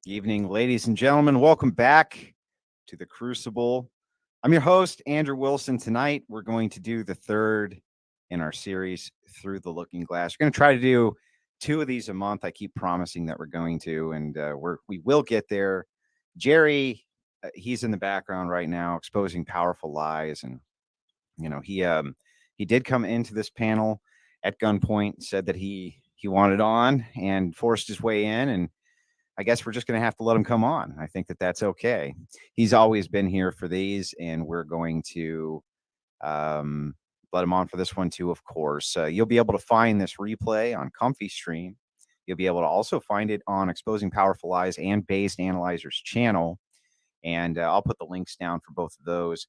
Evening, ladies and gentlemen. Welcome back to the Crucible. I'm your host, Andrew Wilson. Tonight, we're going to do the third in our series, Through the Looking Glass. We're going to try to do 2 of these a month. I keep promising that we're going to, and we will get there. Jerry, he's in the background right now, exposing powerful lies, and he did come into this panel at gunpoint, said that he wanted on, and forced his way in, and I guess we're just going to have to let him come on. I think that that's okay. He's always been here for these, and we're going to let him on for this one too, of course. You'll be able to find this replay on Comfy Stream. You'll be able to also find it on Exposing Powerful Lies and Bazed Analyzer's channel. And I'll put the links down for both of those.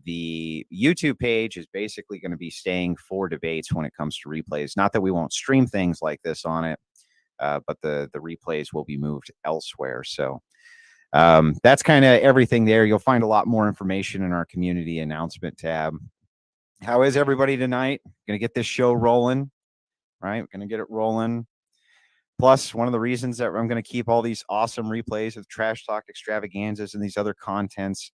The YouTube page is basically going to be staying for debates when it comes to replays. Not that we won't stream things like this on it. But the replays will be moved elsewhere. So that's kind of everything there. You'll find a lot more information in our community announcement tab. How is everybody tonight? Going to get this show rolling, right? We're going to get it rolling. Plus, one of the reasons that I'm going to keep all these awesome replays of trash talk extravaganzas and these other contents,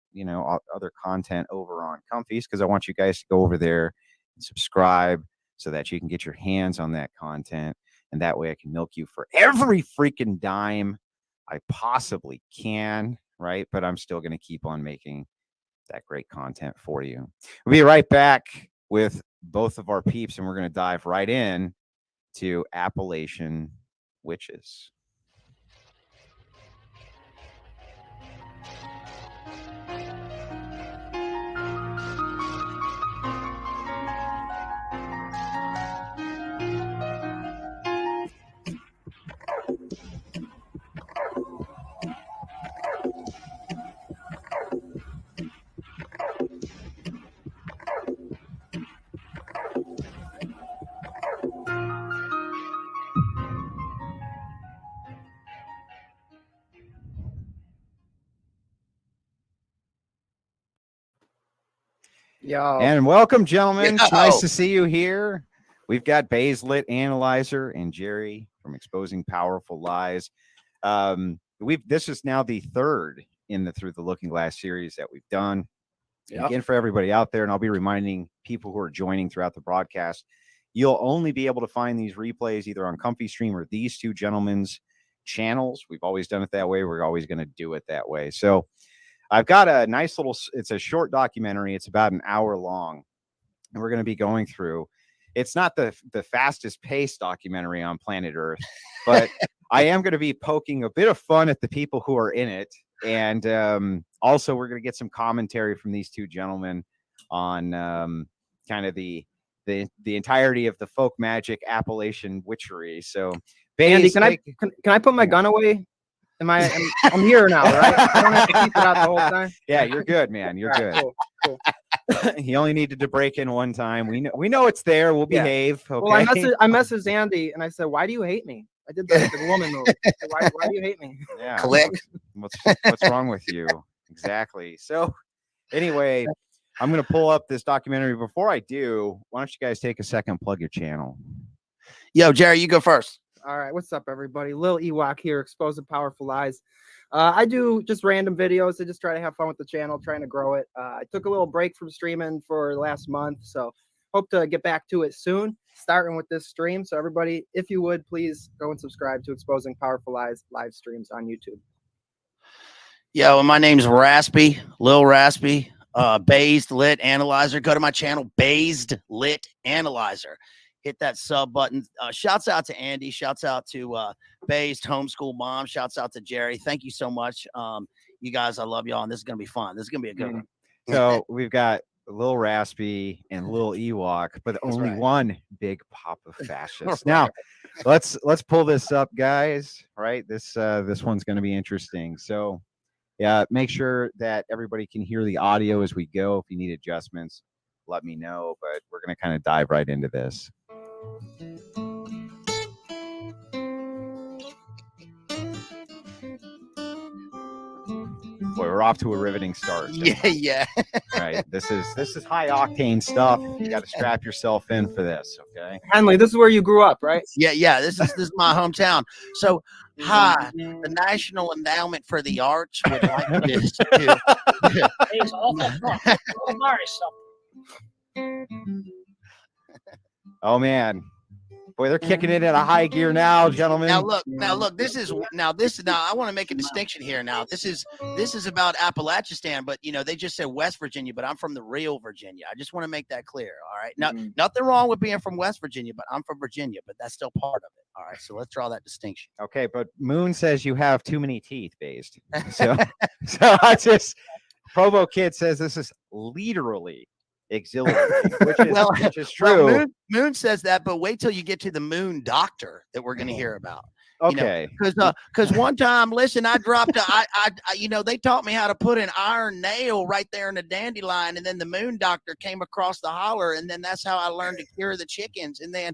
other content over on Comfies, because I want you guys to go over there and subscribe so that you can get your hands on that content. And that way I can milk you for every freaking dime I possibly can, right? But I'm still going to keep on making that great content for you. We'll be right back with both of our peeps, and we're going to dive right in to Appalachian witches. Yo. And welcome, gentlemen. It's nice to see you here. We've got Bazed Lit Analyzer and Jerry from Exposing Powerful Lies. This is now the third in the Through the Looking Glass series that we've done. Yep. Again, for everybody out there, and I'll be reminding people who are joining throughout the broadcast, you'll only be able to find these replays either on Comfy Stream or these two gentlemen's channels. We've always done it that way. We're always going to do it that way. So I've got a nice little, it's a short documentary. It's about an hour long, and we're going to be going through. It's not the fastest paced documentary on planet Earth, but I am going to be poking a bit of fun at the people who are in it. And also we're going to get some commentary from these two gentlemen on kind of the entirety of the folk magic Appalachian witchery. So Andy, can I put my gun away? I'm here now, right? I don't have to keep it out the whole time. Yeah, you're good, man. You're good. Cool. He only needed to break in one time. We know it's there. We'll behave. Okay? Well, I messaged Andy and I said, "Why do you hate me?" I did the woman move. Why do you hate me? Yeah. Click. What's wrong with you? Exactly. So anyway, I'm going to pull up this documentary. Before I do, why don't you guys take a second, plug your channel? Yo, Jerry, you go first. All right, what's up, everybody? Lil Ewok here, Exposing Powerful Lies. I do just random videos. I just try to have fun with the channel, trying to grow it. I took a little break from streaming for the last month, so hope to get back to it soon, starting with this stream. So everybody, if you would, please go and subscribe to Exposing Powerful Lies live streams on YouTube. Yo, my name's Raspy, Lil Raspy, Bazed Lit Analyzer. Go to my channel, Bazed Lit Analyzer. Hit that sub button. Shouts out to Andy. Shouts out to Bazed Homeschool Mom. Shouts out to Jerry. Thank you so much. You guys, I love y'all, and this is going to be fun. This is going to be a good one. So we've got Lil Raspy and Lil Ewok, but only one big pop of fascists. Now, let's pull this up, guys. Right? This one's going to be interesting. So, yeah, make sure that everybody can hear the audio as we go. If you need adjustments, let me know. But we're going to kind of dive right into this. Boy, we're off to a riveting start. Yeah. Right. This is high octane stuff. You got to strap yourself in for this, okay? Henley, this is where you grew up, right? Yeah. This is my hometown. So Hi, the National Endowment for the Arts would like to He's awful drunk. I'll marry something. Oh man, boy, they're kicking it at a high gear now, gentlemen. Now look. Now I want to make a distinction here. Now this is about Appalachia, but they just said West Virginia, but I'm from the real Virginia. I just want to make that clear. All right. Now, nothing wrong with being from West Virginia, but I'm from Virginia, but that's still part of it. All right. So let's draw that distinction. Okay, but Moon says you have too many teeth, Based. So I just Provo Kid says this is literally exhilarating, which is true. Well, Moon says that, but wait till you get to the Moon Doctor that we're going to hear about. Okay. Because one time, listen, I dropped they taught me how to put an iron nail right there in the dandelion, and then the Moon Doctor came across the holler, and then that's how I learned to cure the chickens. And then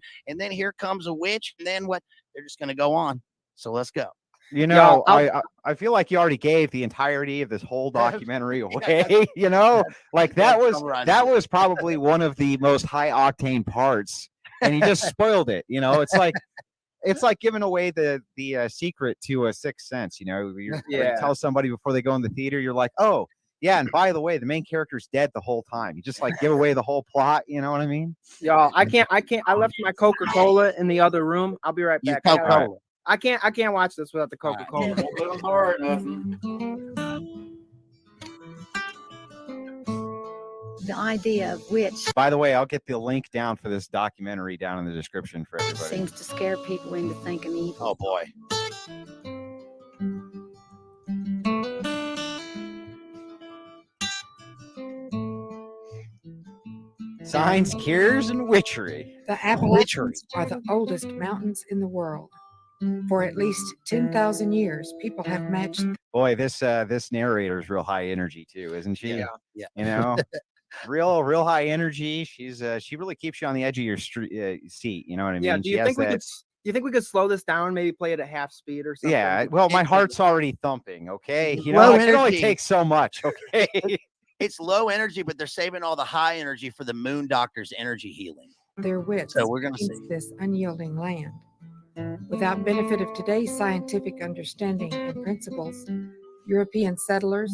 here comes a witch, and then what? They're just going to go on. So let's go. I feel like you already gave the entirety of this whole documentary away. Like that was probably one of the most high octane parts, and you just spoiled it. It's like giving away the secret to a Sixth Sense. You tell somebody before they go in the theater, you're like, oh yeah, and by the way, the main character's dead the whole time. You just like give away the whole plot. You know what I mean? Y'all, I can't. I left my Coca-Cola in the other room. I'll be right back. I can't watch this without the Coca-Cola. The idea of witch By the way, I'll get the link down for this documentary down in the description for everybody. seems to scare people into thinking evil. Oh boy. Signs, cures, and witchery. The Appalachians are the oldest mountains in the world. For at least 10,000 years, people have matched. Boy, this narrator is real high energy too, isn't she? Yeah. Real high energy. She really keeps you on the edge of your seat. You know what I mean? Yeah. Do you think we could slow this down? Maybe play it at half speed or something? Yeah. Well, my heart's already thumping. Okay. It can only take so much. Okay. It's low energy, but they're saving all the high energy for the Moon Doctor's energy healing. Their wits So we're gonna against see. this unyielding land. Without benefit of today's scientific understanding and principles, European settlers,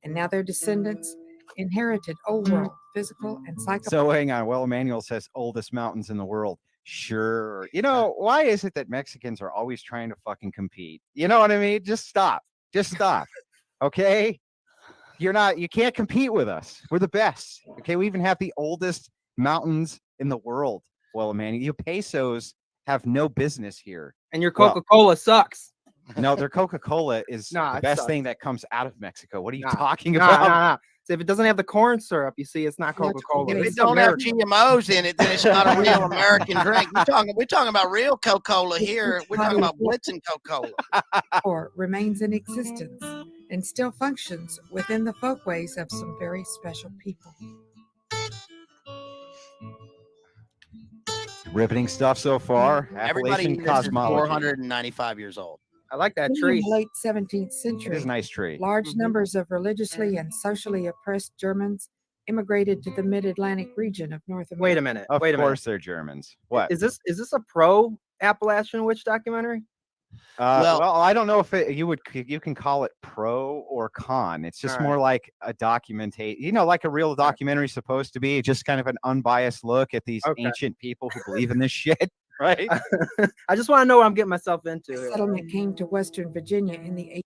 and now their descendants, inherited old world physical and psychological. So hang on. Well, Emmanuel says oldest mountains in the world. Sure. Why is it that Mexicans are always trying to fucking compete? You know what I mean? Just stop. Okay. You can't compete with us. We're the best. Okay. We even have the oldest mountains in the world. Well, Emmanuel, you pesos have no business here. And your Coca-Cola sucks. No, their Coca-Cola is the best sucks. thing that comes out of Mexico. What are you talking about? Nah. So if it doesn't have the corn syrup, you see, it's not Coca-Cola. If it don't have GMOs in it, then it's not a real American drink. We're talking about real Coca-Cola here. We're talking about Blitzen Coca-Cola. Or remains in existence and still functions within the folkways of some very special people. Riveting stuff so far. Everybody Appalachian is cosmology. 495 years old. I like that In tree. the late 17th It century, is a nice tree. large numbers of religiously and socially oppressed Germans immigrated to the mid-Atlantic region of North America. Wait a minute. Of course, they're Germans. What? Is this a pro Appalachian witch documentary? Well, I don't know if you can call it pro or con. It's just more like a documentation, like a real documentary is supposed to be, just kind of an unbiased look at these ancient people who believe in this shit, right? I just want to know what I'm getting myself into. Settlement came to Western Virginia in the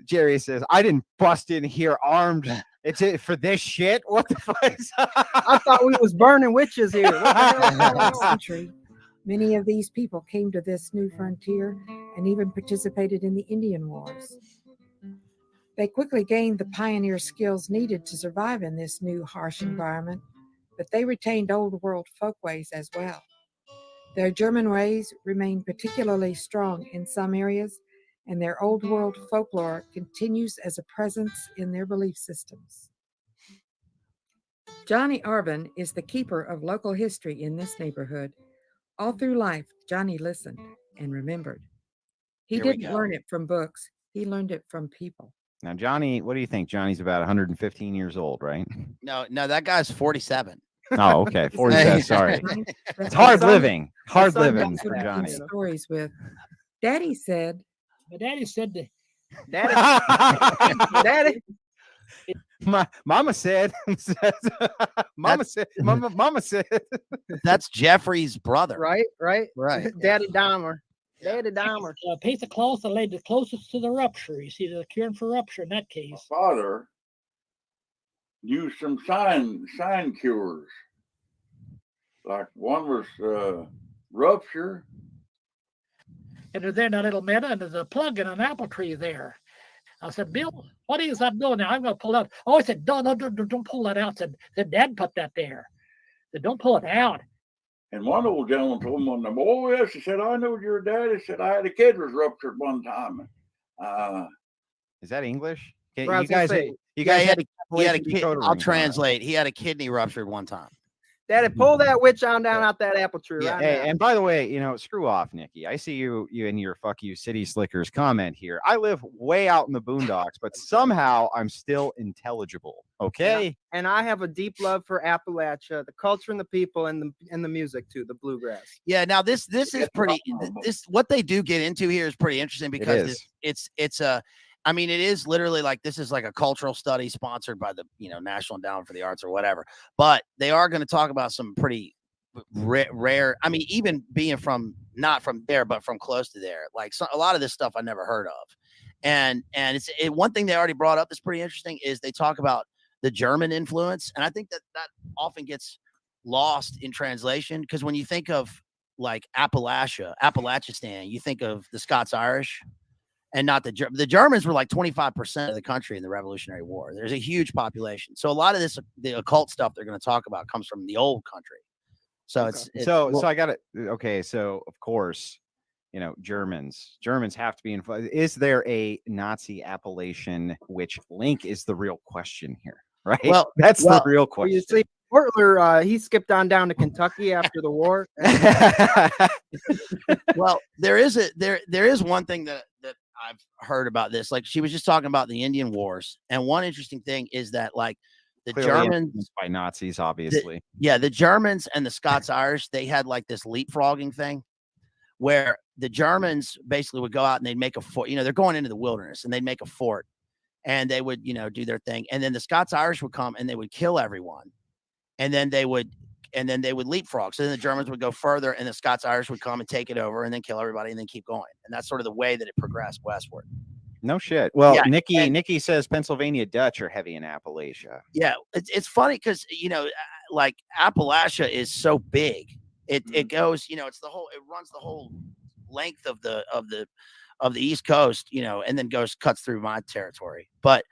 Jerry says, I didn't bust in here armed. It's it for this shit. What the fuck? I thought we was burning witches here. What the hell? 18th century. Many of these people came to this new frontier and even participated in the Indian Wars. They quickly gained the pioneer skills needed to survive in this new harsh environment, but they retained old world folkways as well. Their German ways remain particularly strong in some areas, and their old world folklore continues as a presence in their belief systems. Johnny Arvin is the keeper of local history in this neighborhood. All through life, Johnny listened and remembered. He didn't learn it from books. He learned it from people. Now, Johnny, what do you think? Johnny's about 115 years old, right? No, that guy's 47. Oh, okay. 47, sorry. It's hard living. Hard living for Johnny. Stories with, Daddy said, My daddy said that Daddy, daddy. My mama said, mama said. That's Jeffrey's brother. Right, right. Right. Daddy Dahmer. Yeah. Daddy Dahmer. a piece of cloth that laid the closest to the rupture. You see, the curing for rupture in that My case. father used some sign cures. Like one was rupture. And there's there in that little meadow, and there's a plug in an apple tree there. I said, Bill, what is that doing now? I'm going to pull out. Oh, I said, don't pull that out. I said, Dad put that there. I said, don't pull it out. And one old gentleman told me, oh, yes, he said, I know your dad. He said, I had a kid was ruptured one time. Is that English? Okay, Well, I you was gonna guys, say, you Yeah, guys he had a Appalachian kid. decoder I'll rings on. translate. He had a kidney ruptured one time. Daddy, pull that witch on down out that apple tree. Yeah, right hey, now. and by the way, screw off, Nikki. I see you in your fuck you city slickers comment here. I live way out in the boondocks, but somehow I'm still intelligible. Okay. And I have a deep love for Appalachia, the culture and the people, and the music too, the bluegrass. Yeah. Now this is pretty. This what they do get into here is pretty interesting because is. it's a. I mean, it is literally like this is like a cultural study sponsored by the National Endowment for the Arts or whatever. But they are going to talk about some pretty rare. I mean, even being from not from there, but from close to there, like a lot of this stuff I never heard of. And it's one thing they already brought up that's pretty interesting is they talk about the German influence, and I think that often gets lost in translation because when you think of like Appalachistan, you think of the Scots-Irish. And not the Germans were like 25% of the country in the Revolutionary War. There's a huge population. So a lot of the occult stuff they're going to talk about comes from the old country. So Okay. So I got it. Okay. So of course, Germans have to be involved. Is there a Nazi Appalachian witch link is the real question here, right? Well, that's the real Well, question. you see, Portler, he skipped on down to Kentucky after the war. well, there is one thing that I've heard about this. Like she was just talking about the Indian Wars, and one interesting thing is that like the Clearly Germans influenced by Nazis, obviously. the Germans and the Scots-Irish, they had like this leapfrogging thing where the Germans basically would go out and they'd make a fort. They're going into the wilderness and they'd make a fort and they would, do their thing. And then the Scots-Irish would come and they would kill everyone. And then they would leapfrog. So then the Germans would go further and the Scots-Irish would come and take it over and then kill everybody and then keep going. And that's sort of the way that it progressed westward. No shit. Well, Yeah, Nikki says Pennsylvania Dutch are heavy in Appalachia. Yeah, it's funny because like Appalachia is so big. It goes, it's it runs the whole length of the East Coast, and then cuts through my territory. But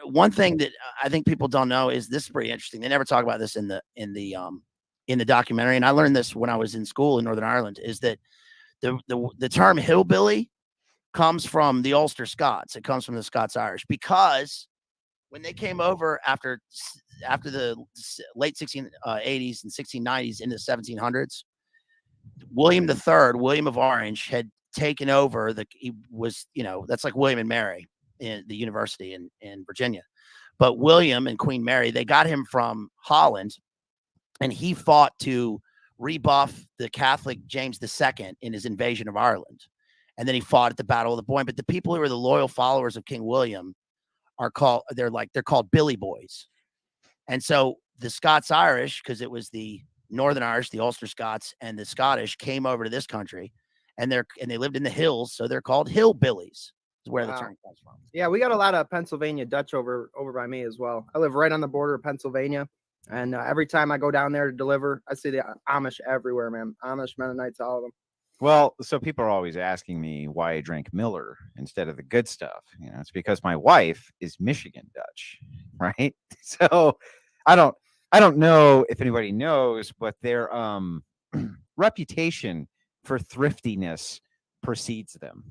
one thing that I think people don't know is this is pretty interesting. They never talk about this in the documentary, and I learned this when I was in school in Northern Ireland. Is that the term hillbilly comes from the Ulster Scots. It comes from the Scots-Irish because when they came over after the late 1680s and 1690s into the 1700s, William of Orange had taken over that's like William and Mary in the university in Virginia. But William and Queen Mary, they got him from Holland and he fought to rebuff the Catholic James II in his invasion of Ireland. And then he fought at the Battle of the Boyne. But the people who are the loyal followers of King William they're called Billy Boys. And so the Scots-Irish, because it was the Northern Irish, the Ulster Scots, and the Scottish came over to this country, and they lived in the hills, so they're called hillbillies. Is where the term comes from. Yeah, we got a lot of Pennsylvania Dutch over by me as well. I live right on the border of Pennsylvania, and every time I go down there to deliver, I see the Amish everywhere, man. Amish, Mennonites, all of them. Well, so people are always asking me why I drink Miller instead of the good stuff. It's because my wife is Michigan Dutch, right? So I don't know if anybody knows, but their reputation for thriftiness precedes them.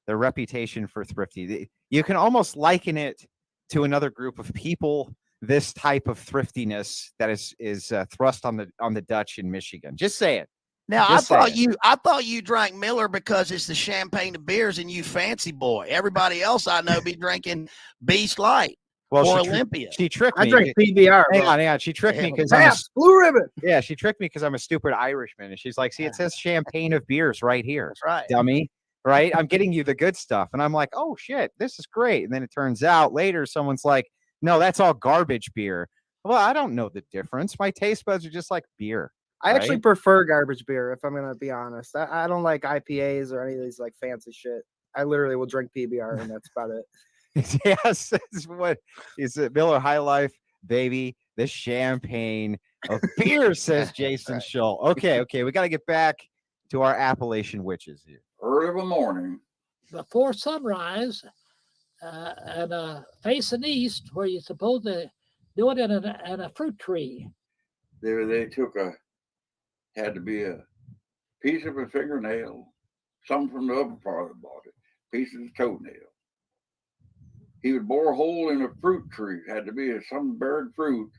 Their reputation for thrifty. You can almost liken it to another group of people. This type of thriftiness that is thrust on the Dutch in Michigan. Just say it. Now I thought you drank Miller because it's the champagne of beers and you fancy boy. Everybody else I know be drinking Beast Light or Olympia. She tricked me. I drink PBR. Hang on. She tricked me because Blue Ribbon. Yeah, she tricked me because I'm a stupid Irishman, and she's like, "See, it says champagne of beers right here, That's right, dummy." right? I'm getting you the good stuff. And I'm like, oh shit, this is great. And then it turns out later someone's like, no, that's all garbage beer. Well, I don't know the difference. My taste buds are just like beer. I actually right? prefer garbage beer, if I'm gonna be honest. I don't like IPAs or any of these like fancy shit. I literally will drink PBR and that's about it. Yes, that's what is it. Miller High Life, baby, the champagne of beer, says Jason Schull. Okay, we got to get back to our Appalachian witches here. Early of a morning. Before sunrise, and facing east, where you're supposed to do it in a fruit tree. They had to be a piece of a fingernail, some from the upper part of the body, piece of the toenail. He would bore a hole in a fruit tree, had to be some bird fruit.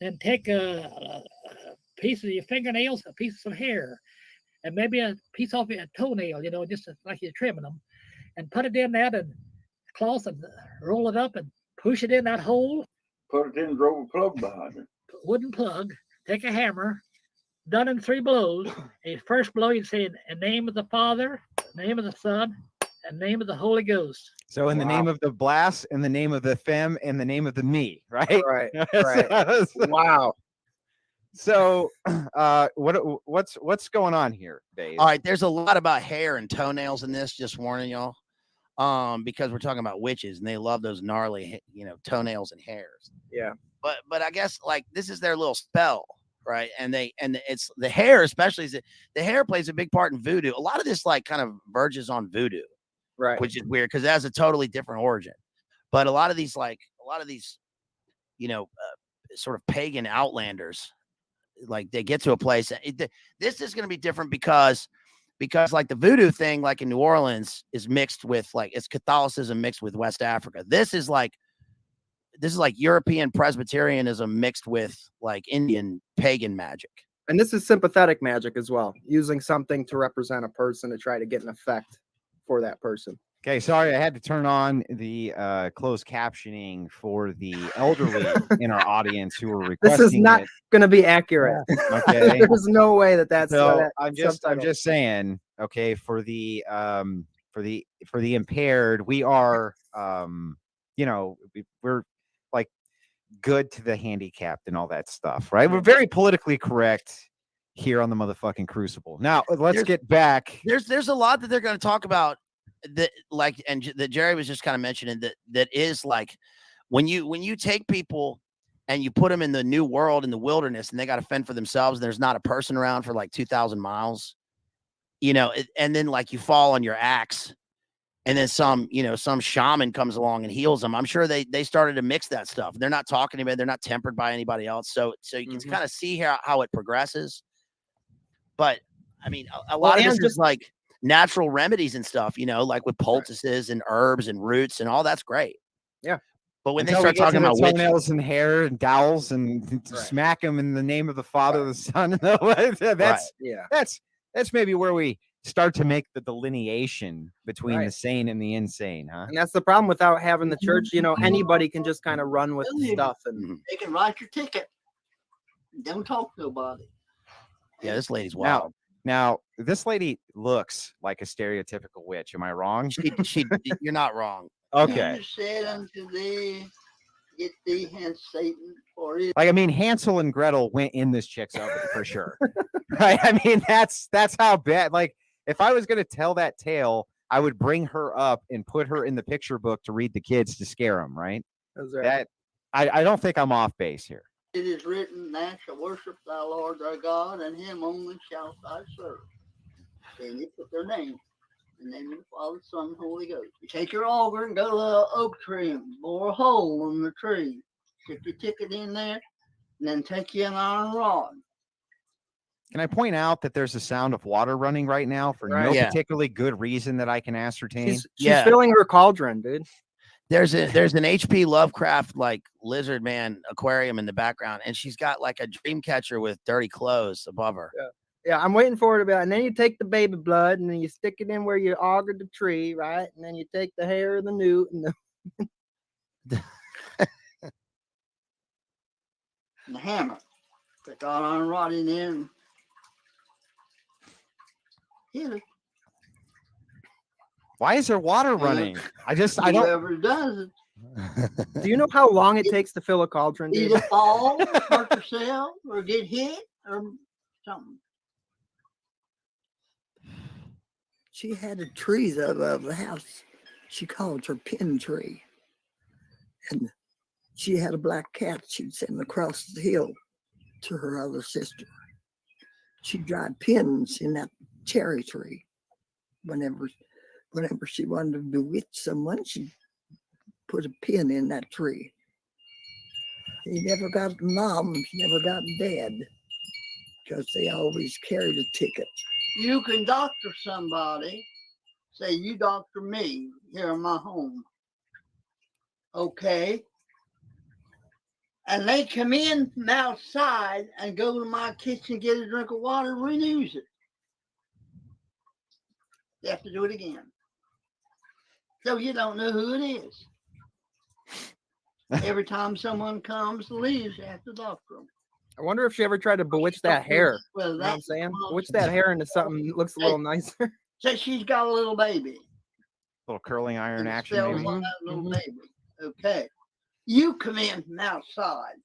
Then take a piece of your fingernails, a piece of hair, and maybe a piece off your toenail, just like you're trimming them, and put it in that and cloth and roll it up and push it in that hole. Put it in, drove a plug behind it. Wooden plug. Take a hammer, done in 3 blows. A first blow, you'd say, in the name of the Father, the name of the Son, and the name of the Holy Ghost. So in the name of the blast, in the name of the fem, in the name of the me, right? Right. Wow. So what's going on here, Dave? All right, there's a lot about hair and toenails in this, just warning y'all. Because we're talking about witches and they love those gnarly, toenails and hairs. Yeah. But I guess like this is their little spell, right? And it's the hair, especially the hair plays a big part in voodoo. A lot of this like kind of verges on voodoo, right? Which is weird because it has a totally different origin. But a lot of these, sort of pagan outlanders, like they get to a place. This is going to be different because like the voodoo thing, like in New Orleans, is mixed with it's Catholicism mixed with West Africa. This is like European Presbyterianism mixed with like Indian pagan magic. And this is sympathetic magic as well, using something to represent a person to try to get an effect for that person. Okay, sorry, I had to turn on the closed captioning for the elderly in our audience who were requesting. This is not going to be accurate. Okay, there's no way that's. So I'm just saying. Okay, for the impaired, we are we're like good to the handicapped and all that stuff, right? We're very politically correct here on the motherfucking Crucible. Now let's get back. There's a lot that they're going to talk about that that Jerry was just kind of mentioning that is like when you take people and you put them in the new world in the wilderness and they got to fend for themselves and there's not a person around for like 2,000 miles, and then like you fall on your axe and then some shaman comes along and heals them. I'm sure they started to mix that stuff. They're not talking about it. They're not tempered by anybody else. So you can kind of see how it progresses. But I mean, a lot of this is like natural remedies and stuff, like with poultices and herbs and roots and all that's great. Yeah. But when they start talking about toenails and hair and dowels and smack them in the name of the Father, the Son, that's maybe where we start to make the delineation between the sane and the insane, huh? And that's the problem without having the church. Anybody can just kind of run with the stuff and they can write your ticket. Don't talk to nobody. Yeah, this lady's wild. Now, this lady looks like a stereotypical witch. Am I wrong? You're not wrong. Okay. Said unto thee, get thee hence, Satan, for it. Like, I mean, Hansel and Gretel went in this chick's oven for sure. Right? I mean, that's how bad. Like, if I was going to tell that tale, I would bring her up and put her in the picture book to read the kids to scare them. Right? That I don't think I'm off base here. It is written, thou shalt worship thy Lord thy God, and him only shalt thou serve. Then you put their name, the name of the Father, Son, and Holy Ghost. You take your auger and go to the oak tree and bore a hole in the tree. Stick your ticket in there, and then take you an iron rod. Can I point out that there's a sound of water running right now for no particularly good reason that I can ascertain? She's filling her cauldron, dude. There's an H.P. Lovecraft like lizard man aquarium in the background, and she's got like a dream catcher with dirty clothes above her. Yeah, I'm waiting for it to be. And then you take the baby blood and then you stick it in where you augured the tree, right? And then you take the hair of the newt and the hammer. Put the iron rod in there and hit it. Why is there water running? I don't. Whoever does it, Do you know how long it takes to fill a cauldron? Dude? either fall, hurt yourself, or get hit, or something. She had a tree of the house. She called her pin tree. And she had a black cat she'd send across the hill to her other sister. She dried pins in that cherry tree. Whenever she wanted to bewitch someone, she put a pin in that tree. He never got mom, he never got dad, because they always carried a ticket. You can doctor somebody. Say, you doctor me here in my home. Okay. And they come in from outside and go to my kitchen, get a drink of water, and renews it. You have to do it again. So you don't know who it is. Every time someone comes, leaves, you have to doctor them. I wonder if she ever tried to bewitch that hair. Well, You know what I'm that's saying? well, Bewitch that hair into something that looks a little nicer. Say she's got a little baby. Little curling iron and action. spells Maybe. on that little baby. Okay. You come in from outside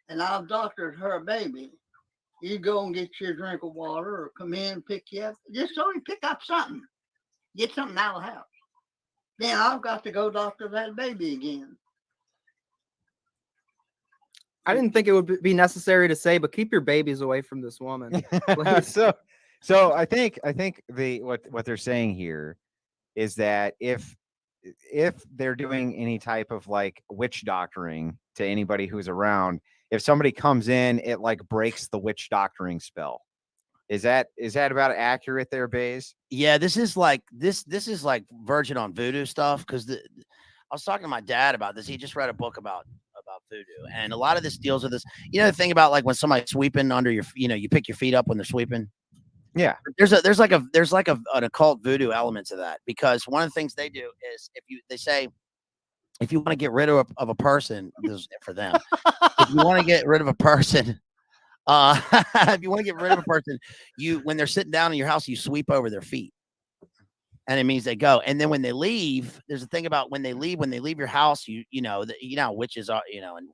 and I've doctored her baby. You go and get your drink of water or come in, pick you up. Just only pick up something. Get something out of the house. Then I've got to go doctor that baby again. I didn't think it would be necessary to say, but keep your babies away from this woman. Please. so I think what they're saying here is that if they're doing any type of like witch doctoring to anybody who's around, if somebody comes in, it like breaks the witch doctoring spell. Is that about accurate there, Baze? Yeah, this is like Virgin on Voodoo stuff, because I was talking to my dad about this. He just read a book about voodoo, and a lot of this deals with this. You know, the thing about like when somebody's sweeping under your, you pick your feet up when they're sweeping. Yeah, there's like an occult voodoo element to that, because one of the things they do is they say if you want to get rid of a person, this is for them. If you want to get rid of a person, if you want to get rid of a person, when they're sitting down in your house, you sweep over their feet. And it means they go. And then when they leave, there's a thing about when they leave your house, you know how witches are, and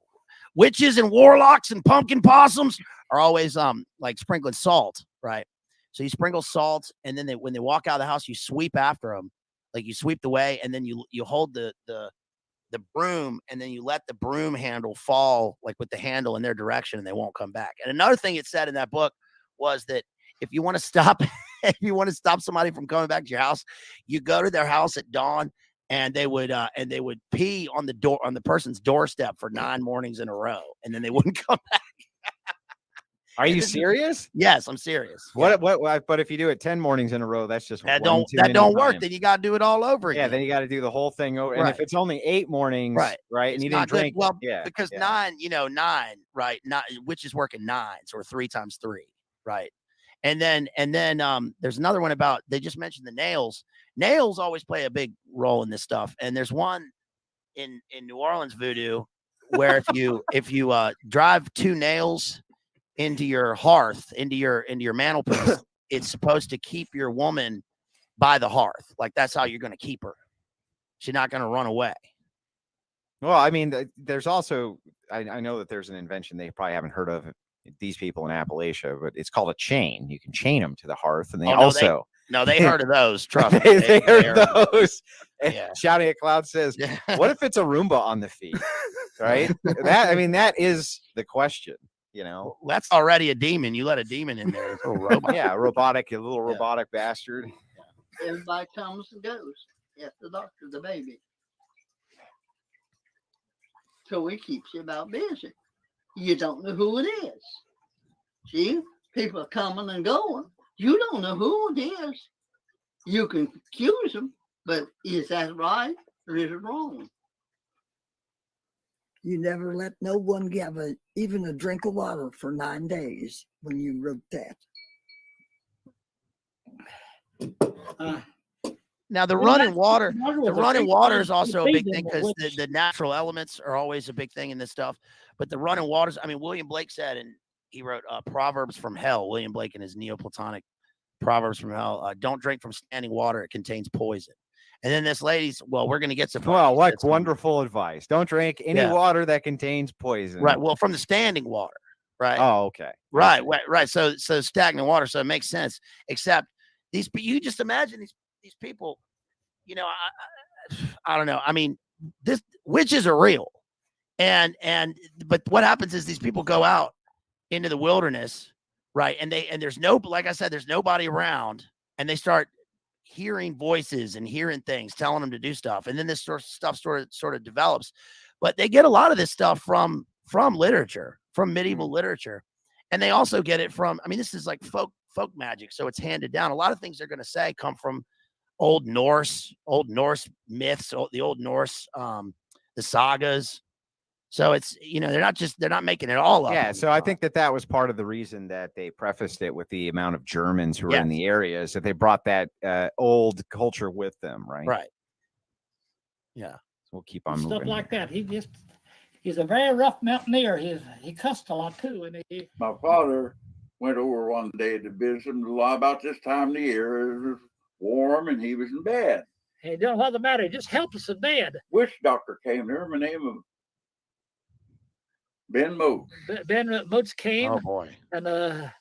witches and warlocks and pumpkin possums are always like sprinkling salt, right? So you sprinkle salt, and then when they walk out of the house, you sweep after them, like you sweep the way, and then you hold the broom, and then you let the broom handle fall like with the handle in their direction, and they won't come back. And another thing it said in that book was that if you want to stop somebody from coming back to your house, you go to their house at dawn, and they would pee on the person's doorstep for 9 mornings in a row, and then they wouldn't come back. Are you serious? Yes, I'm serious. What? But if you do it 10 mornings in a row, that's just that don't work. Then you got to do it all over again. Yeah, then you got to do the whole thing over. Right. And if it's only 8 mornings, right, and you didn't drink, well, yeah, because yeah. 9, right? Which is working 9s or 3 times 3, right? And then there's another one about, they just mentioned the nails. Nails always play a big role in this stuff. And there's one in New Orleans voodoo where if you drive 2 nails into your hearth, into your mantelpiece, it's supposed to keep your woman by the hearth. Like that's how you're going to keep her. She's not going to run away. Well, I mean, there's also, I know that there's an invention they probably haven't heard of, these people in Appalachia, but it's called a chain. You can chain them to the hearth, and they they heard of those. Trust me, they heard those. Yeah. Shouting at Cloud says, "What if it's a Roomba on the feet?" Right? That is the question. Well, that's already a demon. You let a demon in there, it's a little robot. Yeah, a little robotic bastard. Everybody comes and goes. You have to doctor the baby. So it keeps you about busy. You don't know who it is. See, people are coming and going. You don't know who it is. You can accuse them, but is that right or is it wrong? You never let no one give even a drink of water for 9 days when you wrote that. Now the Well, running water, water the was a running big water thing is also a to big feed thing them, because which- the natural elements are always a big thing in this stuff. But the running waters, I mean, William Blake said, and he wrote Proverbs from Hell. William Blake in his Neoplatonic Proverbs from Hell. Don't drink from standing water; it contains poison. And then this lady's, well, we're going to get some. Well, like It's coming. wonderful advice. Don't drink any Yeah. water that contains poison. Right. Well, from the standing water. Right. Oh, okay. Right. Okay. Right. So stagnant water. So it makes sense. Except you just imagine these people, you know, I don't know. I mean, witches are real. But what happens is these people go out into the wilderness, right? And there's like I said, there's nobody around, and they start hearing voices and hearing things, telling them to do stuff. And then this sort of stuff sort of develops. But they get a lot of this stuff from literature, from medieval literature. And they also get it from, I mean, this is like folk magic. So it's handed down. A lot of things they're going to say come from old Norse myths, the old Norse, the sagas. So it's, you know, they're not making it all up. Yeah. So I think that was part of the reason that they prefaced it with the amount of Germans who were in the area, is that they brought that old culture with them. Right. Right. Yeah. So we'll keep on Stuff moving. like that. He's a very rough mountaineer. He cussed a lot too. And My father went over one day to visit him about this time of the year. It was warm and he was in bed. Hey, don't know what the matter. Just help us in bed. Witch doctor came there by the name of Ben Mook. Ben Moots came. Oh boy. And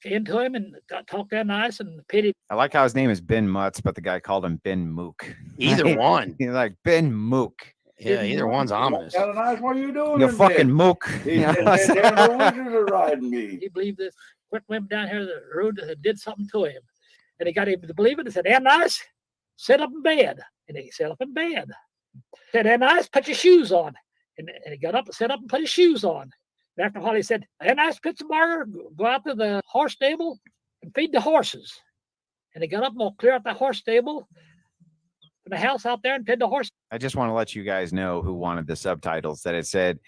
into him and talked that nice and pitied. I like how his name is Ben Mutz, but the guy called him Ben Mook. Either one. He's like Ben Mook. Yeah, either one's ominous. Nice, what are you doing? You fucking Mook. He said, the witches are riding me. He believed this. Went down here to the road that did something to him. And he got him to believe it and said, Ananias, sit up in bed. And he sat up in bed. Said, Ananias, put your shoes on. And he got up and sat up and put his shoes on. And after a while, he said, Ananias, put some burger, go out to the horse stable and feed the horses. And he got up and we'll clear out the horse stable and the house out there and fed the horse. I just want to let you guys know who wanted the subtitles, that it said,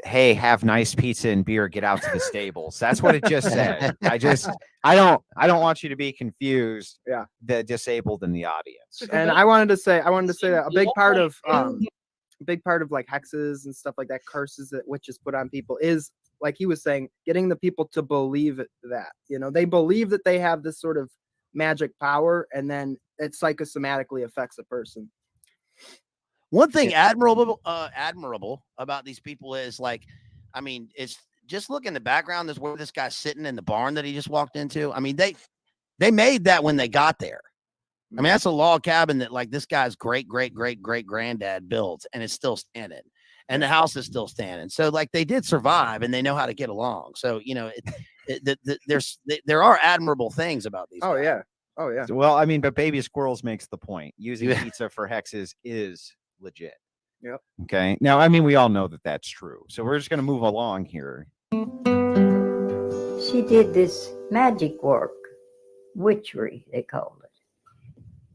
hey, have nice pizza and beer, get out to the stables. That's what it just said. I don't want you to be confused. Yeah. The disabled in the audience. And I wanted to say that a big part of like hexes and stuff like that, curses that witches put on people, is, like he was saying, getting the people to believe that, you know, they believe that they have this sort of magic power, and then it psychosomatically affects a person. One thing admirable about these people is, like, I mean, it's just look in the background. There's where this guy's sitting in the barn that he just walked into. I mean, they made that when they got there. I mean, that's a log cabin that, like, this guy's great granddad built, and it's still standing, and the house is still standing. So, like, they did survive, and they know how to get along. So, you know, there are admirable things about these. Oh guys. yeah. Oh yeah. Well, I mean, but Baby Squirrels makes the point. Using pizza for hexes is legit. Yep. Okay. Now, I mean, we all know that that's true. So we're just going to move along here. She did this magic work, witchery, they called it.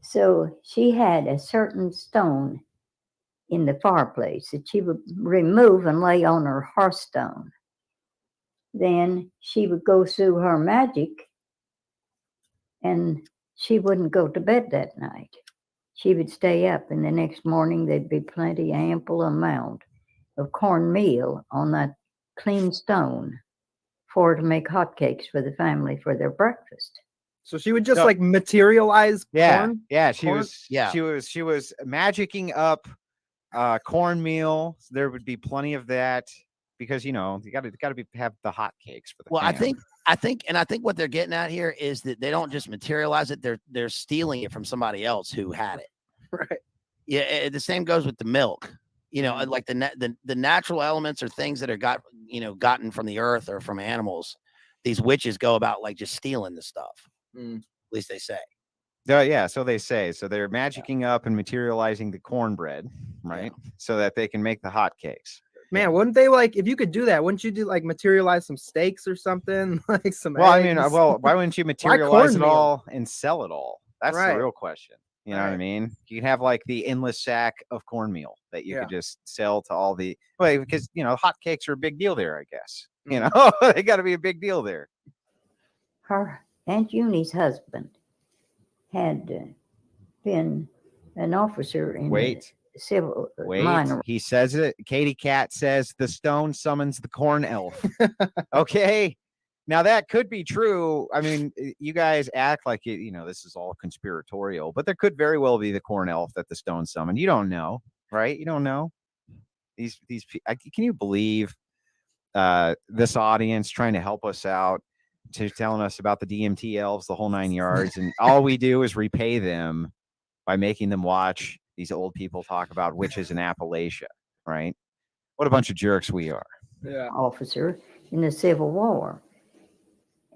So she had a certain stone in the fireplace that she would remove and lay on her hearthstone. Then she would go through her magic, and she wouldn't go to bed that night. She would stay up, and the next morning there'd be plenty, ample amount of cornmeal on that clean stone for her to make hotcakes for the family for their breakfast. So she would just like materialize corn? Yeah, she was magicking up cornmeal. So there would be plenty of that, because, you know, you got to have the hot cakes for the family. I think what they're getting at here is that they don't just materialize it; they're stealing it from somebody else who had it. Right. Yeah. The same goes with the milk. You know, like the natural elements or things that are gotten from the earth or from animals. These witches go about, like, just stealing the stuff. At least they say. Yeah, so they say. So they're magicking up and materializing the cornbread, right? Yeah. So that they can make the hot cakes. Man, wouldn't they, like, if you could do that, wouldn't you do, like, materialize some steaks or something? Like some eggs? I mean, why wouldn't you materialize it all and sell it all? That's the real question. You know what I mean? You can have, like, the endless sack of cornmeal that you could just sell to all the, because, you know, hot cakes are a big deal there, I guess. You know, they got to be a big deal there. Her Aunt Eunie's husband had been an officer in the civil minor. He says it. Katie Cat says the stone summons the corn elf. Okay. Now that could be true. I mean, you guys act like this is all conspiratorial, but there could very well be the corn elf that the stone summoned. You don't know, right? You don't know. Can you believe this audience trying to help us out, to telling us about the DMT elves, the whole 9 yards, and all we do is repay them by making them watch these old people talk about witches in Appalachia, right? What a bunch of jerks we are. Yeah. Officer in the Civil War,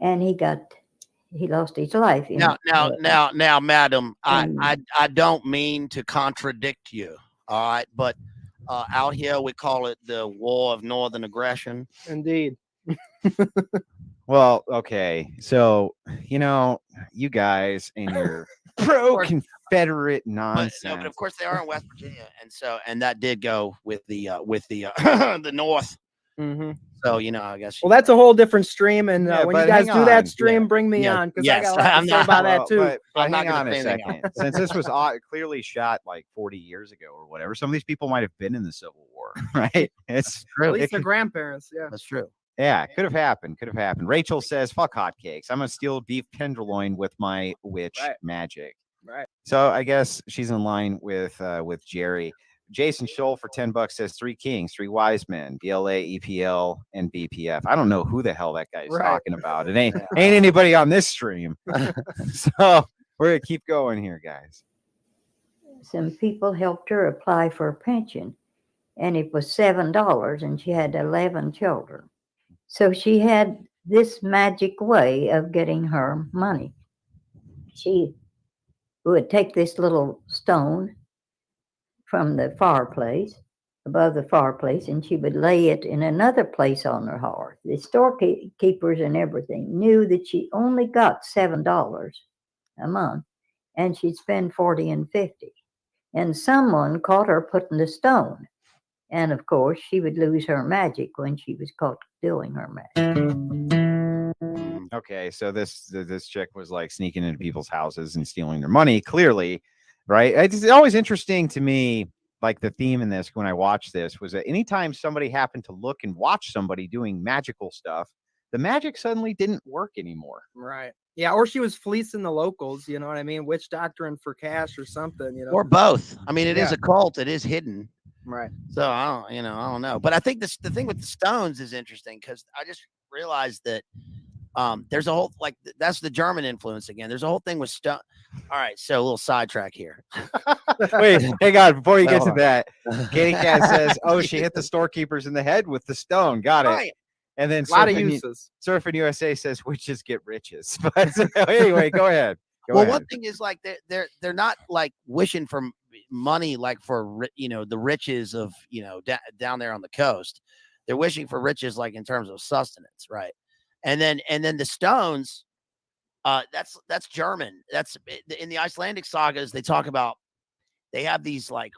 and he lost his life. Now, madam, I don't mean to contradict you, all right, but out here we call it the War of Northern Aggression. Indeed. Well, okay, so you guys and your pro-Confederate nonsense. But of course they are in West Virginia, and that did go with the the North. Mm-hmm. So I guess. Well, that's a whole different stream, and Yeah, when but you guys hang do that on. stream, bring me on, because I got a lot to I'm say not- about that too. But I'm not hang gonna on a say anything second. Since this was clearly shot like 40 years ago or whatever, some of these people might have been in the Civil War, right? It's At true. least their grandparents, yeah. That's true. Yeah, could have happened. Could have happened. Rachel says, "Fuck hotcakes. I'm gonna steal beef tenderloin with my witch magic." Right. So I guess she's in line with Jerry. Jason Scholl for $10 says 3 kings, 3 wise men, BLA, EPL, and BPF. I don't know who the hell that guy's talking about. It ain't anybody on this stream. So we're gonna keep going here, guys. Some people helped her apply for a pension, and it was $7, and she had 11 children. So she had this magic way of getting her money. She would take this little stone from the fireplace, above the fireplace, and she would lay it in another place on her hearth. The storekeepers and everything knew that she only got $7 a month, and she'd spend 40 and 50. And someone caught her putting the stone. And of course, she would lose her magic when she was caught doing her magic. Okay, so this chick was like sneaking into people's houses and stealing their money, clearly, right? It's always interesting to me, like the theme in this when I watched this was that anytime somebody happened to look and watch somebody doing magical stuff, the magic suddenly didn't work anymore. Right. Yeah, or she was fleecing the locals, you know what I mean? Witch doctoring for cash or something, Or both. I mean, it is a cult. It is hidden. Right. So I don't know. But I think the thing with the stones is interesting because I just realized that there's a whole that's the German influence again. There's a whole thing with stone. All right, so a little sidetrack here. Wait, hang on. Before you get to that, Katie Cat says, "Oh, she hit the storekeepers in the head with the stone." Got it. Right. And then A lot of uses. Surfing USA says witches get riches. But anyway, go ahead. One thing is like they're not like wishing for money like for the riches of down there on the coast. They're wishing for riches like in terms of sustenance, right? And then the stones, that's German. That's in the Icelandic sagas. They talk about they have these like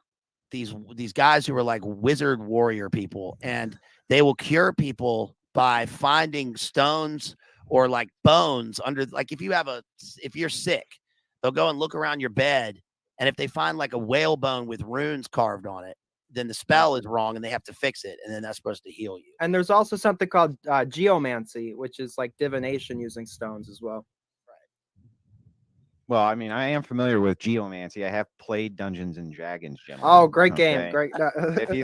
these guys who are like wizard warrior people, and they will cure people by finding stones or like bones under, like if you're sick, they'll go and look around your bed, and if they find like a whale bone with runes carved on it, then the spell is wrong and they have to fix it, and then that's supposed to heal you. And there's also something called geomancy, which is like divination using stones as well. Well, I mean, I am familiar with geomancy. I have played Dungeons and Dragons. Gentlemen. Oh, great game! Great. if you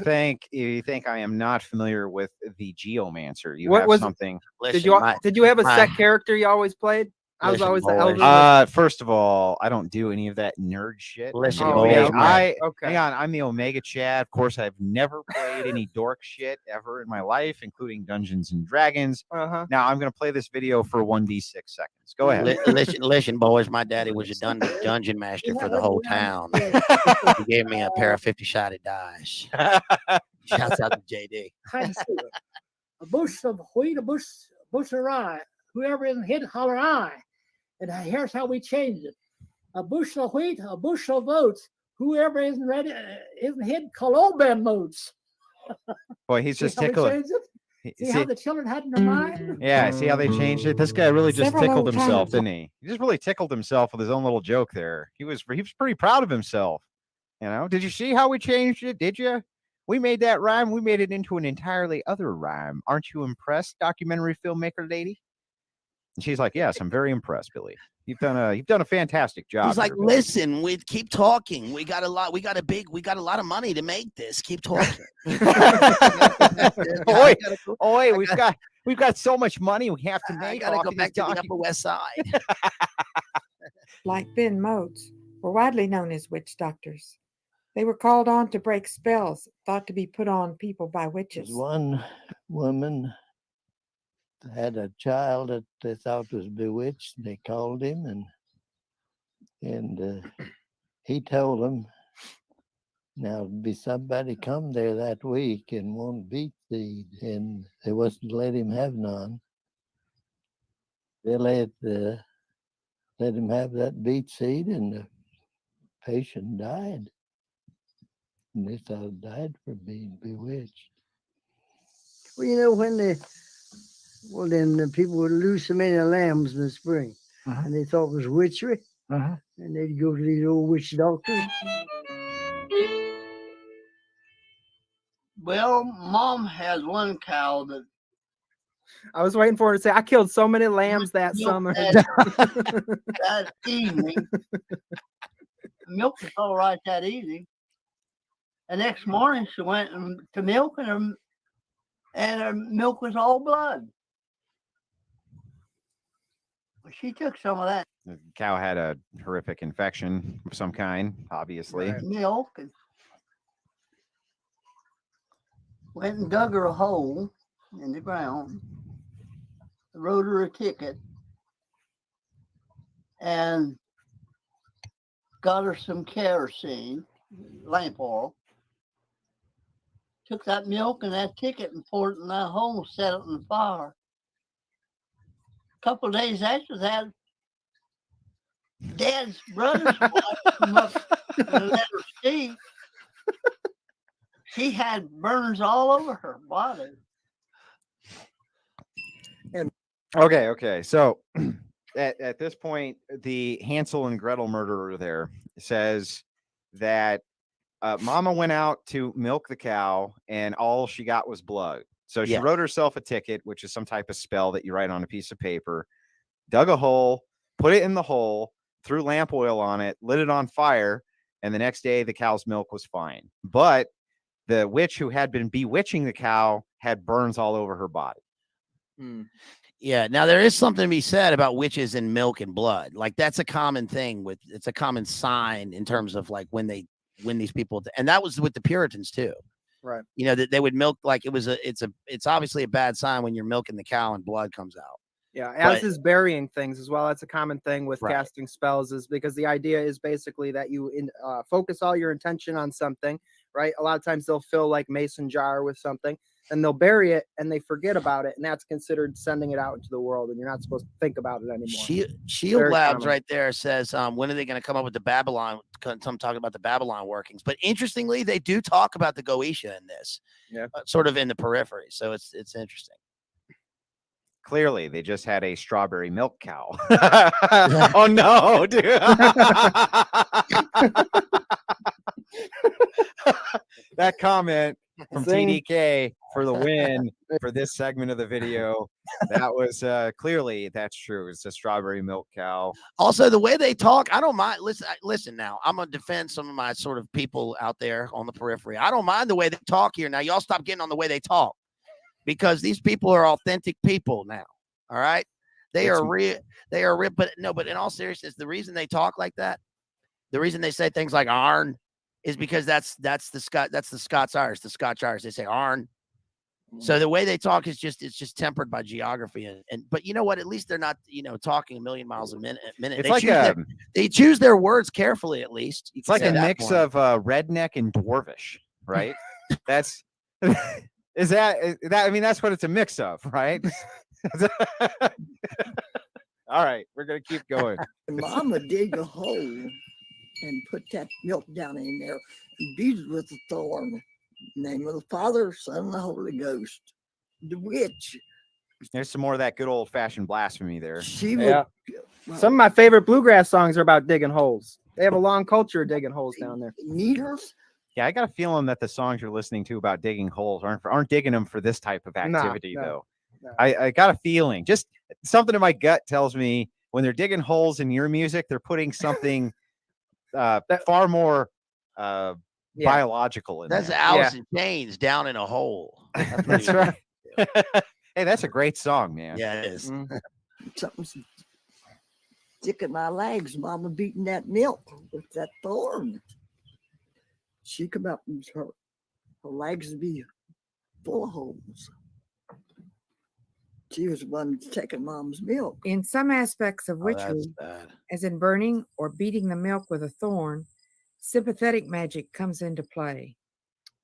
think I am not familiar with the geomancer, you What have was- something. Did you have a set character you always played? I was always the elder. First of all, I don't do any of that nerd shit. Listen, I'm the boys, Omega- okay. Hang on, I'm the Omega Chad. Of course, I've never played any dork shit ever in my life, including Dungeons and Dragons. Uh-huh. Now I'm going to play this video for 1d6 seconds. Go ahead. Listen, boys. My daddy was a dungeon master for the whole town. He gave me a pair of 50-sided dice. Shouts out to JD. A bush of wheat, a bush of rye. Whoever isn't hid, holler aye. And here's how we changed it: a bushel of wheat, a bushel of oats. Whoever isn't ready, isn't hid, call old man modes. Boy, he's just See how we tickling. changed it? See how the children had in their mind? Yeah, see how they changed it. This guy really just Several tickled old himself, times. didn't he? He just really tickled himself with his own little joke there. He was pretty proud of himself. Did you see how we changed it? Did you? We made that rhyme. We made it into an entirely other rhyme. Aren't you impressed, documentary filmmaker lady? And she's like, yes, I'm very impressed, Billy. You've done a fantastic job. He's like, here, Billy." listen, we keep talking. We got a lot of money to make this. Keep talking. Oi, we've got so much money we have to I make. gotta off go of back this to the document." Upper West Side. Like Ben Moats, were widely known as witch doctors. They were called on to break spells thought to be put on people by witches. One woman had a child that they thought was bewitched. They called him, and he told them, now be somebody come there that week and want beet seed, and they wasn't let him have none. They let him have that beet seed, and the patient died. And they thought it died from being bewitched. Well, you know, then the people would lose so many lambs in the spring, and they thought it was witchery, and they'd go to these old witch doctors. Well, Mom has one cow that I was waiting for her to say, I killed so many lambs that summer. that evening. Milk was all right that evening. The next morning, she went to milk, and her milk was all blood. Well, she took some of that The cow had a horrific infection of some kind, obviously. milk and went and dug her a hole in the ground, wrote her a ticket, and got her some kerosene, lamp oil. Took that milk and that ticket and poured it in that hole, set it on the fire. A couple of days after that, Dad's brother's wife come up and let her see. She had burns all over her body. Okay. So at this point, the Hansel and Gretel murderer there says that Mama went out to milk the cow and all she got was blood. So she wrote herself a ticket, which is some type of spell that you write on a piece of paper, dug a hole, put it in the hole, threw lamp oil on it, lit it on fire, and the next day the cow's milk was fine. But the witch who had been bewitching the cow had burns all over her body. Yeah. Now there is something to be said about witches and milk and blood. Like that's a common thing it's a common sign in terms of like when these people, and that was with the Puritans too. Right. You know, that they would milk like it's obviously a bad sign when you're milking the cow and blood comes out. Yeah, as is burying things as well. That's a common thing with Right. casting spells, is because the idea is basically that you focus all your intention on something, right? A lot of times they'll fill like mason jar with something, and they'll bury it, and they forget about it, and that's considered sending it out into the world, and you're not supposed to think about it anymore. Shield Very Labs common. right there says, when are they going to come up with the Babylon? Some talking about the Babylon workings, but interestingly, they do talk about the Goetia in this, sort of in the periphery. So it's interesting. Clearly, they just had a strawberry milk cow. Oh no, dude. That comment from TDK for the win for this segment of the video. That was clearly that's true. It's a strawberry milk cow. Also, the way they talk, I don't mind. Listen now, I'm going to defend some of my sort of people out there on the periphery. I don't mind the way they talk here. Now, y'all stop getting on the way they talk, because these people are authentic people now. All right. They are real. They are real. But in all seriousness, the reason they talk like that, the reason they say things like "arn," is because that's the Scots Irish. The Scotch Irish, they say "arn." So the way they talk is just tempered by geography, but you know what? At least they're not talking a million miles a minute. It's they choose their words carefully. At least it's like a mix of redneck and dwarvish, right? That's is that I mean that's what it's a mix of, right? All right, we're gonna keep going. Mama dig a hole and put that milk down in there and beat it with a thorn. Name of the Father, Son, and the Holy Ghost. The witch. There's some more of that good old fashioned blasphemy there. Yeah. Some of my favorite bluegrass songs are about digging holes. They have a long culture of digging holes down there. Needles. Yeah, I got a feeling that the songs you're listening to about digging holes aren't digging them for this type of activity, though. I got a feeling, just something in my gut tells me when they're digging holes in your music, they're putting something far more biological in That's there. Alice in Chains down in a hole. That's right. Hey, that's a great song, man. Yeah, it is. Something's sticking my legs. Mama beating that milk with that thorn. She come up and her legs would be full of holes. She was the one taking Mom's milk. In some aspects of Oh, that's witchery, bad. as in burning or beating the milk with a thorn, sympathetic magic comes into play.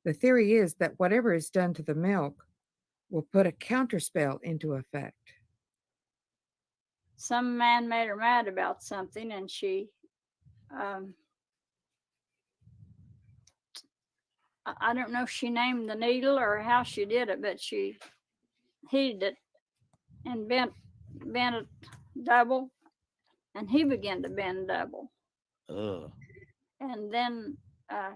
The theory is that whatever is done to the milk will put a counterspell into effect. Some man made her mad about something, and she, I don't know if she named the needle or how she did it, but she heated it and bent it double, and he began to bend double. Ugh. And then I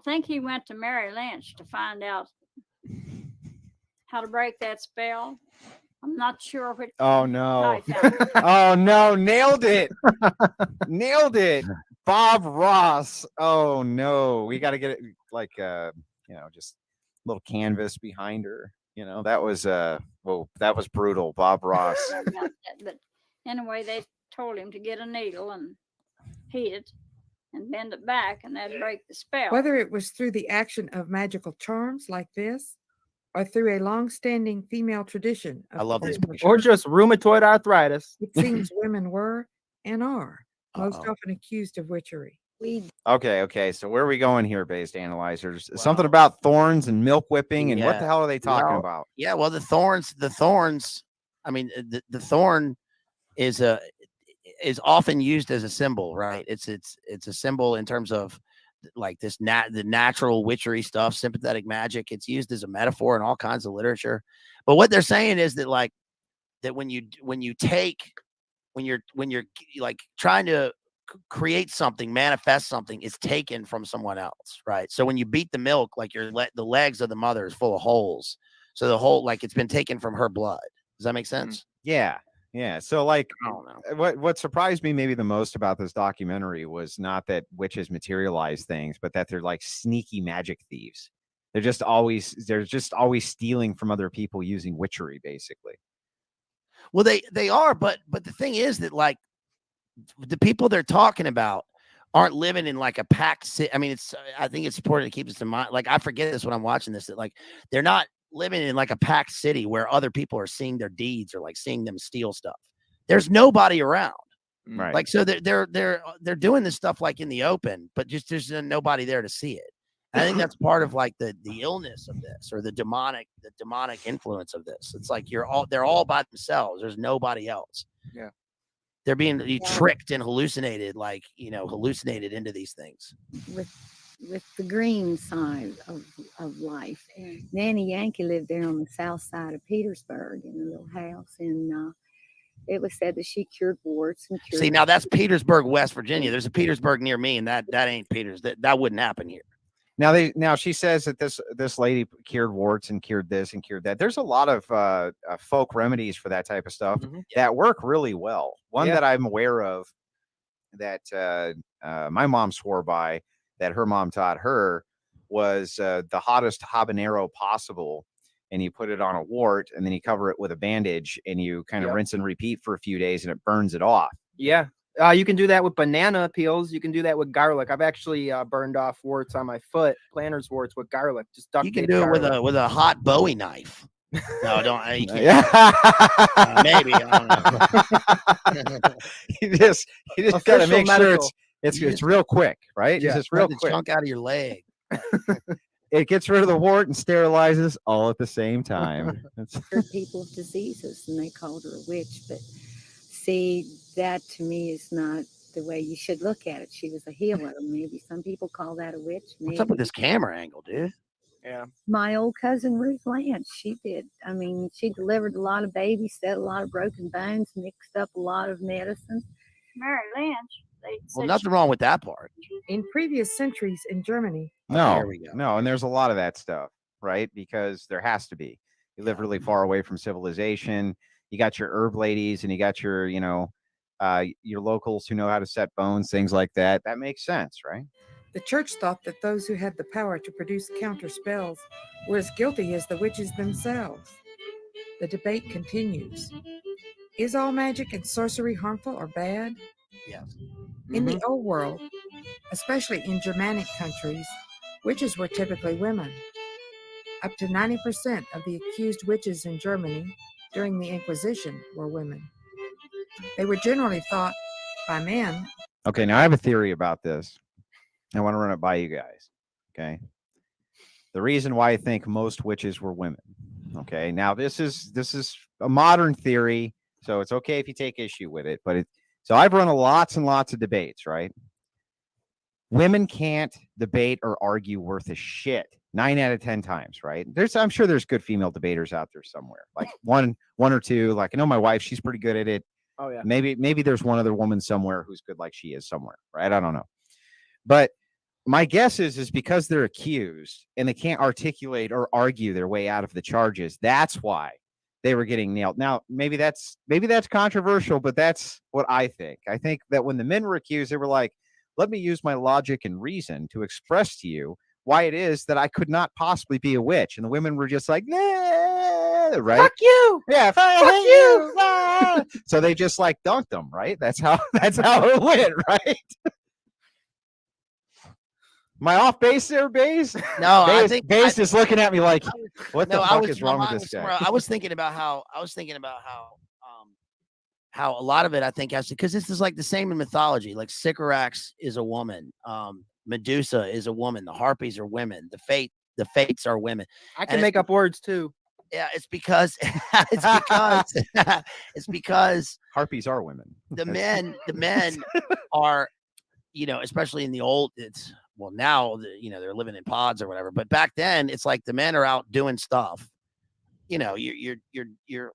think he went to Mary Lynch to find out how to break that spell. I'm not sure which. Oh no. Oh no, nailed it. Nailed it. Bob Ross. Oh no. We got to get it like just a little canvas behind her. That was that was brutal. Bob Ross. But anyway, they told him to get a needle and heat it and bend it back, and that'd break the spell. Whether it was through the action of magical charms like this, or through a long-standing female tradition. I love this picture. Or just rheumatoid arthritis. It seems women were and are most often accused of witchery. Okay. So where are we going here, Based Analyzers? Something about thorns and milk whipping, and what the hell are they talking about? Yeah, well, the thorns. I mean, the thorn is often used as a symbol, right? It's a symbol in terms of like the natural witchery stuff, sympathetic magic. It's used as a metaphor in all kinds of literature. But what they're saying is that when you're like trying to create something, manifest something, is taken from someone else, right? So when you beat the milk, like the legs of the mother is full of holes. So the whole, like, it's been taken from her blood. Does that make sense? Yeah. So like, I don't know. What surprised me maybe the most about this documentary was not that witches materialize things, but that they're like sneaky magic thieves. They're just always stealing from other people using witchery, basically. Well, they are, but the thing is that, like, the people they're talking about aren't living in like a packed city. I mean, I think it's important to keep this in mind. Like, I forget this when I'm watching this, that like they're not living in like a packed city where other people are seeing their deeds or like seeing them steal stuff. There's nobody around. Right. Like, so they're doing this stuff like in the open, but just there's nobody there to see it. I think that's part of like the illness of this, or the demonic influence of this. It's like they're all by themselves. There's nobody else. Yeah. They're being tricked and hallucinated, hallucinated into these things. With the green side of life. Nanny Yankee lived there on the south side of Petersburg in a little house, and it was said that she cured warts and cured. See, now that's Petersburg, West Virginia. There's a Petersburg near me, and that ain't Peters. That wouldn't happen here. Now she says that this lady cured warts and cured this and cured that. There's a lot of folk remedies for that type of stuff that work really well. One that I'm aware of that my mom swore by, that her mom taught her, was the hottest habanero possible, and you put it on a wart, and then you cover it with a bandage, and you kind of rinse and repeat for a few days, and it burns it off. Yeah. You can do that with banana peels. You can do that with garlic. I've actually burned off warts on my foot, planter's warts, with garlic. Just duct tape. You can do it with a hot Bowie knife. No, don't. You can't. Maybe. I don't know. you just gotta make sure it's real quick, right? Yeah, it's just real the quick. chunk out of your leg. It gets rid of the wart and sterilizes all at the same time. Cured people of diseases, and they called her a witch. But see, that to me is not the way you should look at it. She was a healer. Maybe some people call that a witch. What's up with this camera angle, dude? Yeah. My old cousin Ruth Lance, she did. I mean, she delivered a lot of babies, set a lot of broken bones, mixed up a lot of medicine. Mary Lynch. Well, nothing wrong with that part. In previous centuries in Germany. No, and there's a lot of that stuff, right? Because there has to be. You live really far away from civilization. You got your herb ladies and you got your, your locals who know how to set bones, things like that. That makes sense, right? The church thought that those who had the power to produce counter spells were as guilty as the witches themselves. The debate continues. Is all magic and sorcery harmful or bad? Yes. In the old world, especially in Germanic countries, witches were typically women. Up to 90% of the accused witches in Germany during the Inquisition were women. They were generally thought by men. Okay, now I have a theory about this. I want to run it by you guys. Okay. The reason why I think most witches were women. Okay. Now this is a modern theory, so it's okay if you take issue with it. But so I've run lots and lots of debates, right? Women can't debate or argue worth a shit 9 out of 10 times, right? I'm sure there's good female debaters out there somewhere, like one or two. Like I know my wife, she's pretty good at it. Oh yeah. Maybe there's one other woman somewhere who's good like she is somewhere, right? I don't know. But my guess is because they're accused and they can't articulate or argue their way out of the charges. That's why they were getting nailed. Now, maybe that's controversial, but that's what I think. I think that when the men were accused, they were like, let me use my logic and reason to express to you why it is that I could not possibly be a witch. And the women were just like, nah, right? Fuck you. Yeah, fuck you. Ah. So they just like dunked them, right? That's how it went, right? Am I off base there, Base? No, I Base, think Base is looking at me like, what the no, fuck is wrong with this guy? I was thinking about how a lot of it I think has to, because this is like the same in mythology. Like Sycorax is a woman, Medusa is a woman, the Harpies are women, the Fates are women. I can make up words too. Yeah, it's because it's because Harpies are women. The men are, especially in the old, now they're living in pods or whatever, but back then it's like the men are out doing stuff. You're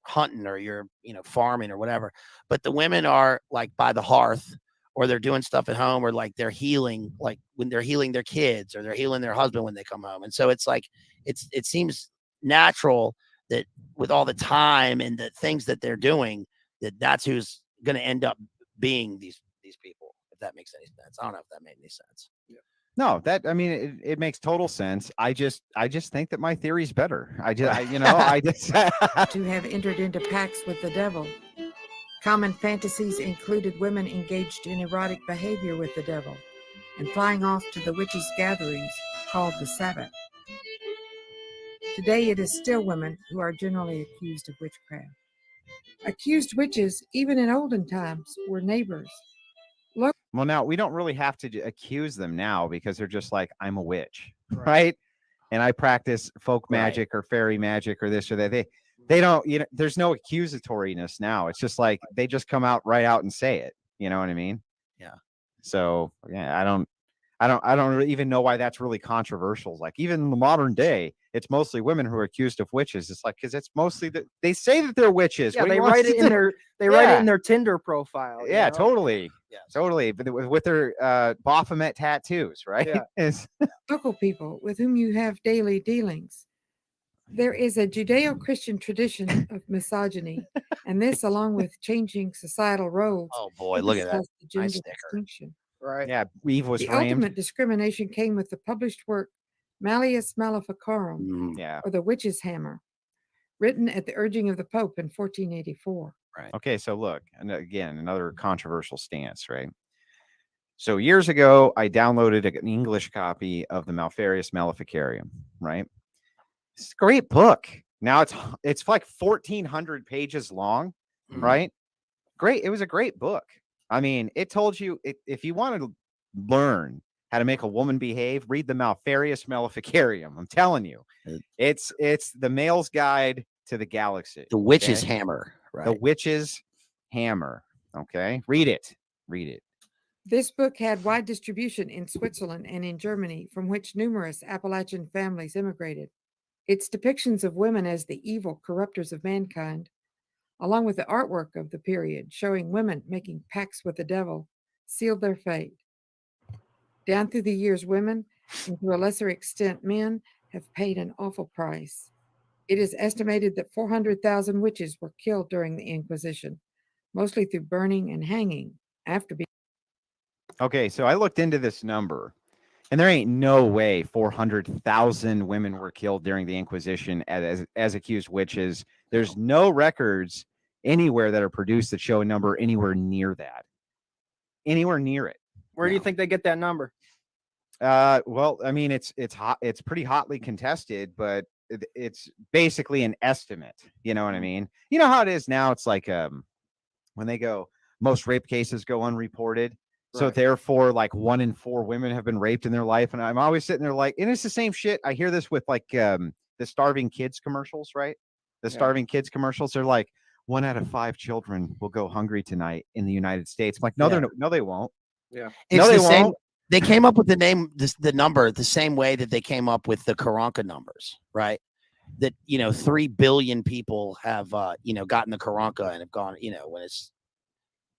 hunting or you're farming or whatever, but the women are like by the hearth, or they're doing stuff at home, or like they're healing, like when they're healing their kids or they're healing their husband when they come home. And so it's like it seems natural that with all the time and the things that they're doing, that's who's going to end up being these people, if that makes any sense. I don't know if that made any sense. Yeah. No, it makes total sense. I just think that my theory's better. I just to have entered into pacts with the devil. Common fantasies included women engaged in erotic behavior with the devil and flying off to the witches' gatherings called the Sabbath. Today it is still women who are generally accused of witchcraft. Accused witches, even in olden times, were neighbors. Well, now we don't really have to accuse them now because they're just like, I'm a witch, right? And I practice folk magic or fairy magic or this or that. They don't, there's no accusatoriness now. It's just like they just come out right out and say it. You know what I mean? Yeah. So yeah, I don't even know why that's really controversial. Like even in the modern day, it's mostly women who are accused of witches. It's like, because it's mostly that they say that they're witches. Yeah, they write it in their Tinder profile. Yeah, totally. Yeah, totally. But with their Baphomet tattoos, right? Yeah. Local people with whom you have daily dealings. There is a Judeo-Christian tradition of misogyny, and this, along with changing societal roles. Oh boy, look at that! Nice distinction. Right. Yeah, Eve was the framed. Ultimate discrimination came with the published work Malleus Maleficarum, or the Witch's Hammer, written at the urging of the Pope in 1484. Right. Okay, so look, and again, another controversial stance, right? So years ago, I downloaded an English copy of the Malfarius Maleficarium, right? It's a great book. Now it's like 1,400 pages long, right? Great. It was a great book. I mean, it told you if you want to learn how to make a woman behave, read the Malfarius Maleficarium. I'm telling you, it's the male's guide to the galaxy. The Witch's Hammer, right? The Witch's Hammer. Okay, read it. This book had wide distribution in Switzerland and in Germany, from which numerous Appalachian families immigrated. Its depictions of women as the evil corruptors of mankind, along with the artwork of the period showing women making pacts with the devil, sealed their fate. Down through the years, women, and to a lesser extent men, have paid an awful price. It is estimated that 400,000 witches were killed during the Inquisition, mostly through burning and hanging after being. Okay, so I looked into this number, and there ain't no way 400,000 women were killed during the Inquisition as accused witches. There's no records anywhere that are produced that show a number anywhere near that. Anywhere near it. Where do you think they get that number? Well, I mean, it's hot. It's pretty hotly contested, but it's basically an estimate. You know what I mean? You know how it is now. It's like when they go, most rape cases go unreported. So Right. therefore, like 1 in 4 women have been raped in their life. And I'm always sitting there like, and it's the same shit. I hear this with like the starving kids commercials, right? The Yeah. starving kids commercials. They're like, 1 out of 5 children will go hungry tonight in the United States. I'm like, no, Yeah. no, they won't. Yeah. It's No, the they same. won't. They came up with the name, the number, the same way that they came up with the Karanka numbers, right? That 3 billion people have gotten the Karanka and have gone. When it's,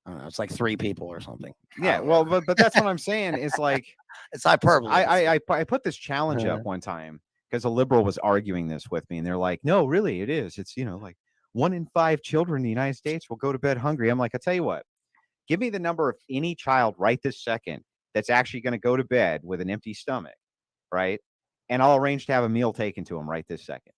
I don't know, it's like 3 people or something. Yeah, well, but that's what I'm saying. Is like It's hyperbole. I put this challenge up one time because a liberal was arguing this with me, and they're like, "No, really, it is. It's like 1 in 5 children in the United States will go to bed hungry." I'm like, I tell you what, give me the number of any child right this second that's actually going to go to bed with an empty stomach, right? And I'll arrange to have a meal taken to them right this second.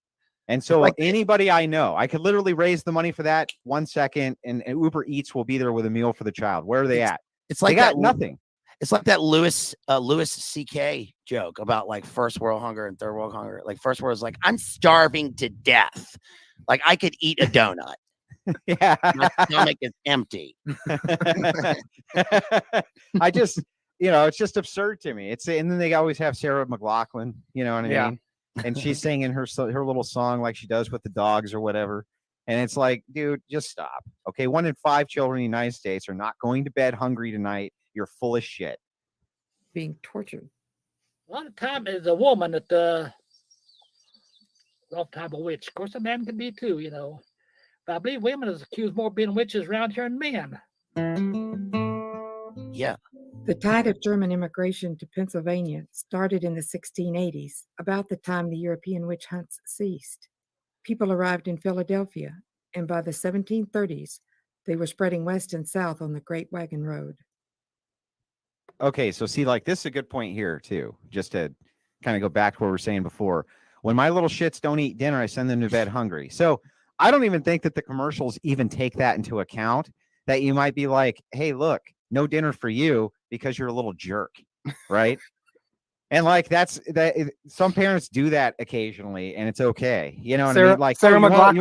And so anybody I know, I could literally raise the money for that 1 second, and Uber Eats will be there with a meal for the child. Where are they at? It's like they got that, nothing. It's like that Louis C.K. joke about like first world hunger and third world hunger. Like first world is like, I'm starving to death. Like I could eat a donut. Yeah. My stomach is empty. I just, it's just absurd to me. And then they always have Sarah McLachlan, you know what I Yeah. mean? And she's singing her little song like she does with the dogs or whatever. And it's like, dude, just stop. Okay. 1 in 5 children in the United States are not going to bed hungry tonight. You're full of shit. Being tortured. A lot of time is a woman that oftentimes a witch. Of course, a man can be too, But I believe women is accused more of being witches around here than men. Yeah. The tide of German immigration to Pennsylvania started in the 1680s, about the time the European witch hunts ceased. People arrived in Philadelphia, and by the 1730s, they were spreading west and south on the Great Wagon Road. Okay, so see, like, this is a good point here too, just to kind of go back to what we were saying before. When my little shits don't eat dinner, I send them to bed hungry. So I don't even think that the commercials even take that into account, that you might be like, hey, look, no dinner for you because you're a little jerk, right? And like some parents do that occasionally, and it's okay. You know what I mean? Like, Sarah McLachlan,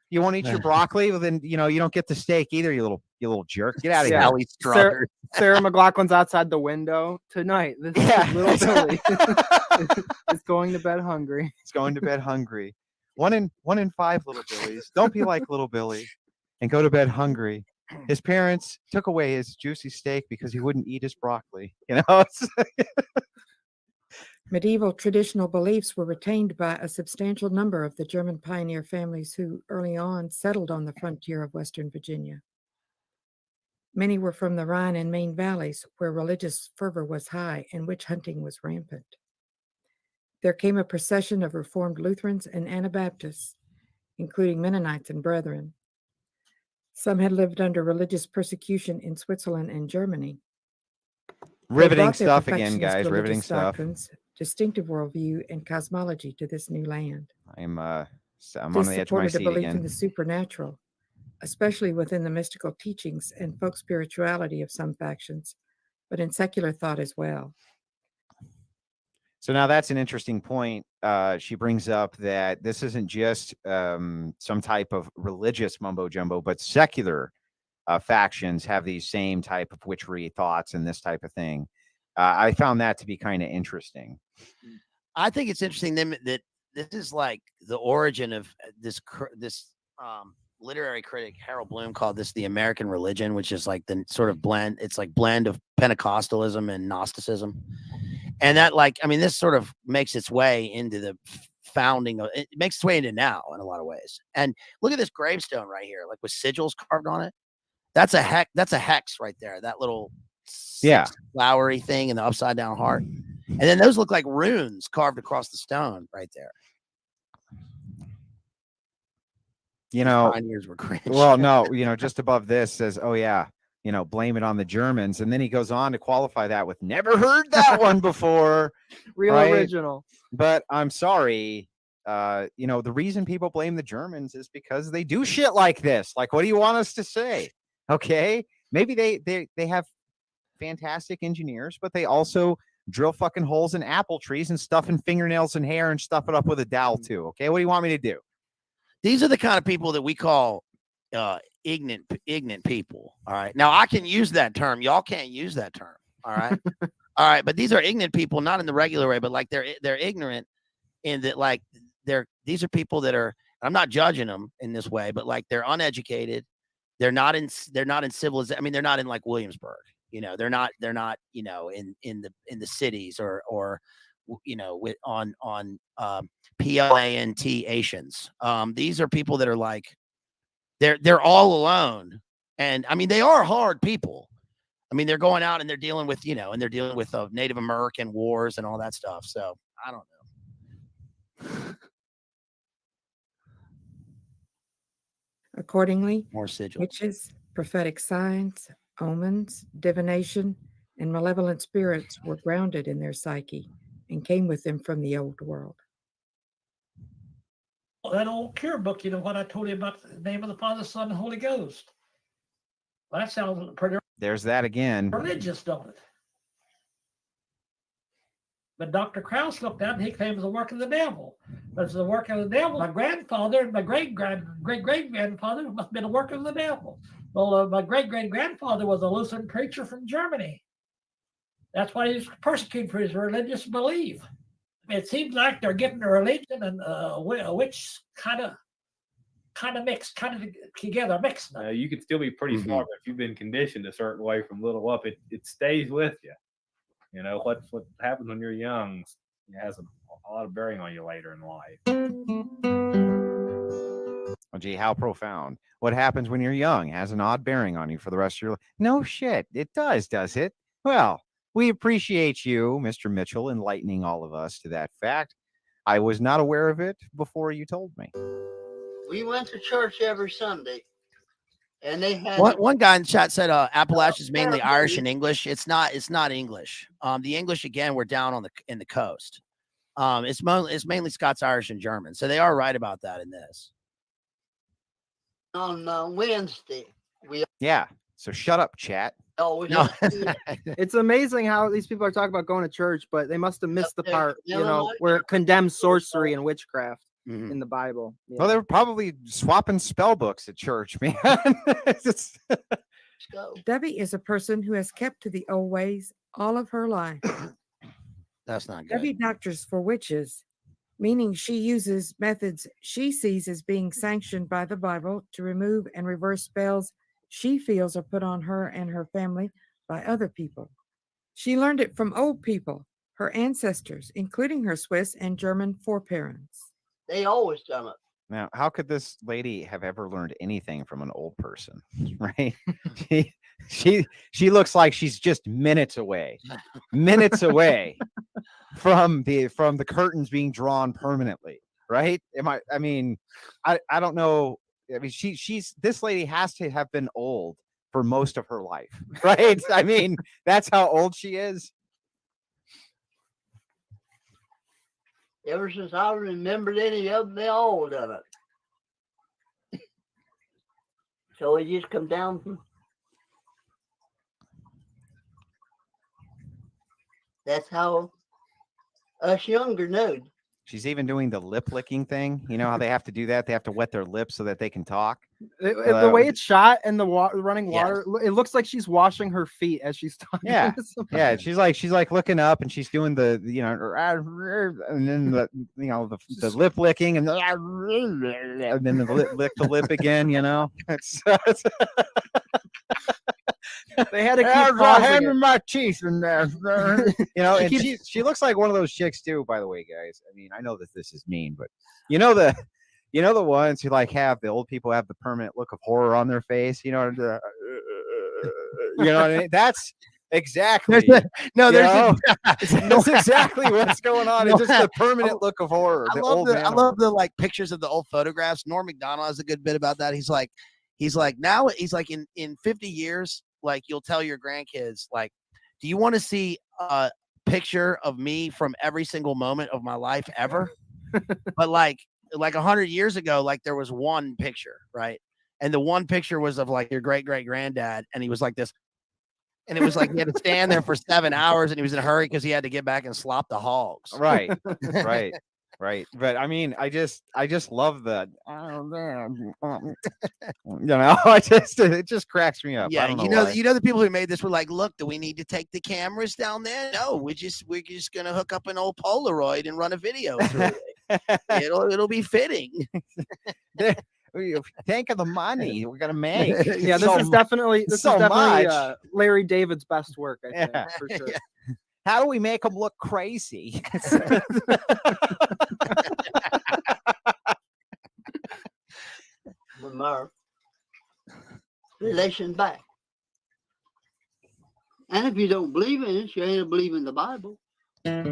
you won't eat your broccoli, well, then you don't get the steak either, you little jerk. Get out of Yeah. here. Sarah McLachlan's outside the window tonight. This is little Billy is going to bed hungry. It's going to bed hungry. 1 in 5 little Billies. Don't be like little Billy and go to bed hungry. His parents took away his juicy steak because he wouldn't eat his broccoli. Medieval traditional beliefs were retained by a substantial number of the German pioneer families who early on settled on the frontier of Western Virginia. Many were from the Rhine and Main valleys, where religious fervor was high and witch hunting was rampant. There came a procession of Reformed Lutherans and Anabaptists, including Mennonites and Brethren. Some had lived under religious persecution in Switzerland and Germany. Riveting stuff again, guys. Religious Riveting stuff. doctrines, distinctive worldview, and cosmology to this new land. I'm on This the edge of my supported a seat belief in again. the supernatural, especially within the mystical teachings and folk spirituality of some factions, but in secular thought as well. So now that's an interesting point. She brings up that this isn't just some type of religious mumbo jumbo, but secular factions have these same type of witchery thoughts and this type of thing. I found that to be kind of interesting. I think it's interesting that this is like the origin of this literary critic Harold Bloom called this the American religion, which is like the sort of blend. It's like blend of Pentecostalism and Gnosticism. And that, this sort of makes its way into the founding of it, makes its way into now in a lot of ways. And look at this gravestone right here, like with sigils carved on it. That's a hex right there. That little flowery thing and the upside down heart. And then those look like runes carved across the stone right there. You know, pioneers were cringe. well, no, just above this says, oh yeah, blame it on the Germans. And then he goes on to qualify that with never heard that one before. Real right? original. But I'm sorry. The reason people blame the Germans is because they do shit like this. Like, what do you want us to say? Okay. Maybe they have fantastic engineers, but they also drill fucking holes in apple trees and stuff in fingernails and hair and stuff it up with a dowel too. Okay. What do you want me to do? These are the kind of people that we call ignorant people. All right. Now I can use that term. Y'all can't use that term. All right. All right. But these are ignorant people, not in the regular way, but like they're ignorant in that, like these are people that are, I'm not judging them in this way, but like they're uneducated. They're not in civilization. I mean, they're not in like Williamsburg, they're not, in the cities or with on plantations. These are people that are like, they're all alone. And I mean, they are hard people. I mean, they're going out and they're dealing with, and they're dealing with Native American wars and all that stuff. So I don't know. Accordingly, More sigil. witches, prophetic signs, omens, divination, and malevolent spirits were grounded in their psyche and came with them from the old world. Well, that old cure book, what I told you about the name of the Father, Son, and Holy Ghost. Well, that sounds pretty There's that again. religious, don't it? But Dr. Krauss looked at it and he claimed it was the work of the devil. But it's the work of the devil. My grandfather and my great-great-grandfather must have been the work of the devil. Well, my great-great-grandfather was a Lutheran preacher from Germany. That's why he was persecuted for his religious belief. I mean, it seems like they're getting a religion and a witch kind of mixed, kind of together, mixed. You could still be pretty smart, but if you've been conditioned a certain way from little up, it stays with you. What happens when you're young has a lot of bearing on you later in life. Oh, gee, how profound. What happens when you're young has an odd bearing on you for the rest of your life. No shit. It does it? Well, we appreciate you, Mr. Mitchell, enlightening all of us to that fact. I was not aware of it before you told me. We went to church every Sunday. And they had One guy in the chat said Appalachia is mainly Irish and English. It's not English. The English, again, we're down in the coast. It's mainly Scots, Irish, and German. So they are right about that in this. on Wednesday. Yeah. So shut up, chat. Always No. It's amazing how these people are talking about going to church, but they must have missed the there. part, Yeah, like where it condemns sorcery and witchcraft Mhm. in the Bible. Well, they were probably swapping spell books at church, man. It's- Let's go. Debbie is a person who has kept to the old ways all of her life. That's not good. Debbie doctors for witches, meaning she uses methods she sees as being sanctioned by the Bible to remove and reverse spells she feels are put on her and her family by other people. She learned it from old people, her ancestors, including her Swiss and German foreparents. They always done it. Now, how could this lady have ever learned anything from an old person, right? she looks like she's just minutes away from the curtains being drawn permanently, right? I don't know. I mean, this lady has to have been old for most of her life, right? I mean, that's how old she is. Ever since I remembered any of them, they all done it. So we just come down from. That's how us younger know. She's even doing the lip licking thing. You know how they have to do that? They have to wet their lips so that they can talk. The way it's shot and the running Yes. water, it looks like she's washing her feet as she's talking. Yeah. to somebody. Yeah, she's like looking up and she's doing the and then the lip licking and then the lick the lip again. It's They had to keep pausing it. my teeth in there. And keeps- she looks like one of those chicks too. By the way, guys, I mean I know that this is mean, but the ones who like have the old people have the permanent look of horror on their face. You know what I mean? Exactly. No, there's That's exactly what's going on. It's just a permanent look of horror. I The love old the man I horror. love the like pictures of the old photographs. Norm Macdonald has a good bit about that. He's like now he's like in 50 years, like you'll tell your grandkids, like, do you want to see a picture of me from every single moment of my life ever? But like 100 years ago, like there was one picture, right? And the one picture was of like your great granddad, and he was like this. And it was like he had to stand there for 7 hours, and he was in a hurry because he had to get back and slop the hogs. Right. Right. But I mean, I just love the, it just cracks me up. I Yeah, don't know why. the people who made this were like, look, do we need to take the cameras down there? No, we're just gonna hook up an old Polaroid and run a video through it. It'll be fitting. Think of the money we're gonna make. Yeah, this is definitely much. Larry David's best work, I think, for sure. Yeah. How do we make them look crazy? With my relation back. And if you don't believe in it, you ain't believing the Bible. What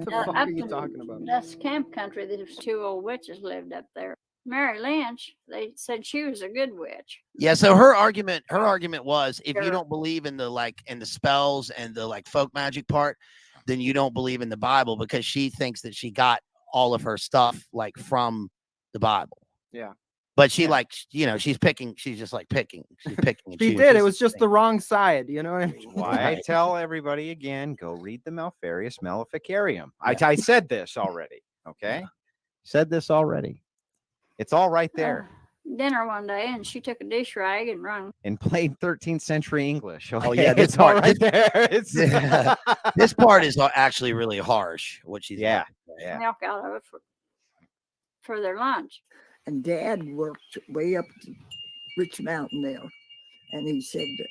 the fuck Up are you in- talking about? That's camp country. There's 2 old witches lived up there. Mary Lynch, they said she was a good witch. Yeah, so her argument was, if you Sure. don't believe in the spells and the like folk magic part, then you don't believe in the Bible, because she thinks that she got all of her stuff like from the Bible. Yeah. But she she's picking. She's just like picking. She's picking. and She choosing. did. It was just the wrong side. You know what I mean? Why I tell everybody again, go read the Malfarious Maleficarium. I said this already. Okay. Said this already. It's all right there. Dinner one day, and she took a dish rag and run. In plain 13th century English. Okay? Oh yeah, it's all right there. It's this part is actually really harsh. What she's yeah. milk out of it for their lunch. And Dad worked way up the Rich Mountain there. And he said that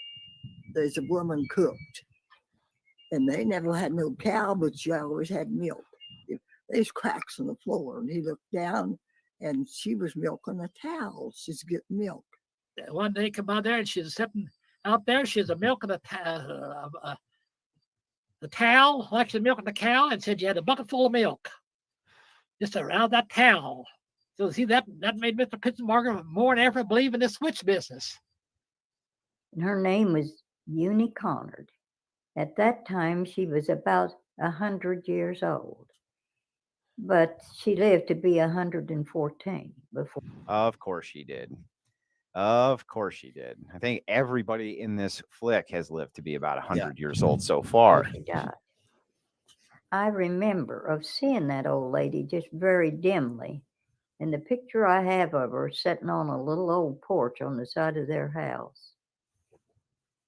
there's a woman cooked. And they never had no cow, but she always had milk. There's cracks in the floor. And he looked down, and she was milking a towel. She's getting milk. One day, come out there, and she's sitting out there. She's milking the towel, like she's milking the cow, and said you had a bucket full of milk just around that towel. So see, that made Mr. Pitzenbarger more than ever believe in this witch business. And her name was Eunice Connard. At that time, she was about 100 years old, but she lived to be 114 before. Of course she did. Of course she did. I think everybody in this flick has lived to be about 100 years old so far. She died. I remember of seeing that old lady just very dimly. And the picture I have of her sitting on a little old porch on the side of their house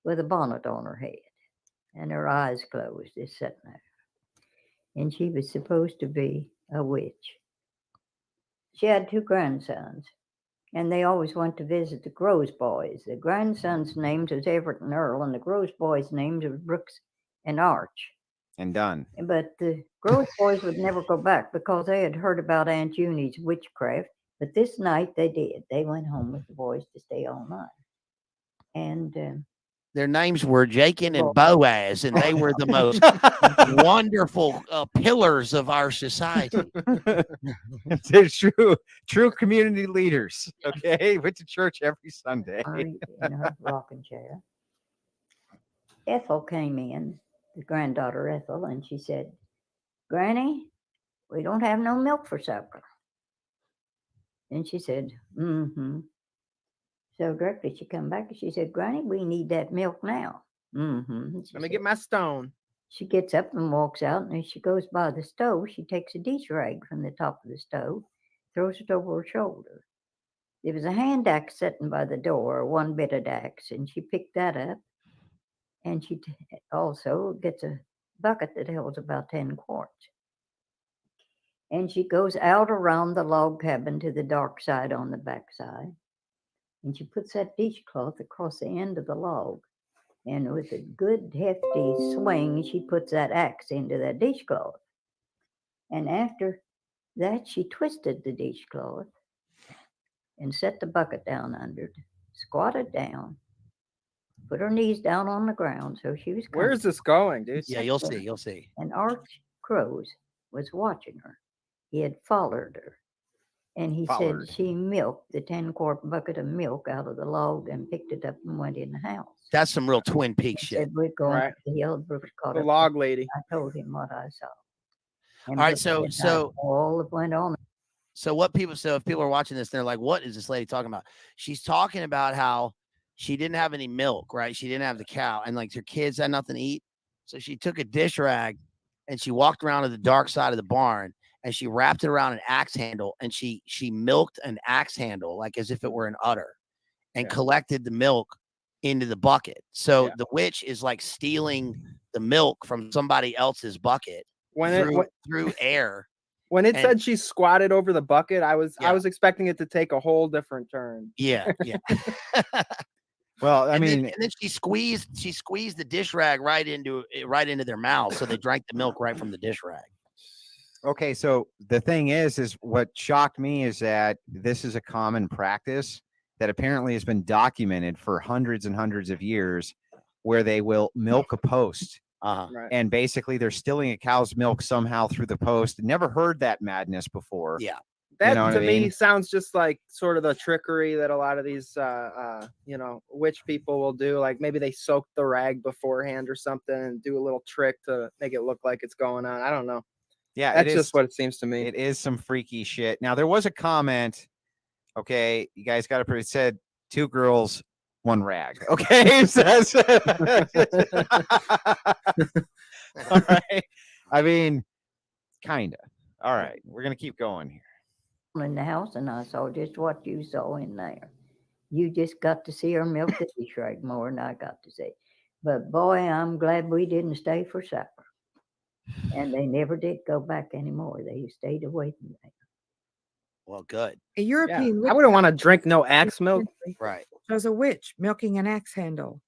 with a bonnet on her head and her eyes closed, just sitting there. And she was supposed to be a witch. She had 2 grandsons, and they always went to visit the Groves boys. The grandsons' names was Everett and Earl, and the Groves boys' names was Brooks and Arch. And done. But the Groves boys would never go back because they had heard about Aunt Eunie's witchcraft. But this night they did. They went home with the boys to stay all night. And their names were Jakin and Boaz, and they were the most wonderful pillars of our society. They're true community leaders. Okay, went to church every Sunday. In her rocking chair. Ethel came in, the granddaughter Ethel, and she said, "Granny, we don't have no milk for supper." And she said, "Mm-hmm." So directly she come back and she said, "Granny, we need that milk now." Mm-hmm. Let me get my stone. She gets up and walks out, and as she goes by the stove, she takes a dish rag from the top of the stove, throws it over her shoulder. There was a hand axe sitting by the door, one bitted axe, and she picked that up. And she also gets a bucket that holds about 10 quarts. And she goes out around the log cabin to the dark side on the back side. And she puts that dishcloth across the end of the log. And with a good hefty swing, she puts that axe into that dishcloth. And after that, she twisted the dishcloth and set the bucket down under it, squatted down, put her knees down on the ground, so she was. Where is this going, dude? Yeah, you'll see. You'll see. And Arch Crows was watching her. He had followed her. And he Followed. said she milked the 10-quart bucket of milk out of the log and picked it up and went in the house. That's some real Twin Peaks He shit. said, we're going Right. to the Hillbrook caught The up. log lady. I told him what I saw. And All right, Brooke so- said, "I know all that went on. So if people are watching this, they're like, what is this lady talking about? She's talking about how she didn't have any milk, right? She didn't have the cow, and like her kids had nothing to eat. So she took a dish rag and she walked around to the dark side of the barn and she wrapped it around an axe handle and she milked an axe handle like as if it were an udder and collected the milk into the bucket. So the witch is like stealing the milk from somebody else's bucket through air. When it said she squatted over the bucket, I was expecting it to take a whole different turn. Yeah. Well, I mean, and then she squeezed the dish rag right into their mouth, so they drank the milk right from the dish rag. okay, so the thing is what shocked me is that this is a common practice that apparently has been documented for hundreds and hundreds of years, where they will milk a post. Right. And basically they're stealing a cow's milk somehow through the post. Never heard that madness before. Yeah. That You know what to I me mean? sounds just like sort of the trickery that a lot of these witch people will do. Like maybe they soak the rag beforehand or something and do a little trick to make it look like it's going on. I don't know. Yeah, That's it just is, what it seems to me. It is some freaky shit. Now there was a comment. Okay, you guys got it said 2 girls, 1 rag. Okay. All right. I mean, kinda. All right, we're gonna keep going here. In the house, and I saw just what you saw in there. You just got to see her milk the dish rag more than I got to see. But boy, I'm glad we didn't stay for supper. And they never did go back anymore. They stayed away from there. Well, good. A European I wouldn't want to drink no axe milk. Right. shows a witch milking an axe handle.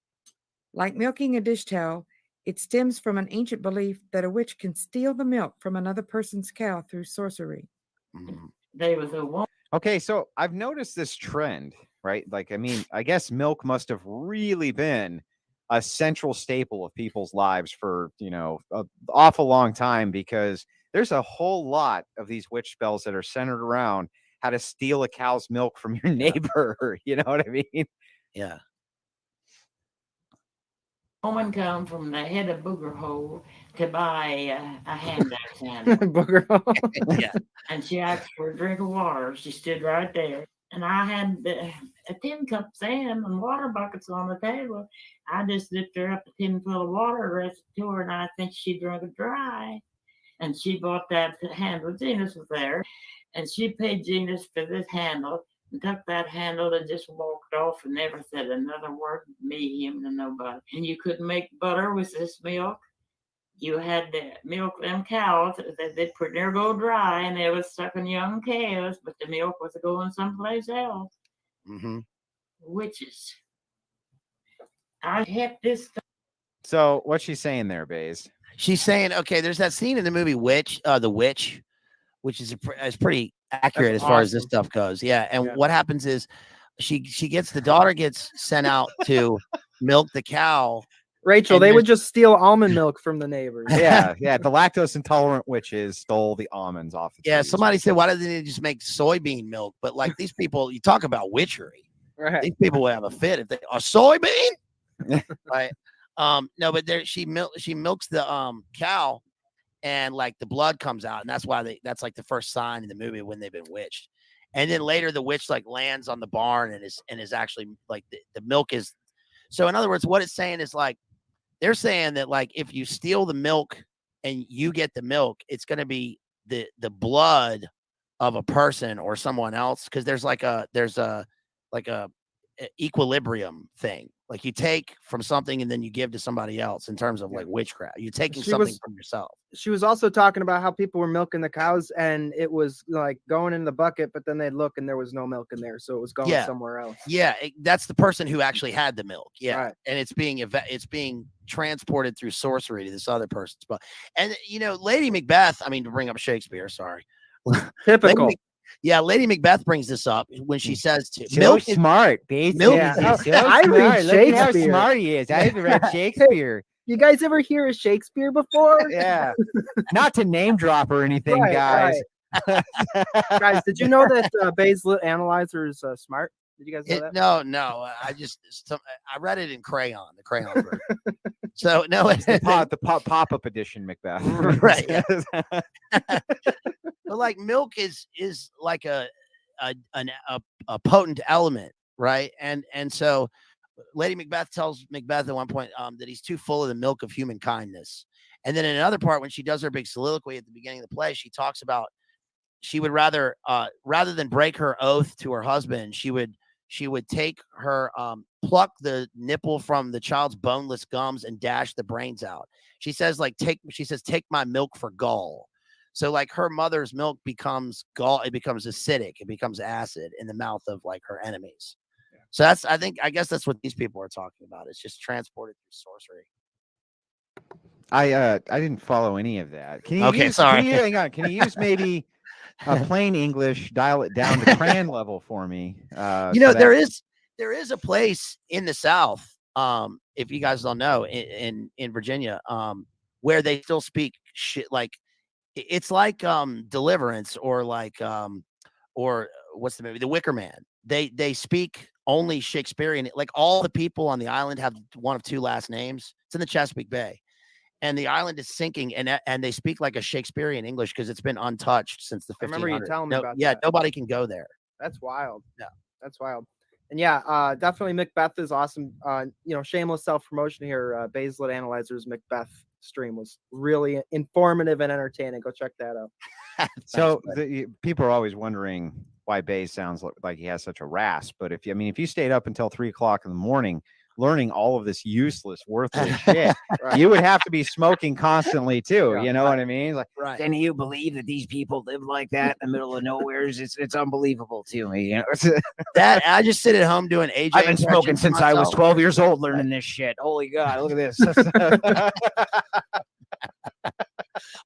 Like milking a dish towel, it stems from an ancient belief that a witch can steal the milk from another person's cow through sorcery. There was a woman. Okay, so I've noticed this trend, right? Like, I mean, I guess milk must have really been a central staple of people's lives for, an awful long time, because there's a whole lot of these witch spells that are centered around how to steal a cow's milk from your neighbor. You know what I mean? Yeah. Woman come from the head of Booger Hole to buy a hand axe handle. Booger Hole. Yeah. And she asked for a drink of water. She stood right there. And I had a tin cup of sand and water buckets on the table. I just lifted her up a tin full of water, rest to her, and I think she drank it dry. And she bought that handle. Genus was there. And she paid Genus for this handle and took that handle and just walked off and never said another word to me, him, to nobody. And you couldn't make butter with this milk. You had to milk them cows. They'd pretty near go dry, and they was sucking young calves, but the milk was going someplace else. Mm-hmm. Witches. I had this. So what's she saying there, Baze? She's saying, okay, there's that scene in the movie The Witch, which is pretty accurate as far as this stuff goes. Yeah. And what happens is the daughter gets sent out to milk the cow. Rachel, they would just steal almond milk from the neighbors. Yeah. The lactose intolerant witches stole the almonds off the trees. Somebody said, why didn't they just make soybean milk? But like these people, you talk about witchery. Right. These people would have a fit if they a soybean. Right. No, but she milks the is and like the blood comes out, and that's like the first sign in the movie when they've been witched. And then later the witch like lands on the barn and is actually like the milk is. So in other words, what it's saying is like they're saying that like if you steal the milk and you get the milk, it's going to be the blood of a person or someone else, because there's a equilibrium thing. Like you take from something and then you give to somebody else in terms of like witchcraft. You're taking something from yourself. She was also talking about how people were milking the cows and it was like going in the bucket, but then they'd look and there was no milk in there. So it was going somewhere else. Yeah. That's the person who actually had the milk. Yeah. Right. And it's being transported through sorcery to this other person's butt. And Lady Macbeth, I mean, to bring up Shakespeare, sorry. Typical. Yeah, Lady Macbeth brings this up when she says to So milk is smart, Bates. milk Yeah. He's so I read smart. Look at how Shakespeare. smart he is. I've read Shakespeare. You guys ever hear of Shakespeare before? Yeah. Not to name drop or anything, Right, guys. Guys, did you know that Bazed Lit Analyzer is smart? Did you guys know that? No. I read it in crayon, the crayon version. So no, the pop-up edition, Macbeth. Right. Yeah. But like milk is like a potent element, right? And so Lady Macbeth tells Macbeth at one point that he's too full of the milk of human kindness. And then in another part, when she does her big soliloquy at the beginning of the play, she talks about she would rather than break her oath to her husband, she would take her pluck the nipple from the child's boneless gums and dash the brains out. She says take my milk for gall. So like her mother's milk becomes gall, it becomes acidic, it becomes acid in the mouth of like her enemies. So I guess that's what these people are talking about. It's just transported through sorcery. I didn't follow any of that. Can you Okay, sorry. Hang on. Can you use maybe plain English, dial it down to crayon level for me? There is a place in the South, if you guys don't know, in Virginia, where they still speak shit like it's like Deliverance or like or what's the movie, The Wicker Man. They speak only Shakespearean. Like all the people on the island have one of two last names. It's in the Chesapeake Bay. And the island is sinking, and they speak like a Shakespearean English because it's been untouched since the 1500s. I remember you telling me about that. Nobody can go there. That's wild. Yeah, that's wild. And yeah, definitely Macbeth is awesome. Shameless self-promotion here. Bazed Lit Analyzer's Macbeth stream was really informative and entertaining. Go check that out. So people are always wondering why Baze sounds like he has such a rasp. But if you stayed up until 3 o'clock in the morning learning all of this useless, worthless shit, Right. you would have to be smoking constantly too. Yeah, you know what I mean? Like, right. Can you believe that these people live like that in the middle of nowhere? It's unbelievable to me. You know, that I just sit at home doing AJ. I've been smoking impressions since I was myself. 12 years old learning this shit. Holy God, look at this.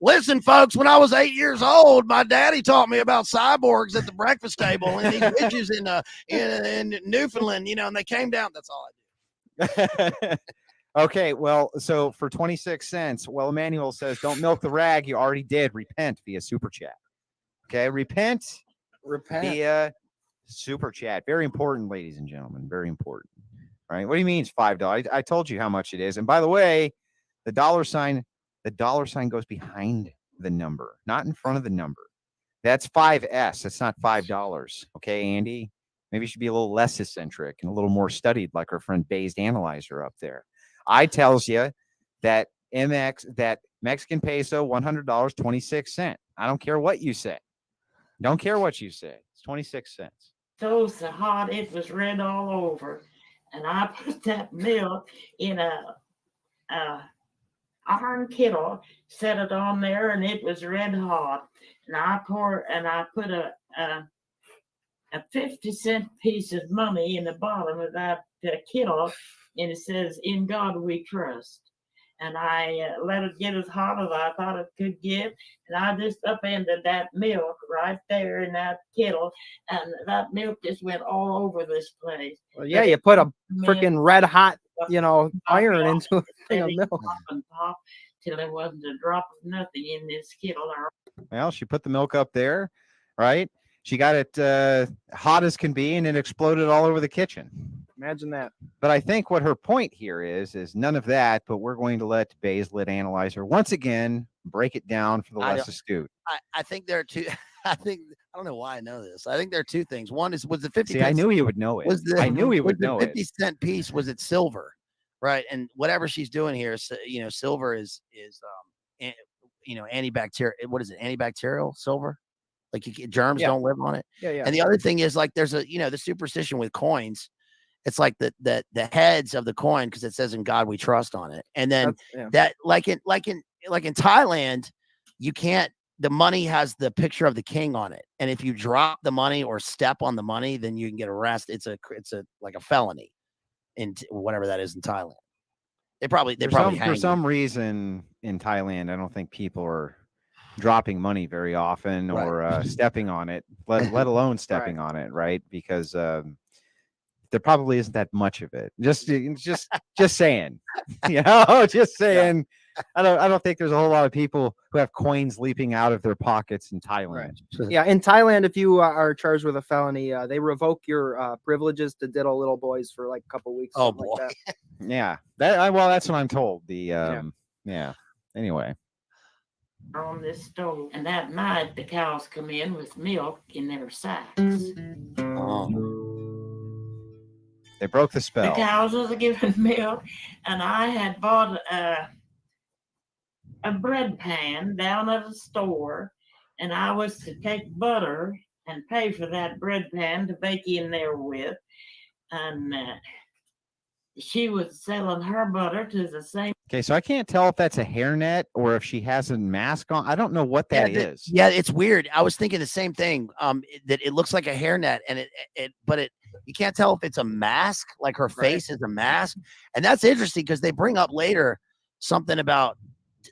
Listen, folks, when I was 8 years old, my daddy taught me about cyborgs at the breakfast table and these witches in Newfoundland, and they came down. That's all I do. Okay, well, so for 26 cents, Emmanuel says, don't milk the rag. You already did. Repent via super chat. Okay, repent via super chat. Very important, ladies and gentlemen. Very important. All right. What do you mean it's $5? I told you how much it is. And by the way, the dollar sign goes behind the number, not in front of the number. That's 5S. That's not $5. Okay, Andy? Maybe you should be a little less eccentric and a little more studied, like our friend Bazed Analyzer up there. I tells you that that Mexican peso, $100, 26 cents. I don't care what you say. Don't care what you say. It's 26 cents. So hot it was red all over, and I put that milk in a iron kettle, set it on there, and it was red hot. And I put a 50-cent piece of money in the bottom of that kettle, and it says, "In God we trust." And I let it get as hot as I thought it could get, and I just upended that milk right there in that kettle, and that milk just went all over this place. Well, yeah, you put a freaking red hot, iron into a thing of milk. Pop till there wasn't a drop of nothing in this kettle. Well, she put the milk up there, right? She got it hot as can be, and it exploded all over the kitchen. Imagine that. But I think what her point here is none of that, but we're going to let Bazed Lit Analyzer once again break it down for the less astute. I think there are two. I don't know why I know this. I think there are two things. One was the 50. See, I knew he would know it. I knew he would know it. 50-cent piece, was it silver? Right. And whatever she's doing here, silver is antibacterial. What is it? Antibacterial silver? Like germs don't live on it. Yeah. And the other thing is like there's the superstition with coins. It's like the heads of the coin, because it says "In God We Trust" on it. And then that like in Thailand, you can't. The money has the picture of the king on it, and if you drop the money or step on the money, then you can get arrested. It's a like a felony in whatever that is in Thailand. They probably for some reason in Thailand, I don't think people are dropping money very often Right. or stepping on it, let alone stepping on it, right? Because there probably isn't that much of it. Just saying, just saying. I don't think there's a whole lot of people who have coins leaping out of their pockets in Thailand. Yeah, in Thailand, if you are charged with a felony, they revoke your privileges to diddle little boys for like a couple weeks. Oh something boy. like that. Yeah, well, that's what I'm told. The Anyway, On this stove, and that night the cows come in with milk in their sacks. they broke the The spell. cows was given milk, and I had bought a bread pan down at a store, and I was to take butter and pay for that bread pan to bake in there with, and she was selling her butter to the same. Okay, so I can't tell if that's a hairnet or if she has a mask on. I don't know what that is. Yeah, it's weird. I was thinking the same thing. That it looks like a hairnet, and but you can't tell if it's a mask, like her face is a mask. And that's interesting because they bring up later something about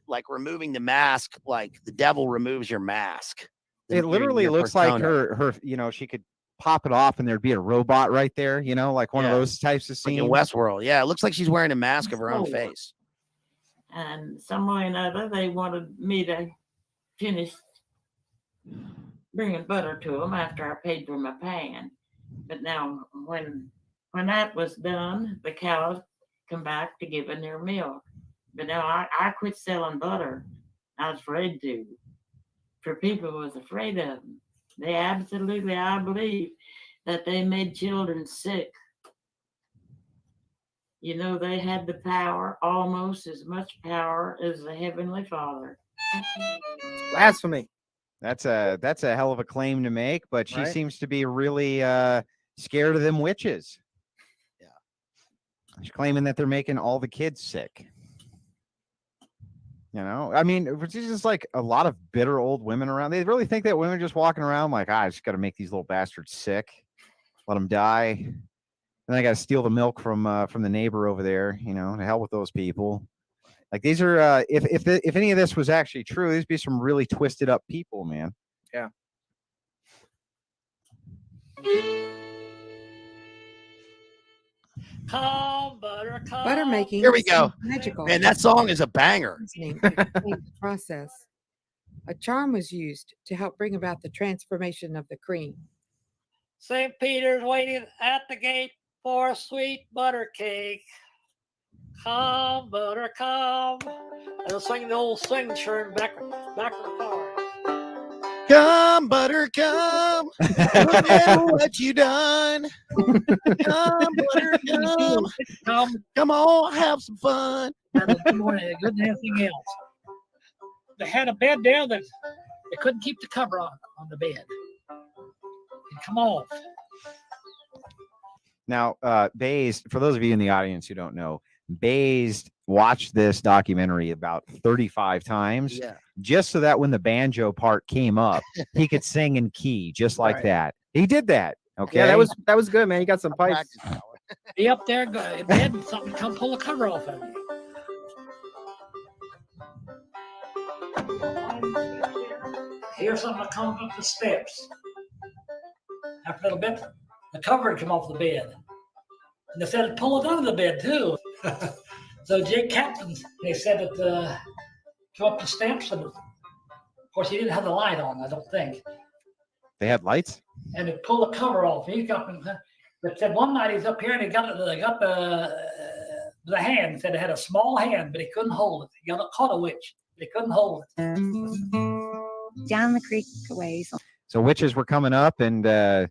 like removing the mask, like the devil removes your mask. It literally looks like her, she could pop it off and there'd be a robot right there, like one of those types of scenes. Like in Westworld. Yeah, it looks like she's wearing a mask of her own face. And some way or another, they wanted me to finish bringing butter to them after I paid for my pan. But now, when that was done, the cows come back to giving their milk. But now I quit selling butter. I was afraid to. For people was afraid of them. They absolutely, I believe, that they made children sick. They had the power, almost as much power as the Heavenly Father. Blasphemy. That's a hell of a claim to make, but she Right. seems to be really scared of them witches. Yeah. She's claiming that they're making all the kids sick. I mean, it's just like a lot of bitter old women around. They really think that women are just walking around like, I just got to make these little bastards sick, let them die. And then I got to steal the milk from the neighbor over there, to hell with those people. Like these are, if any of this was actually true, these would be some really twisted up people, man. Yeah. Come, butter, come. Butter making. Here we go. is Magical. Man, that song is a banger. Process. A charm was used to help bring about the transformation of the cream. St. Peter's waiting at the gate for a sweet butter cake. Come, butter, come. They'll sing the old swing churn back in the car. Come, butter, come. Look at what you done. Come, butter, come. Come on, have some fun. Good morning, good than anything else. They had a bed there that they couldn't keep the cover on the bed. It'd come off. Now, Bazed, for those of you in the audience who don't know, Bazed watched this documentary about 35 times just so that when the banjo part came up, he could sing in key just like that. He did that. Okay. Yeah, that was good, man. You got some pipes. Be up there in bed and something come pull the cover off of you. Here's something that comes up the steps. After a little bit, the cover would come off the bed. And they said pull it under the bed too. So Jake Captain, they said that go up the steps, and of course he didn't have the light on, I don't think. They had lights? And they pulled the cover off. He got, but said one night he's up here and they got the hand. Said it had a small hand, but he couldn't hold it. He caught a witch. But he couldn't hold it. Down the creek ways. So witches were coming up and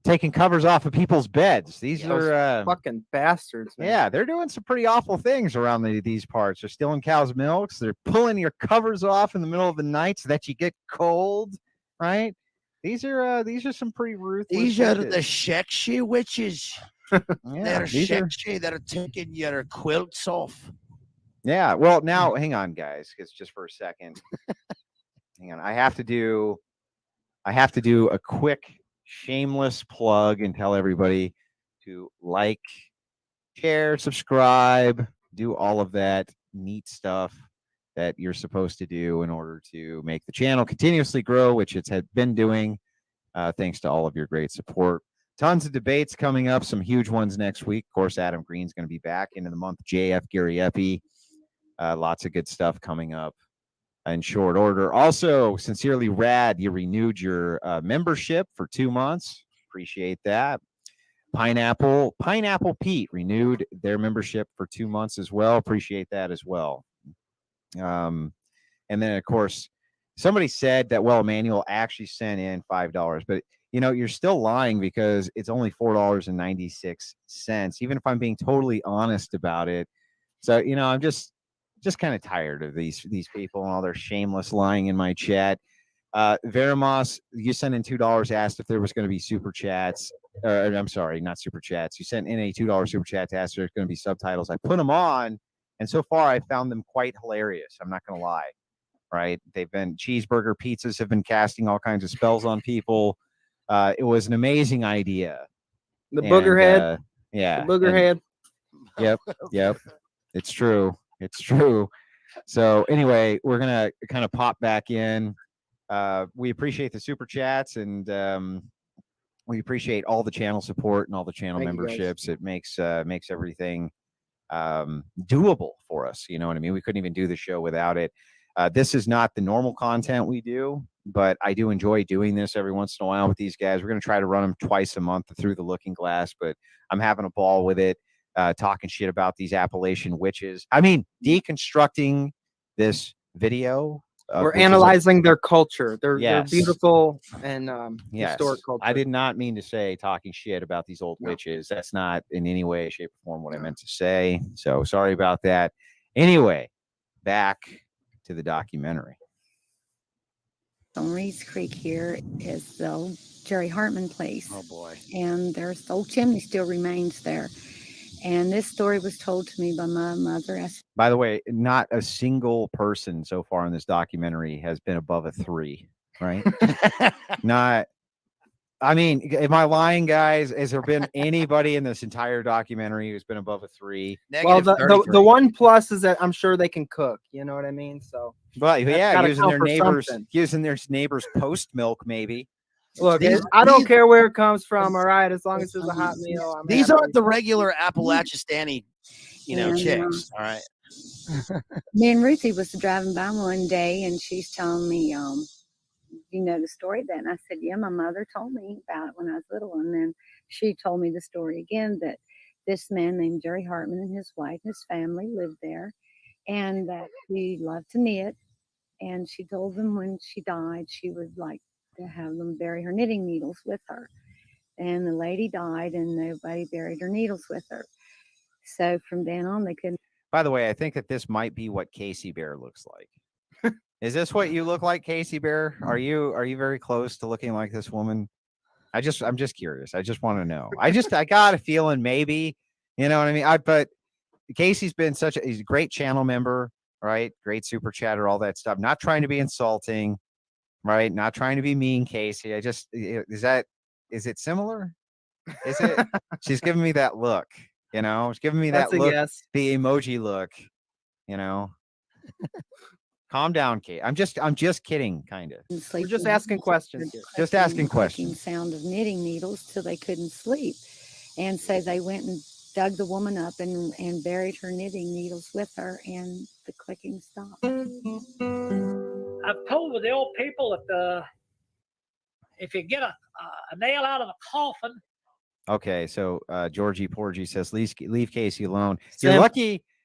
taking covers off of people's beds. These are fucking bastards, man. Yeah, they're doing some pretty awful things around these parts. They're stealing cows' milks. They're pulling your covers off in the middle of the night so that you get cold, right? These are some pretty ruthless. These are the sexy witches. Yeah, they're sexy. That are taking your quilts off. Yeah. Well, now hang on, guys, because just for a second, hang on. I have to do a quick shameless plug and tell everybody to like, share, subscribe, do all of that neat stuff that you're supposed to do in order to make the channel continuously grow, which it's had been doing. Thanks to all of your great support. Tons of debates coming up, some huge ones next week. Of course, Adam Green's going to be back into the month. JF Gary Epi. Lots of good stuff coming up in short order. Also, Sincerely Rad, you renewed your membership for 2 months. Appreciate that. Pineapple Pete renewed their membership for 2 months as well. Appreciate that as well. And then, of course, somebody said that, well, Emmanuel actually sent in $5, but you know, you're still lying because it's only $4.96, even if I'm being totally honest about it. So, you know, I'm just kind of tired of these people and all their shameless lying in my chat. Veramos, you sent in $2, asked if there was going to be super chats. I'm sorry, not super chats. You sent in a $2 super chat to ask if there's going to be subtitles. I put them on, and so far I found them quite hilarious. I'm not going to lie. Right? They've been cheeseburger pizzas have been casting all kinds of spells on people. It was an amazing idea. The booger head. Yeah. The booger head. Yep. It's true. So anyway, we're gonna kind of pop back in. We appreciate the super chats, and we appreciate all the channel support and all the channel memberships. It makes everything doable for us. You know what I mean? We couldn't even do the show without it. This is not the normal content we do, but I do enjoy doing this every once in a while with these guys. We're going to try to run them twice a month through the looking glass, but I'm having a ball with it, talking shit about these Appalachian witches. I mean, deconstructing this video. We're analyzing their culture. They're beautiful and historic culture. I did not mean to say talking shit about these old witches. That's not in any way, shape, or form what I meant to say. So sorry about that. Anyway, back to the documentary. On Reed's Creek here is the old Jerry Hartman place. Oh boy. And there's the old chimney still remains there. And this story was told to me by my mother. By the way, not a single person so far in this documentary has been above a 3, right? Not. I mean, am I lying, guys? Has there been anybody in this entire documentary who's been above a 3? Well, the one plus is that I'm sure they can cook. You know what I mean? So, but yeah, using their neighbor's post milk, maybe. Look, I don't care where it comes from. All right, as long as it's a hot meal. These aren't the regular Appalachistani, chicks. All right. Me and Ruthie was driving by one day, and she's telling me, you know the story then? I said, yeah, my mother told me about it when I was little. And then she told me the story again, that this man named Jerry Hartman and his wife and his family lived there, and that he loved to knit. And she told them when she died, she would like to have them bury her knitting needles with her. And the lady died, and nobody buried her needles with her. So from then on, they couldn't. By the way, I think that this might be what Casey Bear looks like. Is this what you look like, Casey Bear? Are you very close to looking like this woman? I'm just curious. I just want to know. I got a feeling maybe, you know what I mean? But Casey's been he's a great channel member, right? Great super chatter, all that stuff. Not trying to be insulting, right? Not trying to be mean, Casey. Is it similar? Is it? She's giving me that look, you know? She's giving me that look, the emoji look, you know? Calm down, Kate. I'm just kidding, kind of. We're just asking questions. Just asking questions. Sound of knitting needles till they couldn't sleep, and so they went and dug the woman up and buried her knitting needles with her, and the clicking stopped. I've told the old people that if you get a nail out of a coffin. Okay, so Georgie Porgy says, leave Casey alone.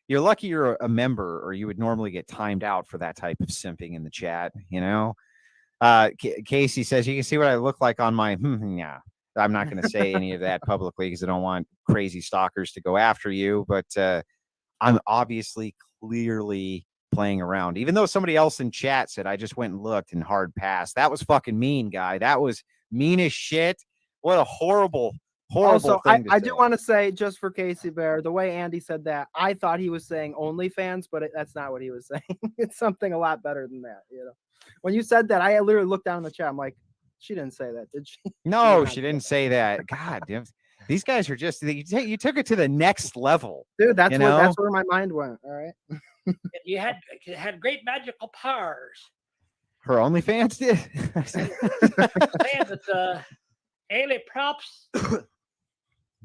You're lucky you're a member, or you would normally get timed out for that type of simping in the chat, you know? Casey says, you can see what I look like on my, yeah. I'm not going to say any of that publicly because I don't want crazy stalkers to go after you, but I'm obviously clearly playing around. Even though somebody else in chat said I just went and looked and hard pass. That was fucking mean, guy. That was mean as shit. What a horrible also, thing I do want to say, just for Casey Bear, the way Andy said that, I thought he was saying OnlyFans, but that's not what he was saying. It's something a lot better than that, you know. When you said that, I literally looked down in the chat. I'm like, she didn't say that, did she? No, she didn't say that. God damn, these guys are just you took it to the next level, dude. That's where my mind went. All right. And you had great magical powers. Her OnlyFans did. Saying that Ailey Props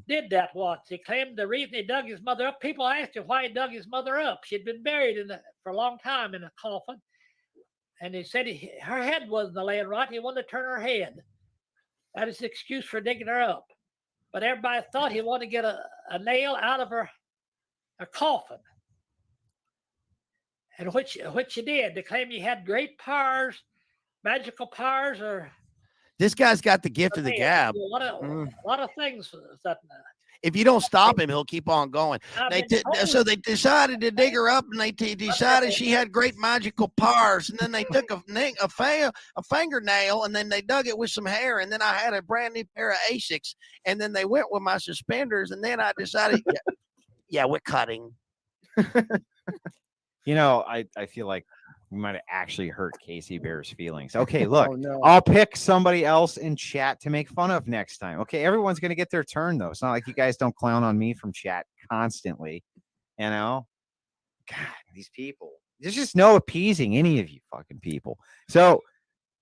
did that once. He claimed the reason he dug his mother up. People asked him why he dug his mother up. She'd been buried for a long time in a coffin, and he said her head wasn't laying right. He wanted to turn her head. That is the excuse for digging her up. But everybody thought he wanted to get a nail out of her coffin. And which he did. They claim he had great powers, magical powers, or This guy's got the gift of the gab. A lot of things. If you don't stop him, he'll keep on going. So they decided to dig her up, and they decided she had great magical powers. And then they took a fingernail, and then they dug it with some hair. And then I had a brand new pair of Asics, and then they went with my suspenders. And then I decided, yeah, we're cutting. You know, I feel like we might have actually hurt Casey Bear's feelings. Okay, look, Oh, no. I'll pick somebody else in chat to make fun of next time. Okay, everyone's going to get their turn, though. It's not like you guys don't clown on me from chat constantly. You know? God, these people. There's just no appeasing any of you fucking people. So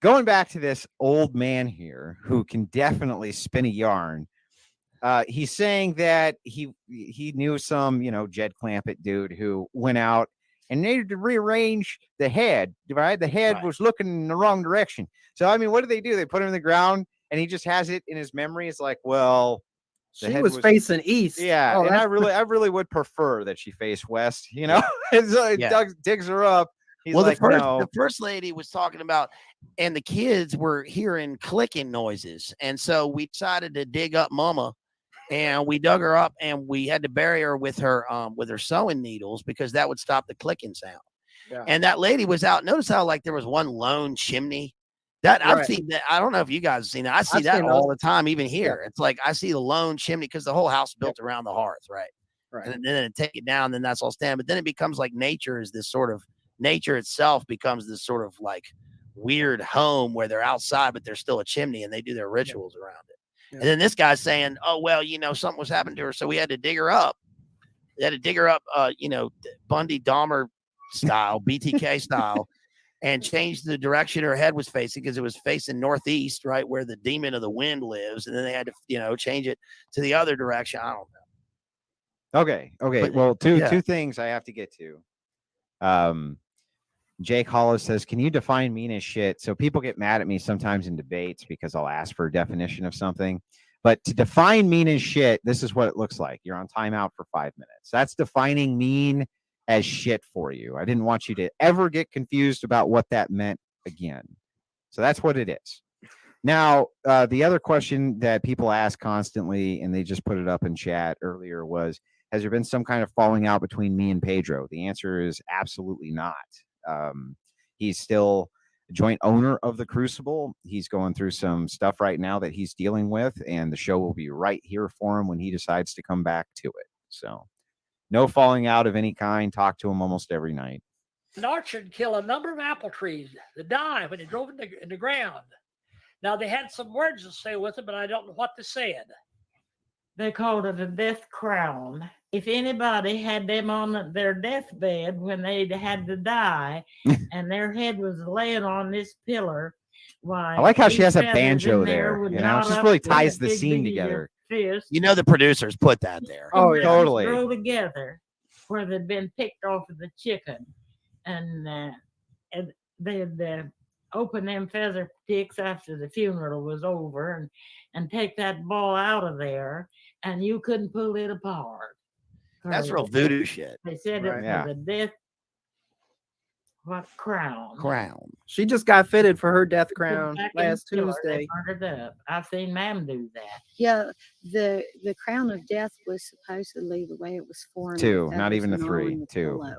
going back to this old man here who can definitely spin a yarn. He's saying that he knew some, Jed Clampett dude who went out and needed to rearrange the head, right? The head was looking in the wrong direction. So, I mean, what do? They put him in the ground and he just has it in his memory. It's like, well, she was facing east. Yeah. Oh, and I really would prefer that she face west, and so Doug digs her up. He's like, the first lady was talking about, and the kids were hearing clicking noises. And so we decided to dig up Mama. And we dug her up, and we had to bury her with her sewing needles because that would stop the clicking sound. Yeah. And that lady was out. Notice how there was one lone chimney. I've seen that. I don't know if you guys have seen that. I see that all the time, even here. Yeah. It's like I see the lone chimney because the whole house is built around the hearth, right? Right. And then take it down, then that's all stand. But then it becomes like nature itself becomes this sort of like weird home where they're outside, but there's still a chimney, and they do their rituals around it. Yeah. And then this guy's saying, oh, well, something was happening to her, so we had to dig her up. They had to dig her up, Bundy Dahmer style, BTK style, and change the direction her head was facing because it was facing northeast, right, where the demon of the wind lives. And then they had to, change it to the other direction. I don't know. Okay. But, well, two things I have to get to. Jake Hollis says, can you define mean as shit? So people get mad at me sometimes in debates because I'll ask for a definition of something. But to define mean as shit, this is what it looks like. You're on timeout for 5 minutes. That's defining mean as shit for you. I didn't want you to ever get confused about what that meant again. So that's what it is. Now, the other question that people ask constantly, and they just put it up in chat earlier, was, has there been some kind of falling out between me and Pedro? The answer is absolutely not. He's still a joint owner of the Crucible. He's going through some stuff right now that he's dealing with, and the show will be right here for him when he decides to come back to it. So no falling out of any kind. Talk to him almost every night. An orchard killed a number of apple trees that died when they drove in the ground. Now, they had some words to say with it, but I don't know what they said. They called it a death crown. If anybody had them on their deathbed when they had to die and their head was laying on this pillar, why? I like how she has a banjo there. It just really ties the scene together. The producers put that there. Oh, yeah. Totally. Throw together where they'd been picked off of the chicken, and they'd open them feather sticks after the funeral was over, and take that ball out of there, and you couldn't pull it apart. That's real voodoo shit. They said it was a death crown. She just got fitted for her death crown last Tuesday. They burned it up. I've seen Ma'am do that. Yeah, the crown of death was supposedly the way it was formed. 2, not even a 3. 2. Pillow.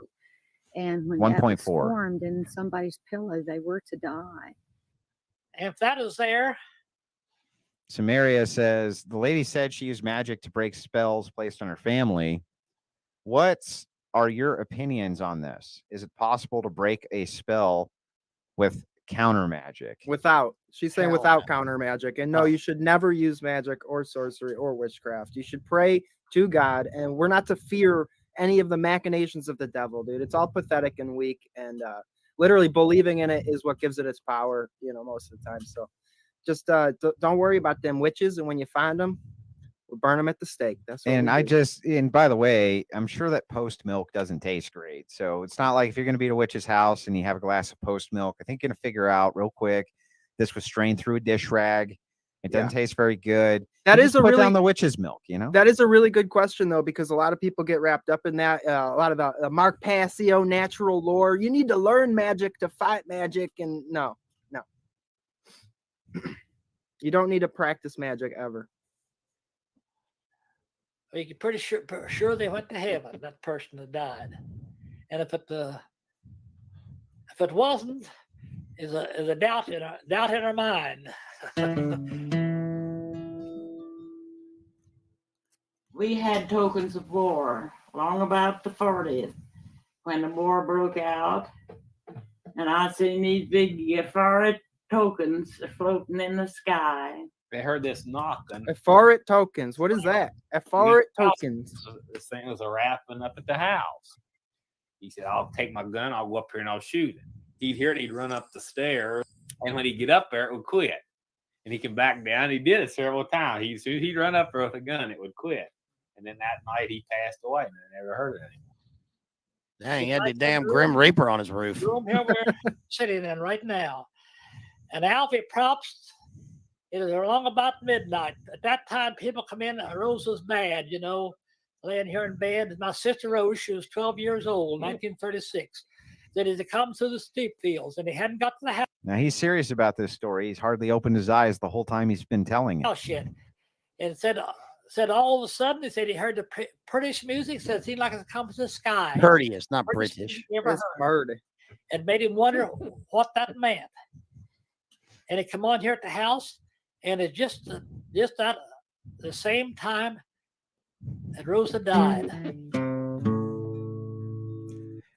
And when 1.4 that was formed in somebody's pillow, they were to die. And if that is there. Samaria says, the lady said she used magic to break spells placed on her family. What are your opinions on this? Is it possible to break a spell with counter magic? She's saying without counter magic. And no, you should never use magic or sorcery or witchcraft. You should pray to God, and we're not to fear any of the machinations of the devil, dude. It's all pathetic and weak, and literally believing in it is what gives it its power, you know, most of the time. So just don't worry about them witches, and when you find them, we'll burn them at the stake. That's what And we I do. just, and by the way, I'm sure that post milk doesn't taste great. So it's not like if you're going to be at a witch's house and you have a glass of post milk, I think you're going to figure out real quick this was strained through a dish rag. It doesn't taste very good. That You is just a put really down the witch's milk, you know? That is a really good question, though, because a lot of people get wrapped up in that. A lot of the Mark Passio natural lore. You need to learn magic to fight magic, and no. You don't need to practice magic ever. You can pretty sure they went to heaven, that person that died. And if it wasn't, is a doubt in our mind. We had tokens of war long about the 40th when the war broke out, and I seen these big Epharet tokens floating in the sky. They heard this knocking. Epharet tokens. What is that? Epharet tokens. This thing was a rapping up at the house. He said, I'll take my gun, I'll go up here and I'll shoot it. He'd hear it, he'd run up the stairs, and when he'd get up there, it would quit. And he could back down. He did it several times. He'd run up there with a gun, it would quit. And then that night he passed away, and I never heard of it anymore. Dang, he had the damn Grim Reaper on his roof. Room here we're sitting in right now. And Alfie props, it was along about midnight. At that time, people come in, Rose was bad, you know, laying here in bed. My sister Rose, she was 12 years old, 1936. That is to come through the steep fields, and he hadn't got to the house. Now he's serious about this story. He's hardly opened his eyes the whole time he's been telling it. Oh, shit. And said all of a sudden, he said he heard the British music, said it seemed like it comes to the sky. Courteous, not British. He ever heard. And made him wonder what that meant. And it come on here at the house, and it just at the same time that Rosa died.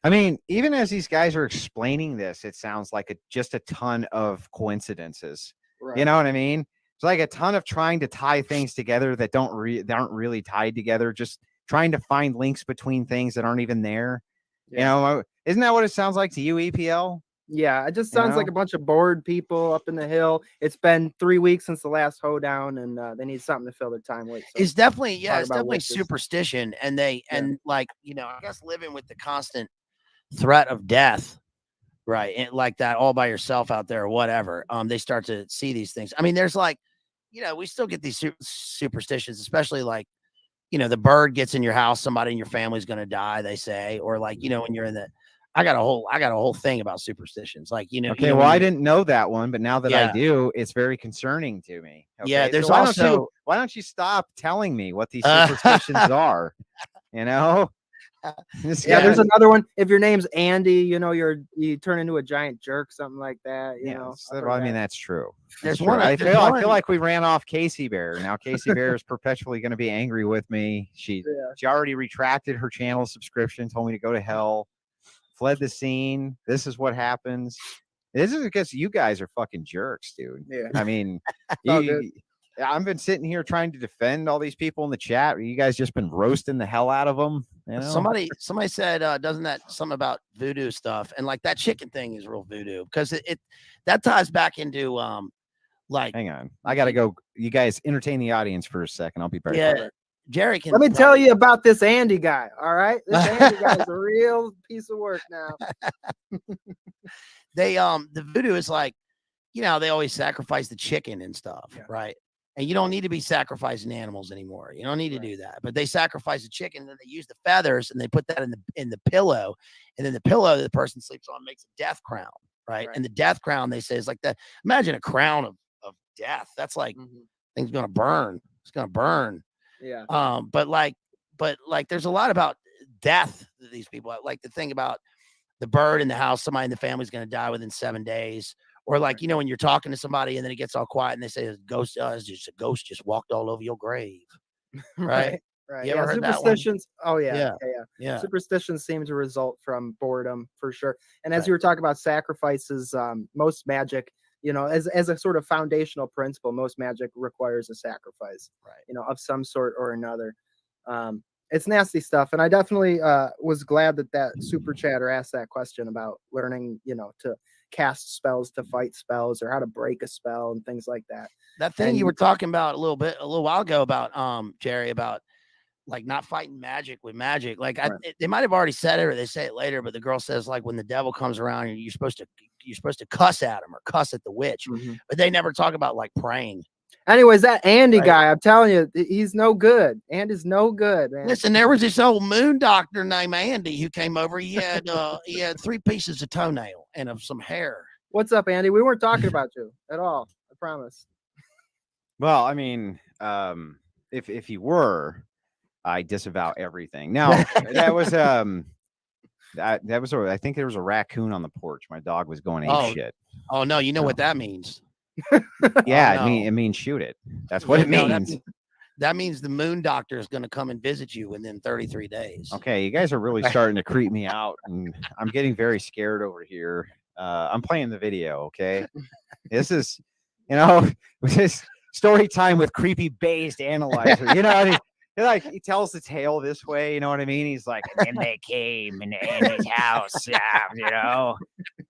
I mean, even as these guys are explaining this, it sounds like just a ton of coincidences. Right. You know what I mean? It's like a ton of trying to tie things together that aren't really tied together. Just trying to find links between things that aren't even there. Yeah. You know, isn't that what it sounds like to you, EPL? Yeah, it just sounds like a bunch of bored people up in the hill. It's been 3 weeks since the last hoedown, and they need something to fill their time with. So It's definitely, talk it's about definitely witches. superstition. And and like, you know, I guess living with the constant threat of death, right? And like that all by yourself out there or whatever. They start to see these things. I mean, there's like, you know, we still get these superstitions, especially like, you know, the bird gets in your house, somebody in your family's going to die, they say, or like, you know, when you're in I got a whole thing about superstitions. Like, you know, Okay, well, I didn't know that one, but now that I Yeah. do, it's very concerning to me. Yeah, Okay, there's so also why don't you stop telling me what these superstitions are? You know? Yeah, there's another one. If your name's Andy, you know, you turn into a giant jerk, something like that. You know, well, I mean, that's true. There's That's one- true. I there's feel one- like we ran off Casey Bear. Now Casey Bear is perpetually going to be angry with me. She already retracted her channel subscription, told me to go to hell, fled the scene. This is what happens. This is because you guys are fucking jerks, dude. Yeah. I mean, all good. I've been sitting here trying to defend all these people in the chat. You guys just been roasting the hell out of them. You know? Somebody said, doesn't that something about voodoo stuff? And like that chicken thing is real voodoo because it that ties back into like, hang on, I gotta go. You guys entertain the audience for a second. I'll be back. yeah, Jerry can. Let me tell you about this Andy guy. All right, this Andy guy is a real piece of work now. They the voodoo is like, you know, they always sacrifice the chicken and stuff, right? And you don't need to be sacrificing animals anymore. You don't need to do that. But they sacrifice the chicken, and then they use the feathers and they put that in the pillow, and then the pillow that the person sleeps on makes a death crown, right? And the death crown, they say, is like that. Imagine a crown of death. That's like things gonna burn. It's gonna burn. Yeah. But like there's a lot about death that these people like. The thing about the bird in the house, somebody in the family is going to die within 7 days. Or like, you know, when you're talking to somebody and then it gets all quiet and they say a ghost just walked all over your grave. Right. Right. You ever heard that one? Superstitions. Oh yeah. Yeah. Yeah. Superstitions seem to result from boredom for sure. And as you were talking about sacrifices, most magic, you know, as a sort of foundational principle, most magic requires a sacrifice, right? You know, of some sort or another. it's nasty stuff. And I definitely was glad that super chatter asked that question about learning, to cast spells, to fight spells, or how to break a spell and things like that. That thing you were talking about a little while ago about Jerry, about like not fighting magic with magic. Like they might have already said it or they say it later, but the girl says like when the devil comes around, you're supposed to cuss at him or cuss at the witch, but they never talk about like praying. Anyways, that Andy guy, I'm telling you, he's no good. Andy's no good, man. Listen, there was this old moon doctor named Andy who came over. He had 3 pieces of toenail and of some hair. What's up, Andy? We weren't talking about you at all. I promise. Well, I mean, if he were, I disavow everything. Now that was I think there was a raccoon on the porch. My dog was going ape shit. Oh no, you know what that means? Yeah, Oh, no. it means shoot it. That's what it means. That means the moon doctor is going to come and visit you within 33 days. Okay, you guys are really starting to creep me out, and I'm getting very scared over here. I'm playing the video. Okay, this is, this story time with creepy Bazed Analyzer. He tells the tale this way, you know what I mean? He's like, and then they came in Andy's house,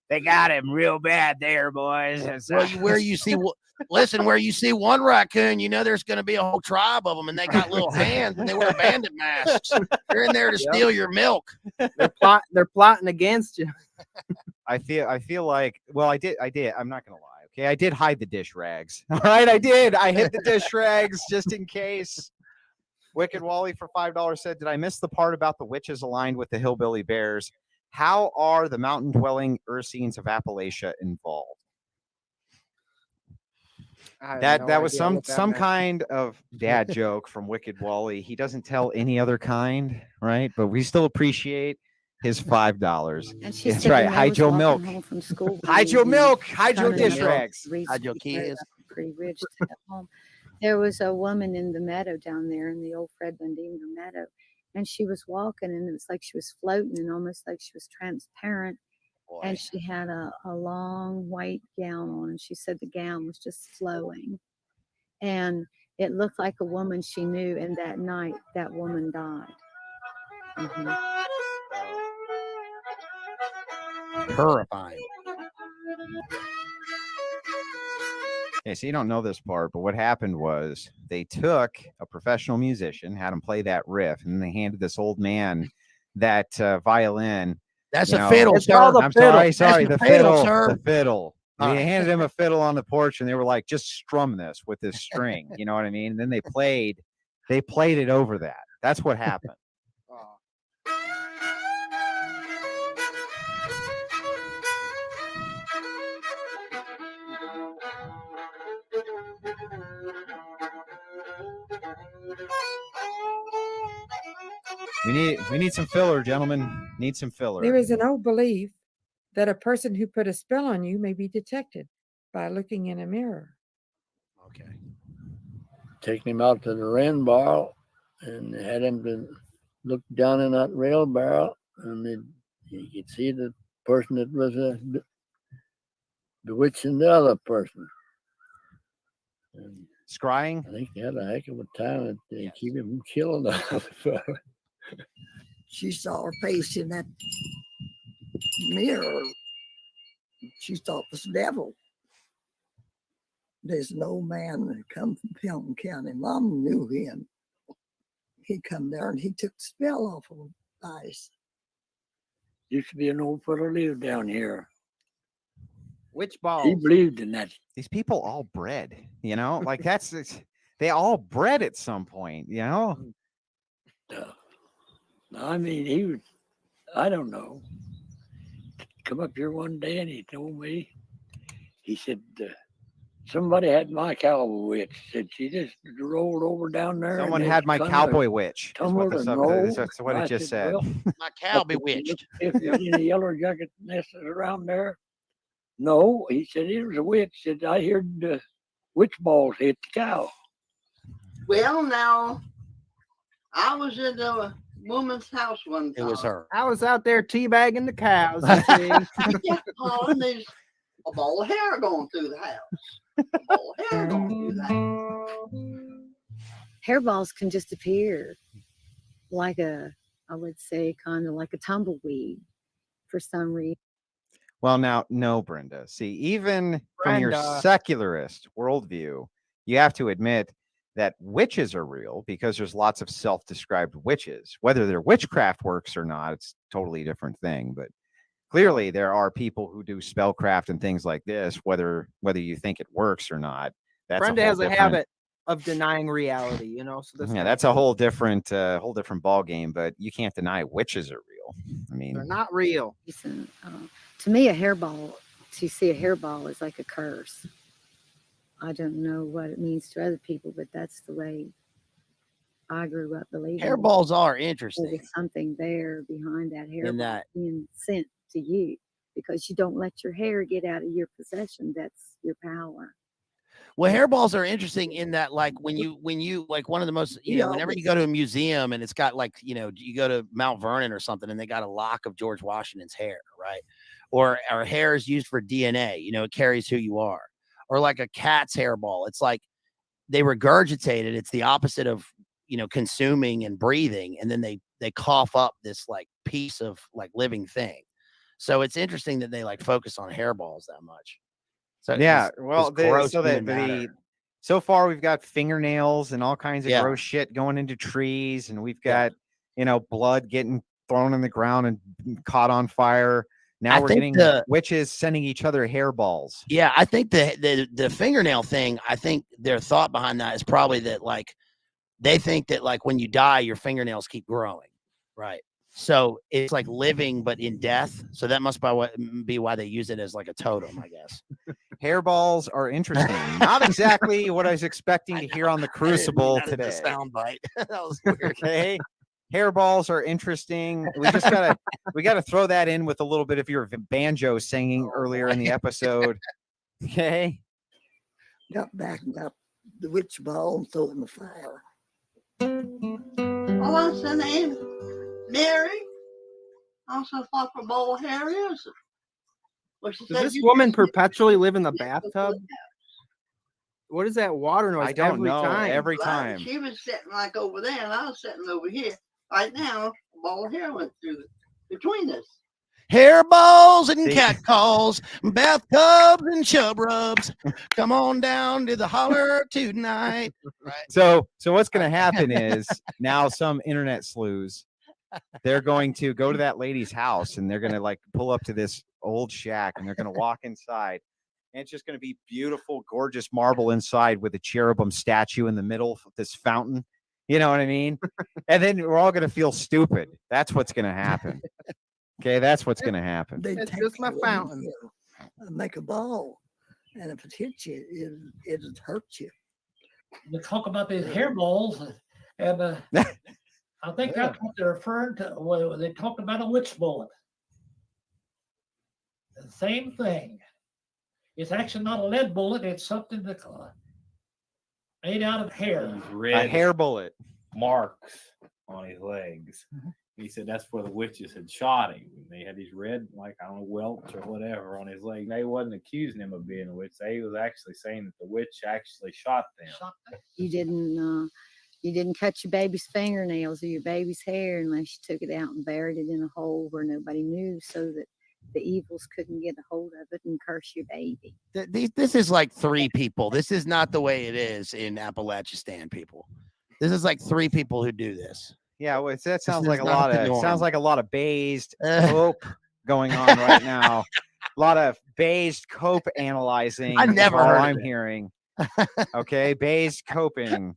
they got him real bad there, boys. Where you see one raccoon, there's going to be a whole tribe of them, and they got little hands, and they wear bandit masks. They're in there to steal your milk. They're plotting against you. I feel like, well, I did. I'm not going to lie. Okay, I did hide the dish rags. All right, I did. I hid the dish rags just in case. Wicked Wally for $5 said, did I miss the part about the witches aligned with the hillbilly bears? How are the mountain-dwelling Ursines of Appalachia involved? That was some kind of dad joke from Wicked Wally. He doesn't tell any other kind, right? But we still appreciate his $5. That's right. Hide your milk. Hide your milk. Hide your dish rags. Hide your kids. Pretty rich to have home. There was a woman in the meadow down there in the old Fred Bundina meadow, and she was walking, and it was like she was floating and almost like she was transparent. Boy. And she had a long white gown on, and she said the gown was just flowing. And it looked like a woman she knew, and that night that woman died. Terrifying. Okay, so you don't know this part, but what happened was they took a professional musician, had him play that riff, and they handed this old man that violin. That's a fiddle, sir. I'm sorry, the fiddle, sir. The fiddle. They handed him a fiddle on the porch, and they were like, just strum this with this string. You know what I mean? And then they played it over that. That's what happened. We need some filler, gentlemen. Need some filler. There is an old belief that a person who put a spell on you may be detected by looking in a mirror. Okay. Taking him out to the rain barrel and had him to look down in that rail barrel, and you could see the person that was bewitching the other person. And scrying. I think he had a heck of a time to keep him from killing the other fellow. She saw her face in that mirror. She thought it was the devil. There's an old man that come from Pelham County. Mom knew him. He come there and he took the spell off of eyes. Used to be an old fellow lived down here. Witch balls. He believed in that. These people all bred, like they all bred at some point, I mean, he was, I don't know. Come up here one day and he told me, he said, somebody had my cowboy witch. Said she just rolled over down there. Someone had my cowboy witch. That's what it just said. Well, my cowboy witch. If you're in a yellow jacket nested around there. No, he said it was a witch. Said I heard the witch balls hit the cow. Well, now, I was at a woman's house one time. It was her. I was out there teabagging the cows. There's a ball of hair going through the house. A ball of hair going through the house. Hairballs can just appear. like a, I would say, kind of like a tumbleweed for some reason. Well, now, no, Brenda. See, even from your Brenda. secularist worldview, you have to admit that witches are real because there's lots of self-described witches. Whether their witchcraft works or not, it's a totally different thing. But clearly, there are people who do spellcraft and things like this. Whether you think it works or not, that's Brenda a whole has a different, habit of denying reality, you know. So this yeah, kind that's of a whole different ball game. But you can't deny witches are real. I mean, they're not real. Listen, to me, a hairball, to see a hairball is like a curse. I don't know what it means to other people, but that's the way I grew up believing. Hairballs are There interesting. was something there behind that hairball that- being sent to you because you don't let your hair get out of your possession. That's your power. Well, hairballs are interesting in that, like, when you like one of the most, you know, whenever you go to a museum and it's got, like, you know, you go to Mount Vernon or something and they got a lock of George Washington's hair, right? Or hair is used for DNA, you know, it carries who you are. Or like a cat's hairball, it's like they regurgitate it. It's the opposite of, you know, consuming and breathing, and then they cough up this like piece of like living thing. So it's interesting that they like focus on hairballs that much. So yeah, this well, gross so human that matter. so far we've got fingernails and all kinds of Yeah. gross shit going into trees, and we've got you know, blood getting thrown in the ground and caught on fire. Now I we're think getting witches sending each other hairballs. Yeah, I think the fingernail thing, I think their thought behind that is probably that, like, they think that, like, when you die, your fingernails keep growing, right? So it's like living but in death. So that must be why they use it as like a totem, I guess. Hairballs are interesting. Not exactly what I was expecting to hear on the Crucible today. Soundbite. That was weird. Okay. Hairballs are interesting. We gotta throw that in with a little bit of your banjo singing earlier in the episode. Okay. Got back and got the witch ball and threw it in the fire. Oh, what's the name? Mary? Also thought for bald hair is. Well, she Does said this you woman just- perpetually live in the bathtub? What is that water noise? I don't every know. Time? Every Well, time. She was sitting like over there, and I was sitting over here. Right now, bald hair went through between us. Hairballs and See? catcalls, bathtubs and chub rubs. Come on down to the holler tonight. Right. So what's going to happen is now some internet sleuths, they're going to go to that lady's house and they're going to like pull up to this old shack and they're going to walk inside. And it's just going to be beautiful, gorgeous marble inside with a cherubim statue in the middle of this fountain. You know what I mean? And then we're all going to feel stupid. That's what's going to happen. Okay, that's what's going to happen. They It's take just my the fountain. heel and make a ball, and if it hits you, it'll hurt you. They talk about these hairballs, and I think that's what they're referring to when they talked about a witch bullet. The same thing. It's actually not a lead bullet. It's something that made out of hair. These A red hair bullet. marks on his legs. He said that's where the witches had shot him. They had these red, like, I don't know, welts or whatever on his leg. They wasn't accusing him of being a witch. They was actually saying that the witch actually shot them. You didn't cut your baby's fingernails or your baby's hair unless you took it out and buried it in a hole where nobody knew, so that the evils couldn't get a hold of it and curse your baby. This is like three people. This is not the way it is in Appalachian, people. This is like three people who do this. Yeah, well, that sounds is like a not lot the of norm. sounds like a lot of based cope going on right now. A lot of based cope analyzing. I never is all heard of I'm it. hearing. Okay, based coping.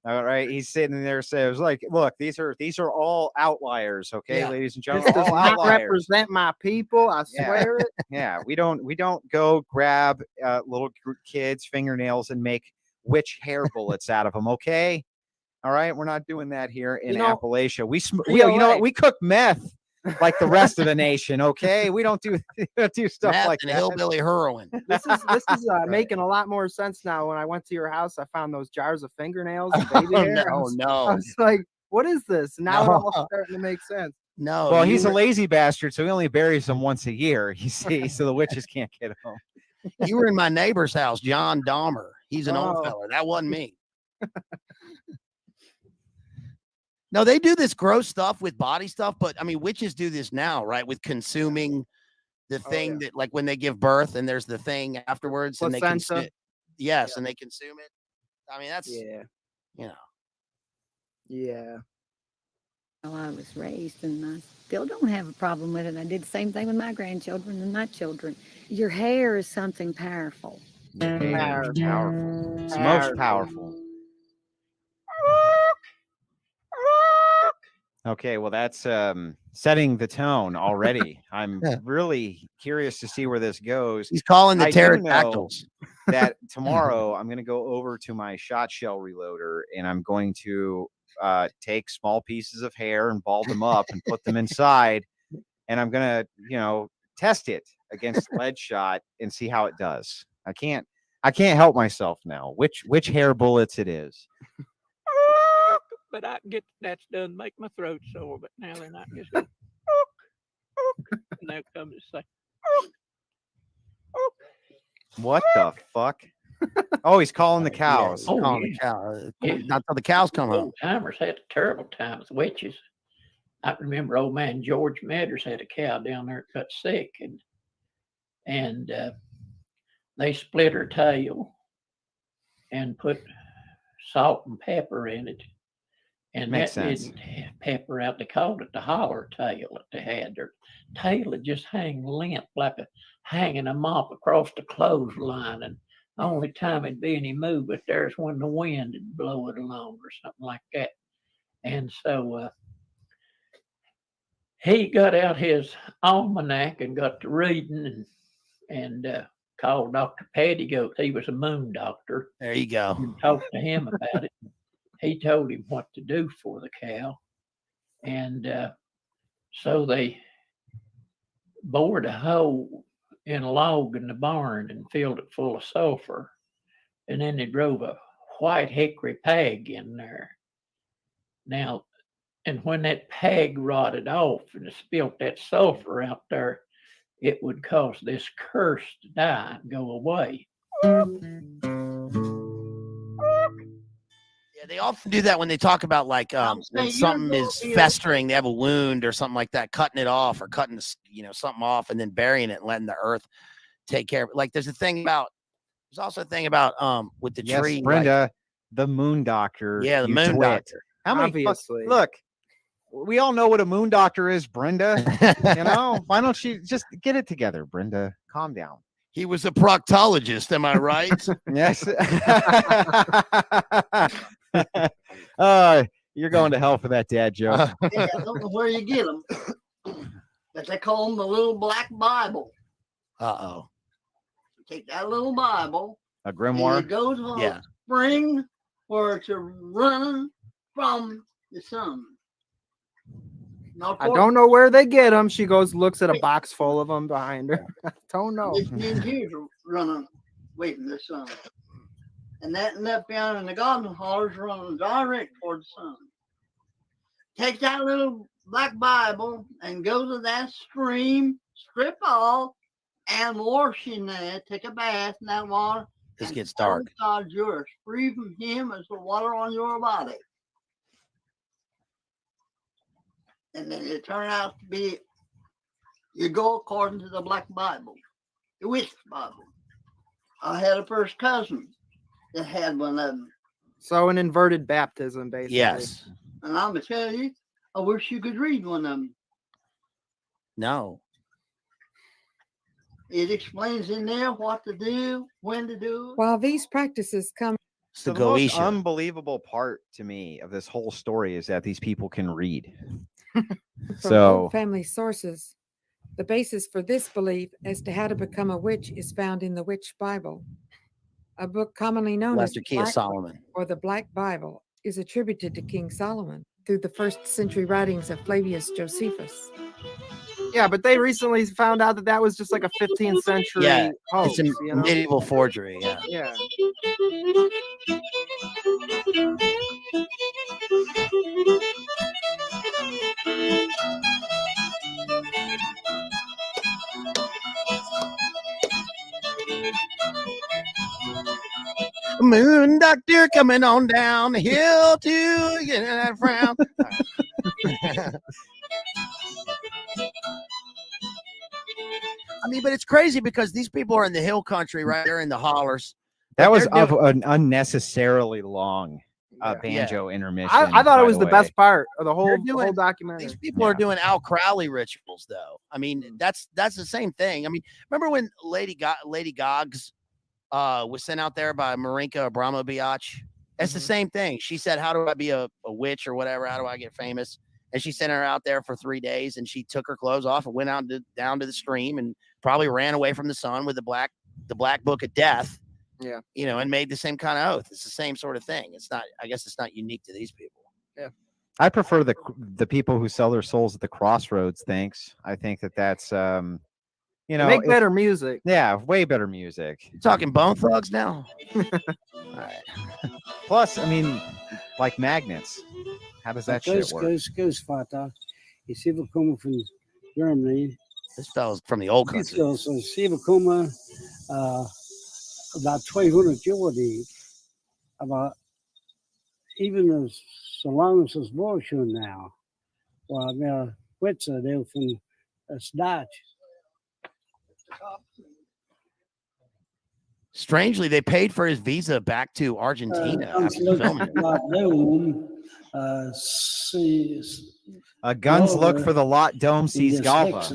All right, he's sitting there says like, look, these are all outliers. Okay, Yeah. ladies and This gentlemen, does all not outliers. represent my people. I Yeah. swear it. Yeah, we don't go grab little kids' fingernails and make witch hair bullets out of them. Okay, all right, we're not doing that here in You know, Appalachia. You know BLA. what? We cook meth like the rest of the nation. Okay, we don't do stuff Meth like and that. hillbilly heroin. This is making a lot more sense now. When I went to your house, I found those jars of fingernails and baby Oh, hair. no, I no. was like, what is this? Now No. it all starting to make sense. No. Well, he's you a lazy bastard, so he only buries them once a year. You see, so the witches can't get him. you were in my neighbor's house, John Dahmer. He's an old Oh. fella. That wasn't me. No, they do this gross stuff with body stuff, but I mean, witches do this now, right? With consuming the thing that, like, when they give birth, and there's the thing afterwards, and they consume. Yes, and they consume it. I mean, that's you know. Yeah. Well, I was raised, and I still don't have a problem with it. I did the same thing with my grandchildren and my children. Your hair is something powerful. It's powerful. It's most powerful. Okay, well, that's setting the tone already. I'm really curious to see where this goes. He's calling the I do pterodactyls. know that tomorrow I'm going to go over to my shot shell reloader, and I'm going to take small pieces of hair and ball them up and put them inside, and I'm going to, test it against lead shot and see how it does. I can't help myself now. Which hair bullets it is. But I can get that's done make my throat sore, but now they're not just go, and they'll come to say, What the fuck? Oh, he's calling the cows. Yeah, calling the cow. Not till the cows come home. Old timers had a terrible time with witches. I remember old man George Madders had a cow down there that got sick, and they split her tail and put salt and pepper in it. And Makes that sense. didn't pepper out. They called it the holler tail that they had. Their tail would just hang limp like hanging a mop across the clothesline. And the only time it'd be any movement there's when the wind would blow it along or something like that. And so he got out his almanac and got to reading and called Dr. Pettigoat. He was a moon doctor. There you go. And talked to him about it. He told him what to do for the cow. And so they bored a hole in a log in the barn and filled it full of sulfur. And then they drove a white hickory peg in there. Now, and when that peg rotted off and it spilled that sulfur out there, it would cause this curse to die and go away. Yeah, they often do that when they talk about like when something is festering, they have a wound or something like that, cutting it off or cutting something off and then burying it and letting the earth take care of it. Like there's also a thing about with the tree. Brenda, the moon doctor. Yeah, the you moon twit. doctor. How many Obviously. Look, we all know what a moon doctor is, Brenda. Why don't you just get it together, Brenda? Calm down. He was a proctologist, am I right? Yes. You're going to hell for that dad joke. Yeah, I don't know where you get them, but they call them the little black Bible. Uh-oh. Take that little Bible. A grimoire? And it goes on a spring where it's running from the sun. I don't know where they get them. She goes, looks at a box full of them behind her. I don't know. It's years running away from the sun. And that left behind in the garden hollers running direct toward the sun. Take that little black Bible and go to that stream, strip off, and wash in there. Take a bath in that water. This gets dark. God's yours. Free from him as the water on your body. And then it turned out to be, you go according to the black Bible, the witch Bible. I had a first cousin that had one of them. So an inverted baptism, basically. Yes. And I'm going to tell you, I wish you could read one of them. No. It explains in there what to do, when to do it. While these practices come. So the most unbelievable part to me of this whole story is that these people can read. From old family sources, the basis for this belief as to how to become a witch is found in the Witch Bible. A book commonly known as Lesser Key of Solomon or the Black Bible is attributed to King Solomon through the 1st century writings of Flavius Josephus. Yeah, but they recently found out that was just like a 15th century hoax. It's a medieval forgery. Yeah. Yeah. moon doctor coming on down the hill to get that frown. I mean, but it's crazy because these people are in the hill country, right? They're in the hollers. That but was they're of doing- an unnecessarily long banjo intermission. I thought by it was the way. best part of the They're whole doing- documentary. These people are doing Al Crowley rituals, though. I mean, that's the same thing. I mean, remember when Lady Goggs was sent out there by Marinka Abramovic? It's the same thing. She said, "How do I be a witch or whatever? How do I get famous?" And she sent her out there for 3 days, and she took her clothes off and went out down to the stream and probably ran away from the sun with the black book of death. Yeah. You know, and made the same kind of oath. It's the same sort of thing. It's not. I guess it's not unique to these people. Yeah. I prefer the people who sell their souls at the crossroads. Thanks. I think that's you know, Make better music. Yeah, way better music. You talking Bone Thugs now? All right. Plus, I mean, like magnets. How does that shit work? Vater. Ich habe gekommen von Germany. This fellow's from the old country. So sie bekommen about 200 Jahre die. Aber even as so long as es war schon now. Well, wir Witze, they're from Dutch. Strangely, they paid for his visa back to Argentina after filming it. Guns look for the lot dome sees Galva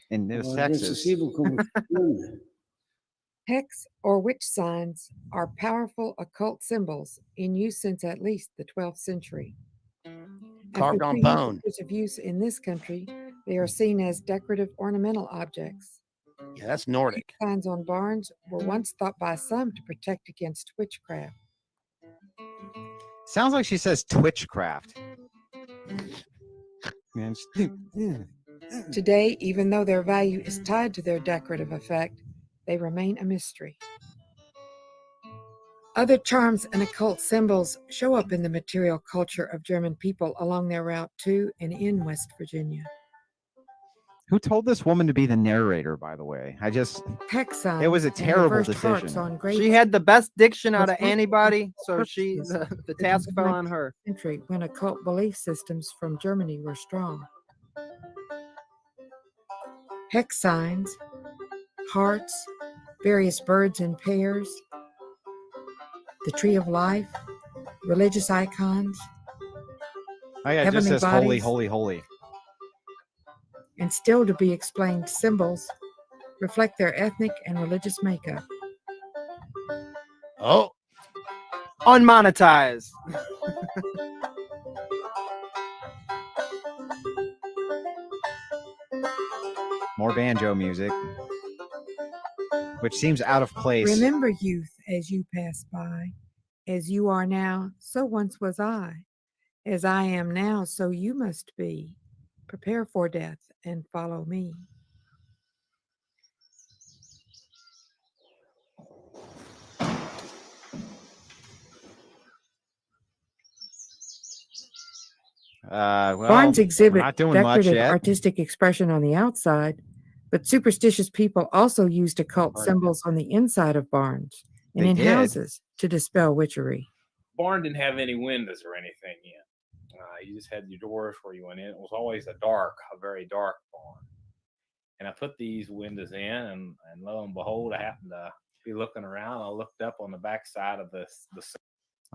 in New Texas. Hex or witch signs are powerful occult symbols in use since at least the 12th century. Carved After on 300 bone. years of use in this country, they are seen as decorative ornamental objects. Yeah, that's Nordic. Signs on barns were once thought by some to protect against witchcraft. Sounds like she says Twitchcraft. Man, Today, even though their value is tied to their decorative effect, they remain a mystery. Other charms and occult symbols show up in the material culture of German people along their route to and in West Virginia. who told this woman to be the narrator, by the way? Hex signs It was a and terrible reversed hearts decision. on graves She had the best diction out was of anybody, so purposes the task fell on her. Century when occult belief systems from Germany were strong. Hex signs, hearts, various birds in pairs, the tree of life, religious icons, Oh yeah, it just heavenly says holy, bodies, holy, holy. and still to be explained symbols reflect their ethnic and religious makeup. Oh, Unmonetized. More banjo music, which seems out of place. Remember youth as you pass by. As you are now, so once was I. As I am now, so you must be. Prepare for death and follow me. Well, Barns we're exhibit not doing much decorative yet. artistic expression on the outside, but superstitious people also used occult Right. symbols on the inside of barns and They in did. houses to dispel witchery. Barn didn't have any windows or anything in. You just had your doors where you went in. It was always a very dark barn. And I put these windows in, and lo and behold, I happened to be looking around. I looked up on the back side of the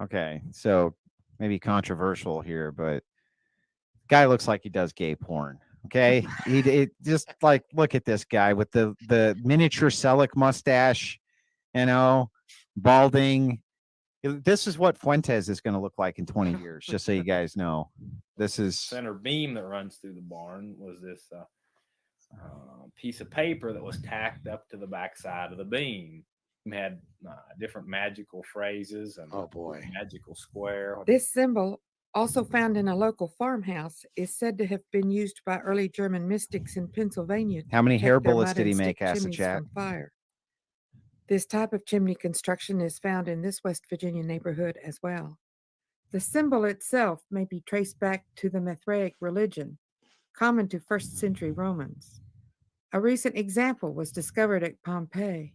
Okay, so maybe controversial here, but guy looks like he does gay porn. Okay, it just like look at this guy with the miniature Selleck mustache, you know, balding. This is what Fuentes is going to look like in 20 years. Just so you guys know, this is center beam that runs through the barn was this piece of paper that was tacked up to the back side of the beam. It had different magical phrases and magical square. This symbol, also found in a local farmhouse, is said to have been used by early German mystics in Pennsylvania. How many to hair protect their bullets mud did he and make, stick Acid chimneys Chat? from fire. This type of chimney construction is found in this West Virginia neighborhood as well. The symbol itself may be traced back to the Mithraic religion, common to first century Romans. A recent example was discovered at Pompeii.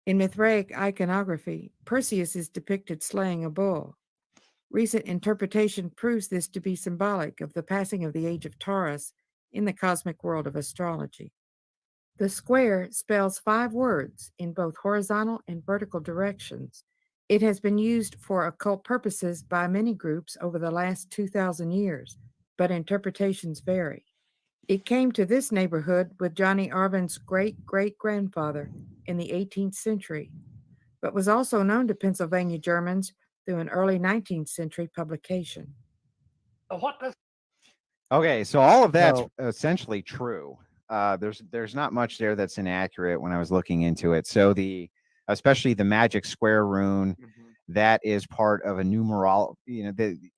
In Mithraic iconography, Perseus is depicted slaying a bull. Recent interpretation proves this to be symbolic of the passing of the age of Taurus in the cosmic world of astrology. The square spells 5 words in both horizontal and vertical directions. It has been used for occult purposes by many groups over the last 2,000 years, but interpretations vary. It came to this neighborhood with Johnny Arvin's great-great-grandfather in the 18th century, but was also known to Pennsylvania Germans through an early 19th century publication. What does Okay, so all of that's So- essentially true. There's not much there that's inaccurate when I was looking into it. So especially the magic square rune, that is part of a the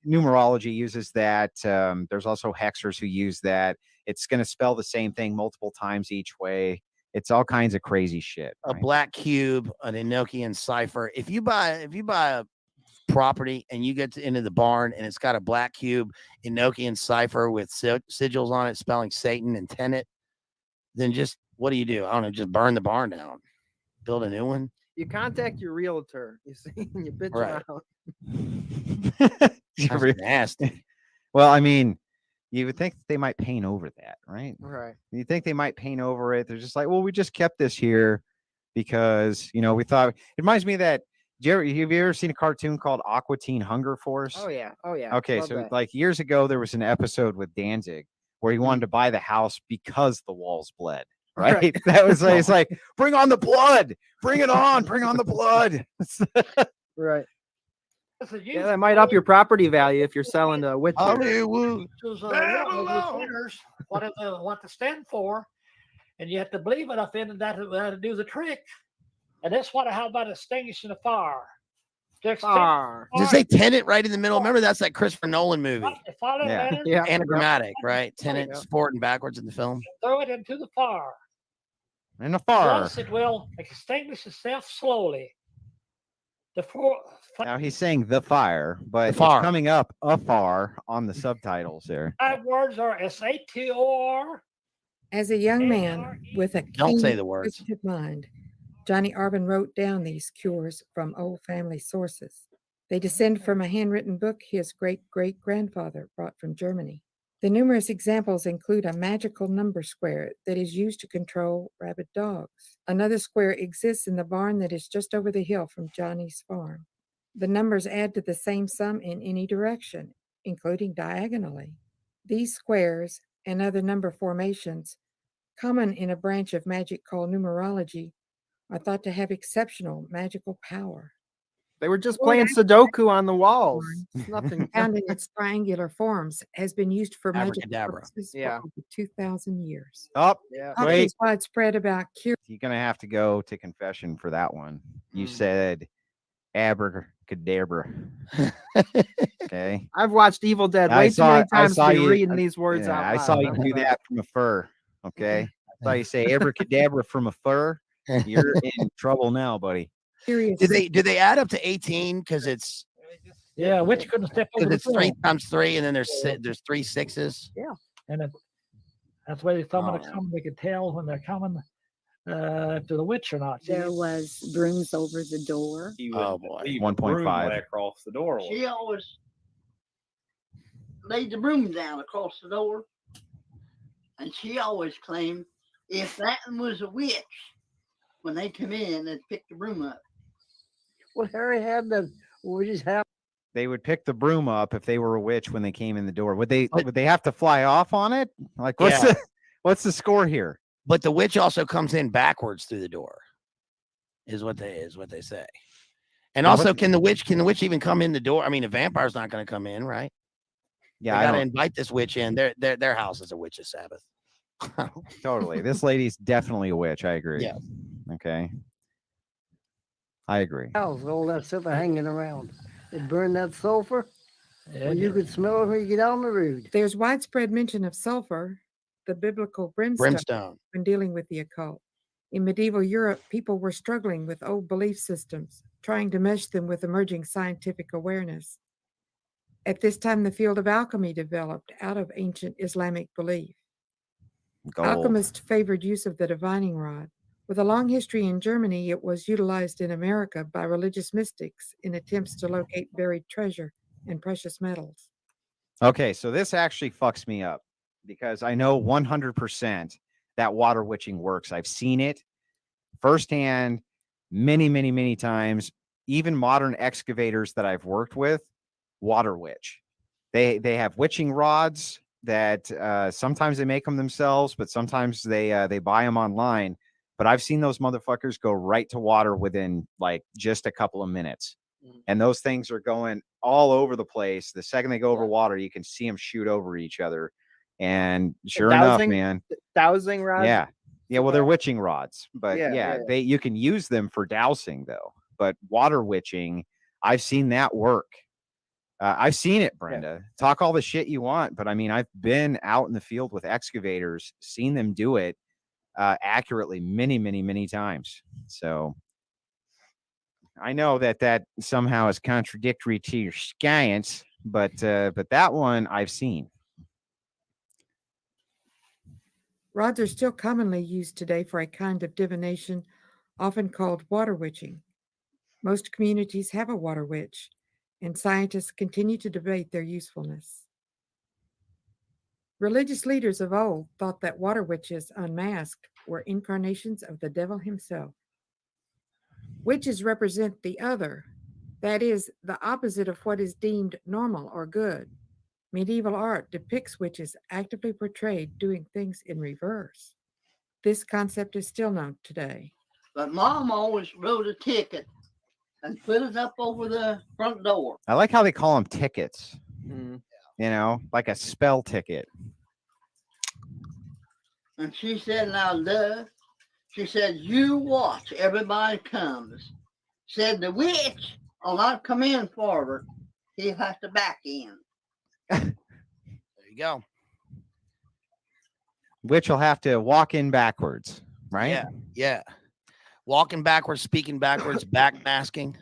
numerology uses that. There's also hexers who use that. It's going to spell the same thing multiple times each way. It's all kinds of crazy shit. A right? black cube, an Enochian cipher. If you buy a property and you get into the barn and it's got a black cube, Enochian cipher with sigils on it spelling Satan and Tenet, then just what do? I don't know, just burn the barn down, build a new one. You contact your realtor, you see, and you bitch Right. him out. That's nasty. Well, I mean, you would think they might paint over that, right? Right. You think they might paint over it. They're just like, well, we just kept this here because, we thought it reminds me of that. Have you ever seen a cartoon called Aqua Teen Hunger Force? Oh yeah. Oh yeah. Okay, Love so that. like years ago, there was an episode with Danzig where he wanted to buy the house because the walls bled. Right? Right. That was like, it's like, bring on the blood, bring it on, bring on the blood. Right. Listen, Yeah, that might up your property value if you're selling a witch. Hollywood. What they stand for, and you have to believe enough in it that to do the trick. And that's how about extinguishing the fire. Fire. Just say Tenet right in the middle. Remember, that's that Christopher Nolan movie. Yeah. Yeah. Anagrammatic, right? Tenet, Yeah. forward and backwards in the film. Throw it into the fire. In the fire. Thus it will extinguish itself slowly. Now he's saying the fire, but it's fire. coming up afar on the subtitles there. 5 words are SATOR. As a young man with a Don't say keen, the words. inquisitive mind, Johnny Arvin wrote down these cures from old family sources. They descend from a handwritten book his great-great-grandfather brought from Germany. The numerous examples include a magical number square that is used to control rabid dogs. Another square exists in the barn that is just over the hill from Johnny's farm. The numbers add to the same sum in any direction, including diagonally. These squares and other number formations, common in a branch of magic called numerology, are thought to have exceptional magical power. They were just Or playing that- Sudoku on the walls. It's nothing. Found in its triangular forms, has been used for magical Abracadabra. purposes for Yeah. over 2,000 years. Oh, Yeah. Talk wait. is widespread about cure. You're going to have to go to confession for that one. You Mm. said abracadabra. Okay. I've watched Evil Dead I way too saw- many I times saw to be you- reading these words Yeah, out I loud. saw you I'm do sorry. that from a fur. Okay. I saw you say abracadabra from a fur. You're in trouble now, buddy. Curious. Did they add up to 18? Because it's Yeah, which couldn't step over because the it's 3 floor. times 3, and then there's 3 6s. And that's why they someone Oh. come, they could tell when they're coming to the witch or not. There was brooms over the door. He Oh, would boy. leave the 1.5. broom way across the doorway. She always laid the broom down across the door, and she always claimed if that was a witch, when they come in, they'd pick the broom up. Well, Harry had the witches have. They would pick the broom up if they were a witch when they came in the door. Would they have to fly off on it? Like what's the score here? But the witch also comes in backwards through the door, is what they say. And Now, also, what- can the witch even come in the door? I mean, a vampire's not going to come in, right? Yeah, They I got to don't, invite this witch in. Their house is a witch's Sabbath. totally. This lady's definitely a witch. I agree. Yeah. Okay. I agree. House, all that stuff hanging around. It burned that sulfur. Yeah, Well, you could smell it when you get on the road. There's widespread mention of sulfur, the biblical brimstone, when dealing with the occult. In medieval Europe, people were struggling with old belief systems, trying to mesh them with emerging scientific awareness. At this time, the field of alchemy developed out of ancient Islamic belief. Gold. Alchemists favored use of the divining rod, With a long history in Germany, it was utilized in America by religious mystics in attempts to locate buried treasure and precious metals. Okay, so this actually fucks me up because I know 100% that water witching works. I've seen it firsthand many, many, many times. Even modern excavators that I've worked with, water witch. They have witching rods that sometimes they make them themselves, but sometimes they buy them online. But I've seen those motherfuckers go right to water within like just a couple of minutes. And those things are going all over the place. The second they go over water, you can see them shoot over each other. And sure enough, man. Dowsing rods. Yeah. Yeah. Well, they're witching rods, but yeah, yeah. you can use them for dowsing though. But water witching, I've seen that work. I've seen it, Brenda. Talk all the shit you want, but I mean, I've been out in the field with excavators, seen them do it accurately many, many, many times. So I know that somehow is contradictory to your science, but that one I've seen. Rods are still commonly used today for a kind of divination, often called water witching. Most communities have a water witch, and scientists continue to debate their usefulness. Religious leaders of old thought that water witches unmasked were incarnations of the devil himself. Witches represent the other, that is, the opposite of what is deemed normal or good. Medieval art depicts witches actively portrayed doing things in reverse. This concept is still known today. But Mom always wrote a ticket and put it up over the front door. I like how they call them tickets. You know, like a spell ticket. And she said, now, Doug, she said, you watch, everybody comes. Said the witch will not come in forward. He'll have to back in. There you go. Witch will have to walk in backwards, right? Yeah, yeah. Walking backwards, speaking backwards, back masking.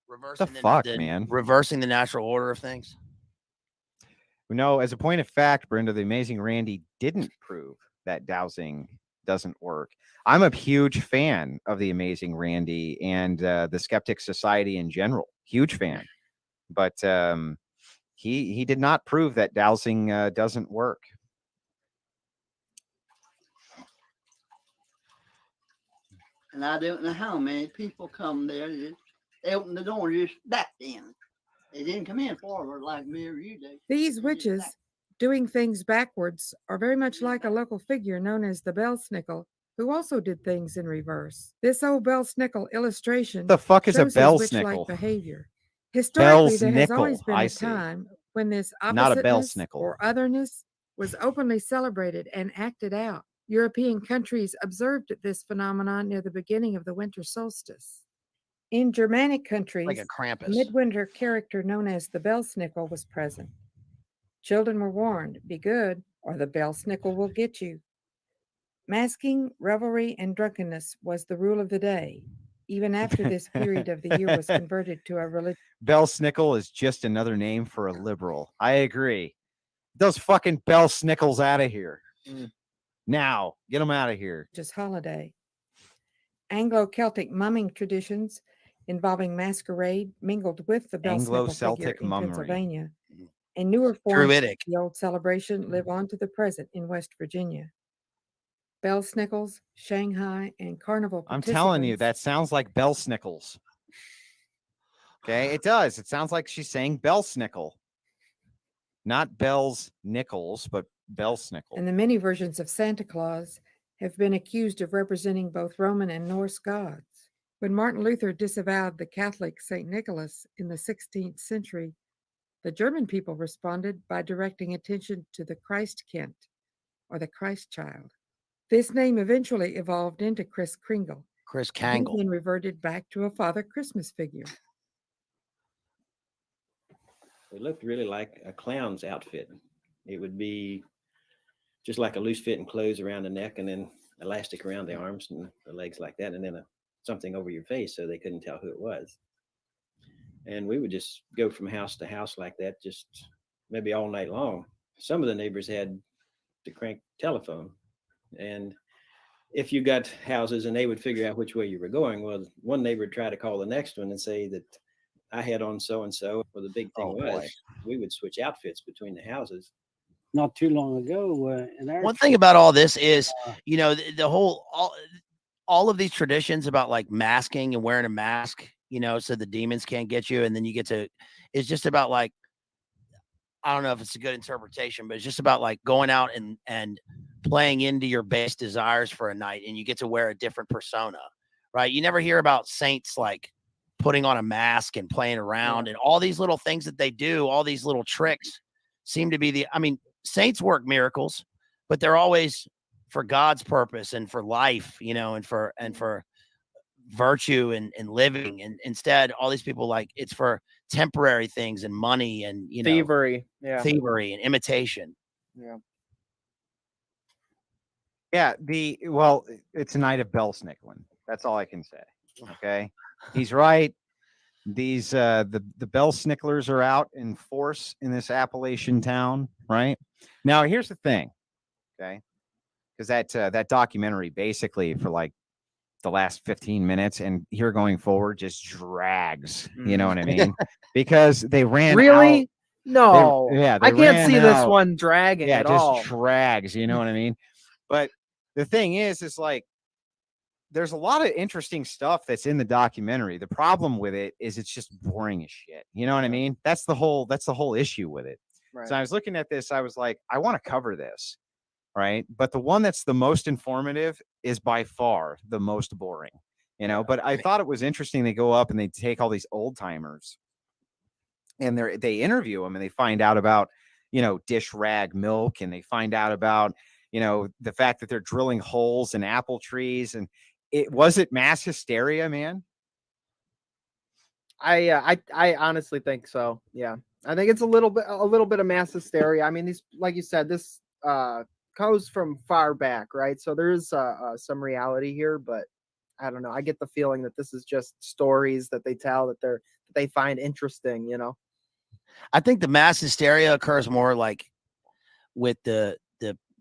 Reversing man? Reversing the natural order of things. No, as a point of fact, Brenda, the Amazing Randy didn't prove that dowsing doesn't work. I'm a huge fan of the Amazing Randy and the Skeptic Society in general. Huge fan. But he did not prove that dowsing doesn't work. And I don't know how many people come there. They open the door and just backed in. They didn't come in forward like me or you did. These witches doing things backwards are very much like a local figure known as the Belsnickel, who also did things in reverse. This old Belsnickel illustration The fuck is a shows his Belsnickel? witch-like behavior. Historically, there has Belsnickel, always been I a see. time when this Not a oppositeness Belsnickel. or otherness was openly celebrated and acted out. European countries observed this phenomenon near the beginning of the winter solstice. In Germanic countries, Like a Krampus. a midwinter character known as the Belsnickel was present. Children were warned, be good, or the Belsnickel will get you. Masking, revelry, and drunkenness was the rule of the day, even after this period of the year was converted to a religious Belsnickel is just another name for a liberal. I agree. Those fucking Belsnickels out of here. Now, get them out of here. holiday. Anglo-Celtic mumming traditions involving masquerade mingled with the Belsnickel figure Anglo-Celtic in mummery. Pennsylvania, and newer forms Druidic. of the old celebration live on to the present in West Virginia. Belsnickels, Shanghai, and Carnival I'm telling you, participants- that sounds like Belsnickels. Okay, it does. It sounds like she's saying Belsnickel. Not Bell's Nichols, but Belsnickel. and the many versions of Santa Claus have been accused of representing both Roman and Norse gods. When Martin Luther disavowed the Catholic St. Nicholas in the 16th century, the German people responded by directing attention to the Christkind, or the Christ child. This name eventually evolved into Kris Kringle. Chris He Kangle. then reverted back to a Father Christmas figure. It looked really like a clown's outfit. It would be just like a loose fitting clothes around the neck and then elastic around the arms and the legs like that, and then something over your face so they couldn't tell who it was. And we would just go from house to house like that, just maybe all night long. Some of the neighbors had the crank telephone, and if you got houses and they would figure out which way you were going, well, one neighbor would try to call the next one and say that I had on so and so. Well, the big thing was we would switch outfits between the houses. Not too long ago, in our One thing about all this is, uh, you know, the whole all of these traditions about like masking and wearing a mask, you know, so the demons can't get you, and then you get to. It's just about like, I don't know if it's a good interpretation, but it's just about like going out and playing into your base desires for a night, and you get to wear a different persona, right? You never hear about saints like putting on a mask and playing around, and all these little things that they do, all these little tricks seem to be I mean, saints work miracles, but they're always for God's purpose and for life, you know, and for virtue and living. And instead, all these people, like, it's for temporary things and money and, you know, Thievery. Yeah. thievery and imitation. Yeah. Yeah. Well, it's a night of bell snickling. That's all I can say. Okay. He's right. These the bell snicklers are out in force in this Appalachian town, right? Now, here's the thing, okay? Because that documentary basically for like the last 15 minutes and here going forward just drags. You know what I mean? Because they ran Really? out. No. They I can't ran see this out. one dragging Yeah, at it just all. drags. You know what I mean? But the thing is like, there's a lot of interesting stuff that's in the documentary. The problem with it is it's just boring as shit. You know what I mean? That's the whole issue with it. Right. So I was looking at this, I was like, I want to cover this, right? But the one that's the most informative is by far the most boring, you know. But I thought it was interesting. They go up and they take all these old timers and they interview them and they find out about, you know, dish rag milk, and they find out about, you know, the fact that they're drilling holes in apple trees. And was it mass hysteria, man? I honestly think so. Yeah. I think it's a little bit of mass hysteria. I mean, these, like you said, this goes from far back, right? So there's some reality here, but I don't know. I get the feeling that this is just stories that they tell that they find interesting, you know. I think the mass hysteria occurs more like with the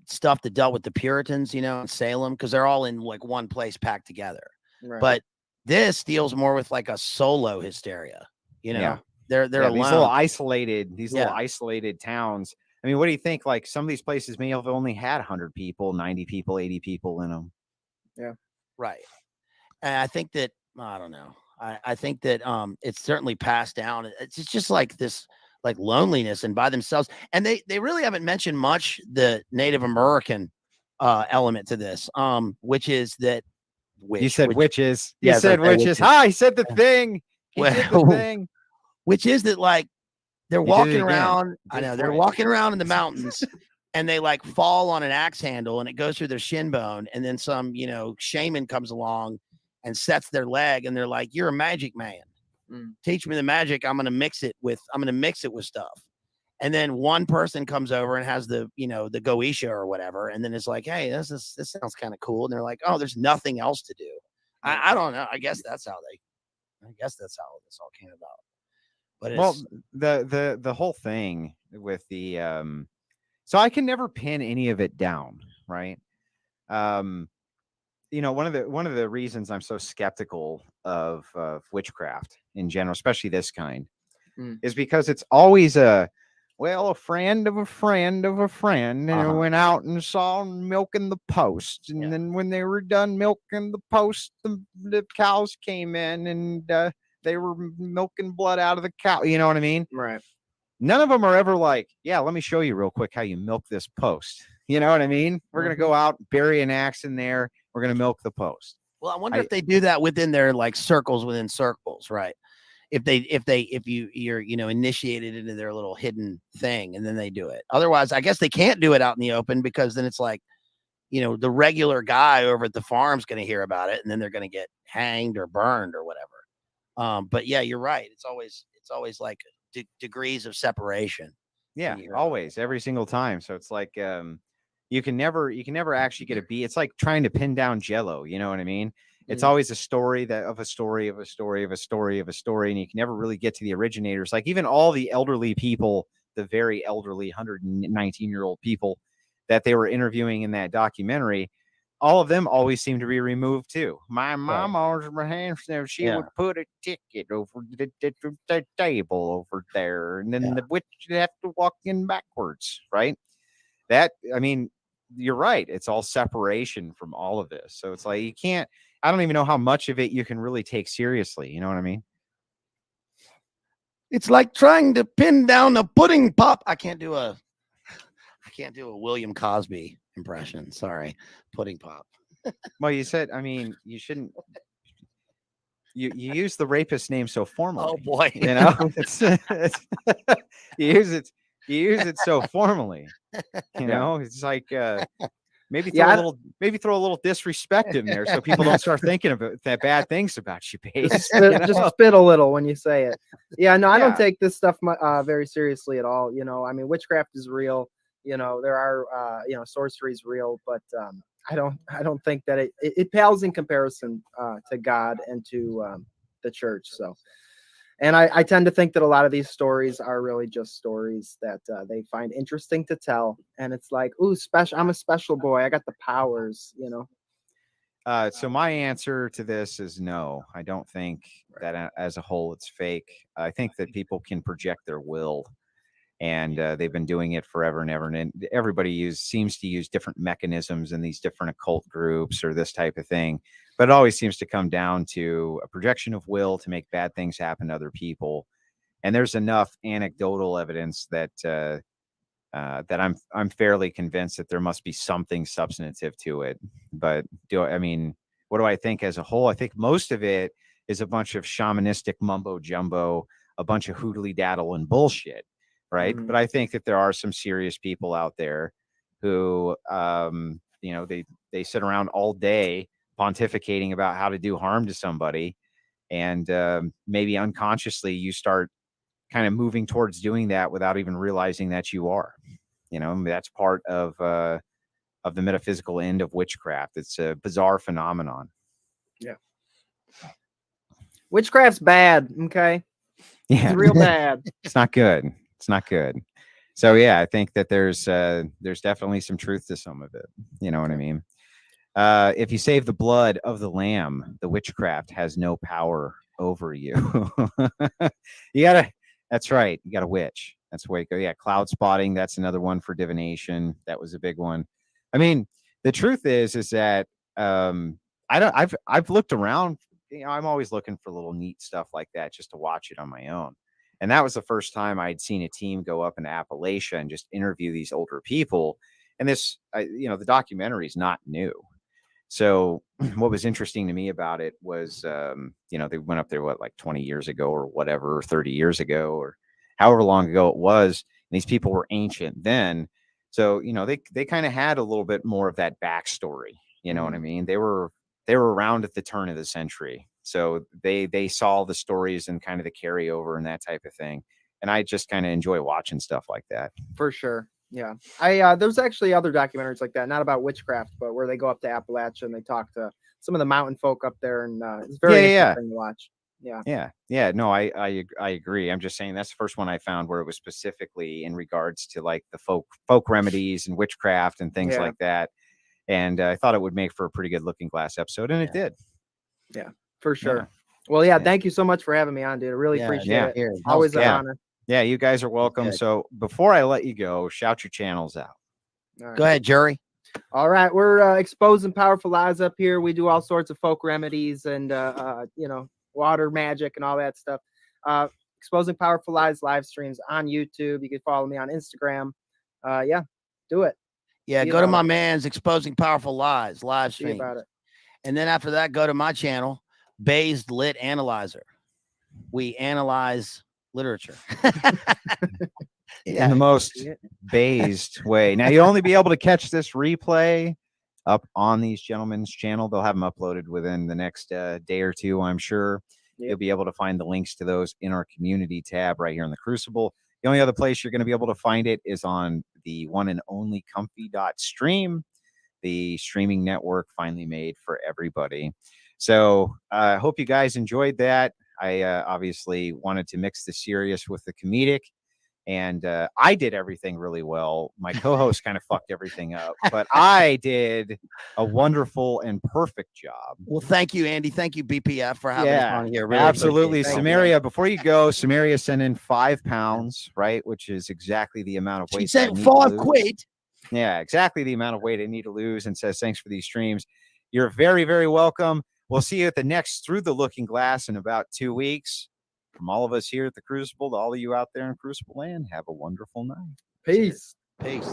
stuff that dealt with the Puritans, you know, in Salem, because they're all in like one place packed together. Right. But this deals more with like a solo hysteria, you know. Yeah. They're alone. These little isolated towns. I mean, what do you think? Like some of these places may have only had 100 people, 90 people, 80 people in them. Yeah. Right. And I think that, I don't know. I think that it's certainly passed down. It's just like this, like loneliness and by themselves. And they really haven't mentioned much the Native American element to this, which is that you said witches. You Yes, said I said witches. Hi, he said the thing. He did the Well, thing. which is that like they're He did it walking again. around. I Good know they're point. walking around in the mountains and they like fall on an axe handle and it goes through their shin bone. And then some, you know, shaman comes along and sets their leg and they're like, "You're a magic man. Teach me the magic. I'm gonna mix it with stuff." And then one person comes over and has the, you know, the Goetia or whatever, and then it's like, "Hey, this sounds kind of cool." And they're like, "Oh, there's nothing else to do." I don't know. I guess that's how this all came about. But it's, Well, the whole thing with the so I can never pin any of it down, right? You know, one of the reasons I'm so skeptical of witchcraft in general, especially this kind, is because it's always a friend of a friend of a friend, and went out and saw them milking the post, and then when they were done milking the post, the cows came in and they were milking blood out of the cow. You know what I mean? Right. None of them are ever like, "Yeah, let me show you real quick how you milk this post." You know what I mean? We're going to go out, bury an axe in there. We're going to milk the post. well, I wonder if they do that within their like circles within circles, right? If you're, you know, initiated into their little hidden thing and then they do it. Otherwise, I guess they can't do it out in the open because then it's like, you know, the regular guy over at the farm's going to hear about it and then they're going to get hanged or burned or whatever. But yeah, you're right. It's always like degrees of separation. Yeah, always, every single time. So it's like you can never actually get a beat. It's like trying to pin down Jello. You know what I mean? It's always a story of a story of a story of a story of a story, and you can never really get to the originators. Like even all the elderly people, the very elderly 119-year-old people that they were interviewing in that documentary, all of them always seem to be removed too. My mom always she Yeah. would put a ticket over the table over there, and then the witch would have to walk in backwards, right? That, I mean, you're right. It's all separation from all of this. So it's like you can't, I don't even know how much of it you can really take seriously. You know what I mean? It's like trying to pin down a pudding pop. I can't do a William Cosby impression. Sorry, pudding pop. Well, you said, I mean, you shouldn't. You use the rapist name so formally. Oh boy, you know, it's you use it so formally. You know, it's like maybe throw a little disrespect in there so people don't start thinking about that bad things about you, Bazed. Just spit a little when you say it. Yeah, no, I don't take this stuff very seriously at all. You know, I mean, witchcraft is real. You know, there are sorcery is real, but I don't think that it pales in comparison to God and to the church. So, and I tend to think that a lot of these stories are really just stories that they find interesting to tell, and it's like, ooh, special! I'm a special boy. I got the powers. You know. So my answer to this is no. I don't think that as a whole it's fake. I think that people can project their will, and they've been doing it forever and ever. And everybody seems to use different mechanisms in these different occult groups or this type of thing. But it always seems to come down to a projection of will to make bad things happen to other people. And there's enough anecdotal evidence that that I'm fairly convinced that there must be something substantive to it. But what do I think as a whole? I think most of it is a bunch of shamanistic mumbo jumbo, a bunch of hoodly daddle and bullshit, right? But I think that there are some serious people out there who, they sit around all day pontificating about how to do harm to somebody, and maybe unconsciously you start kind of moving towards doing that without even realizing that you are. You know, that's part of the metaphysical end of witchcraft. It's a bizarre phenomenon. Yeah. Witchcraft's bad. Okay. Yeah. It's real bad. It's not good. It's not good. So yeah, I think that there's definitely some truth to some of it. You know what I mean? If you save the blood of the lamb, the witchcraft has no power over you. That's right. You got a witch. That's the way it goes. Yeah, cloud spotting. That's another one for divination. That was a big one. I mean, the truth is that I've looked around. You know, I'm always looking for little neat stuff like that just to watch it on my own. And that was the first time I'd seen a team go up into Appalachia and just interview these older people. And this, the documentary is not new. So what was interesting to me about it was, they went up there, like 20 years ago or whatever, or 30 years ago, or however long ago it was. And these people were ancient then. So, they kind of had a little bit more of that backstory. You know what I mean? They were around at the turn of the century. So they saw the stories and kind of the carryover and that type of thing. And I just kind of enjoy watching stuff like that. For sure. Yeah. There's actually other documentaries like that, not about witchcraft, but where they go up to Appalachia and they talk to some of the mountain folk up there, and it's very interesting to watch. Yeah. No, I agree. I'm just saying that's the first one I found where it was specifically in regards to like the folk remedies and witchcraft and things like that. And I thought it would make for a pretty good looking glass episode, and it did. Yeah, for sure. Well, thank you so much for having me on, dude. I really appreciate it. Always an honor. Yeah, you guys are welcome. So before I let you go, shout your channels out. Go ahead, Jerry. All right, we're exposing powerful lies up here. We do all sorts of folk remedies and water magic and all that stuff. Exposing powerful lies live streams on YouTube. You can follow me on Instagram. Do it. Yeah, go to my man's Exposing Powerful Lies live stream. About it. And then after that, go to my channel, Bazed Lit Analyzer. We analyze literature in the most based way. Now you'll only be able to catch this replay up on these gentlemen's channel. They'll have them uploaded within the next day or two, I'm sure. You'll be able to find the links to those in our community tab right here in the Crucible. The only other place you're going to be able to find it is on the one and only comfy.stream, the streaming network finally made for everybody. So I hope you guys enjoyed that. I obviously wanted to mix the serious with the comedic. And I did everything really well. My co-host kind of fucked everything up, but I did a wonderful and perfect job. Well, thank you, Andy. Thank you, BPF, for having us on here. Really absolutely. appreciate it. Samaria, before you go, Samaria sent in 5 pounds, right? Which is exactly the amount of weight. She said that I need to 5 lose. quid. Yeah, exactly the amount of weight I need to lose, and says thanks for these streams. You're very, very welcome. We'll see you at the next Through the Looking Glass in about 2 weeks. From all of us here at the Crucible to all of you out there in Crucible land, have a wonderful night. Peace. Peace.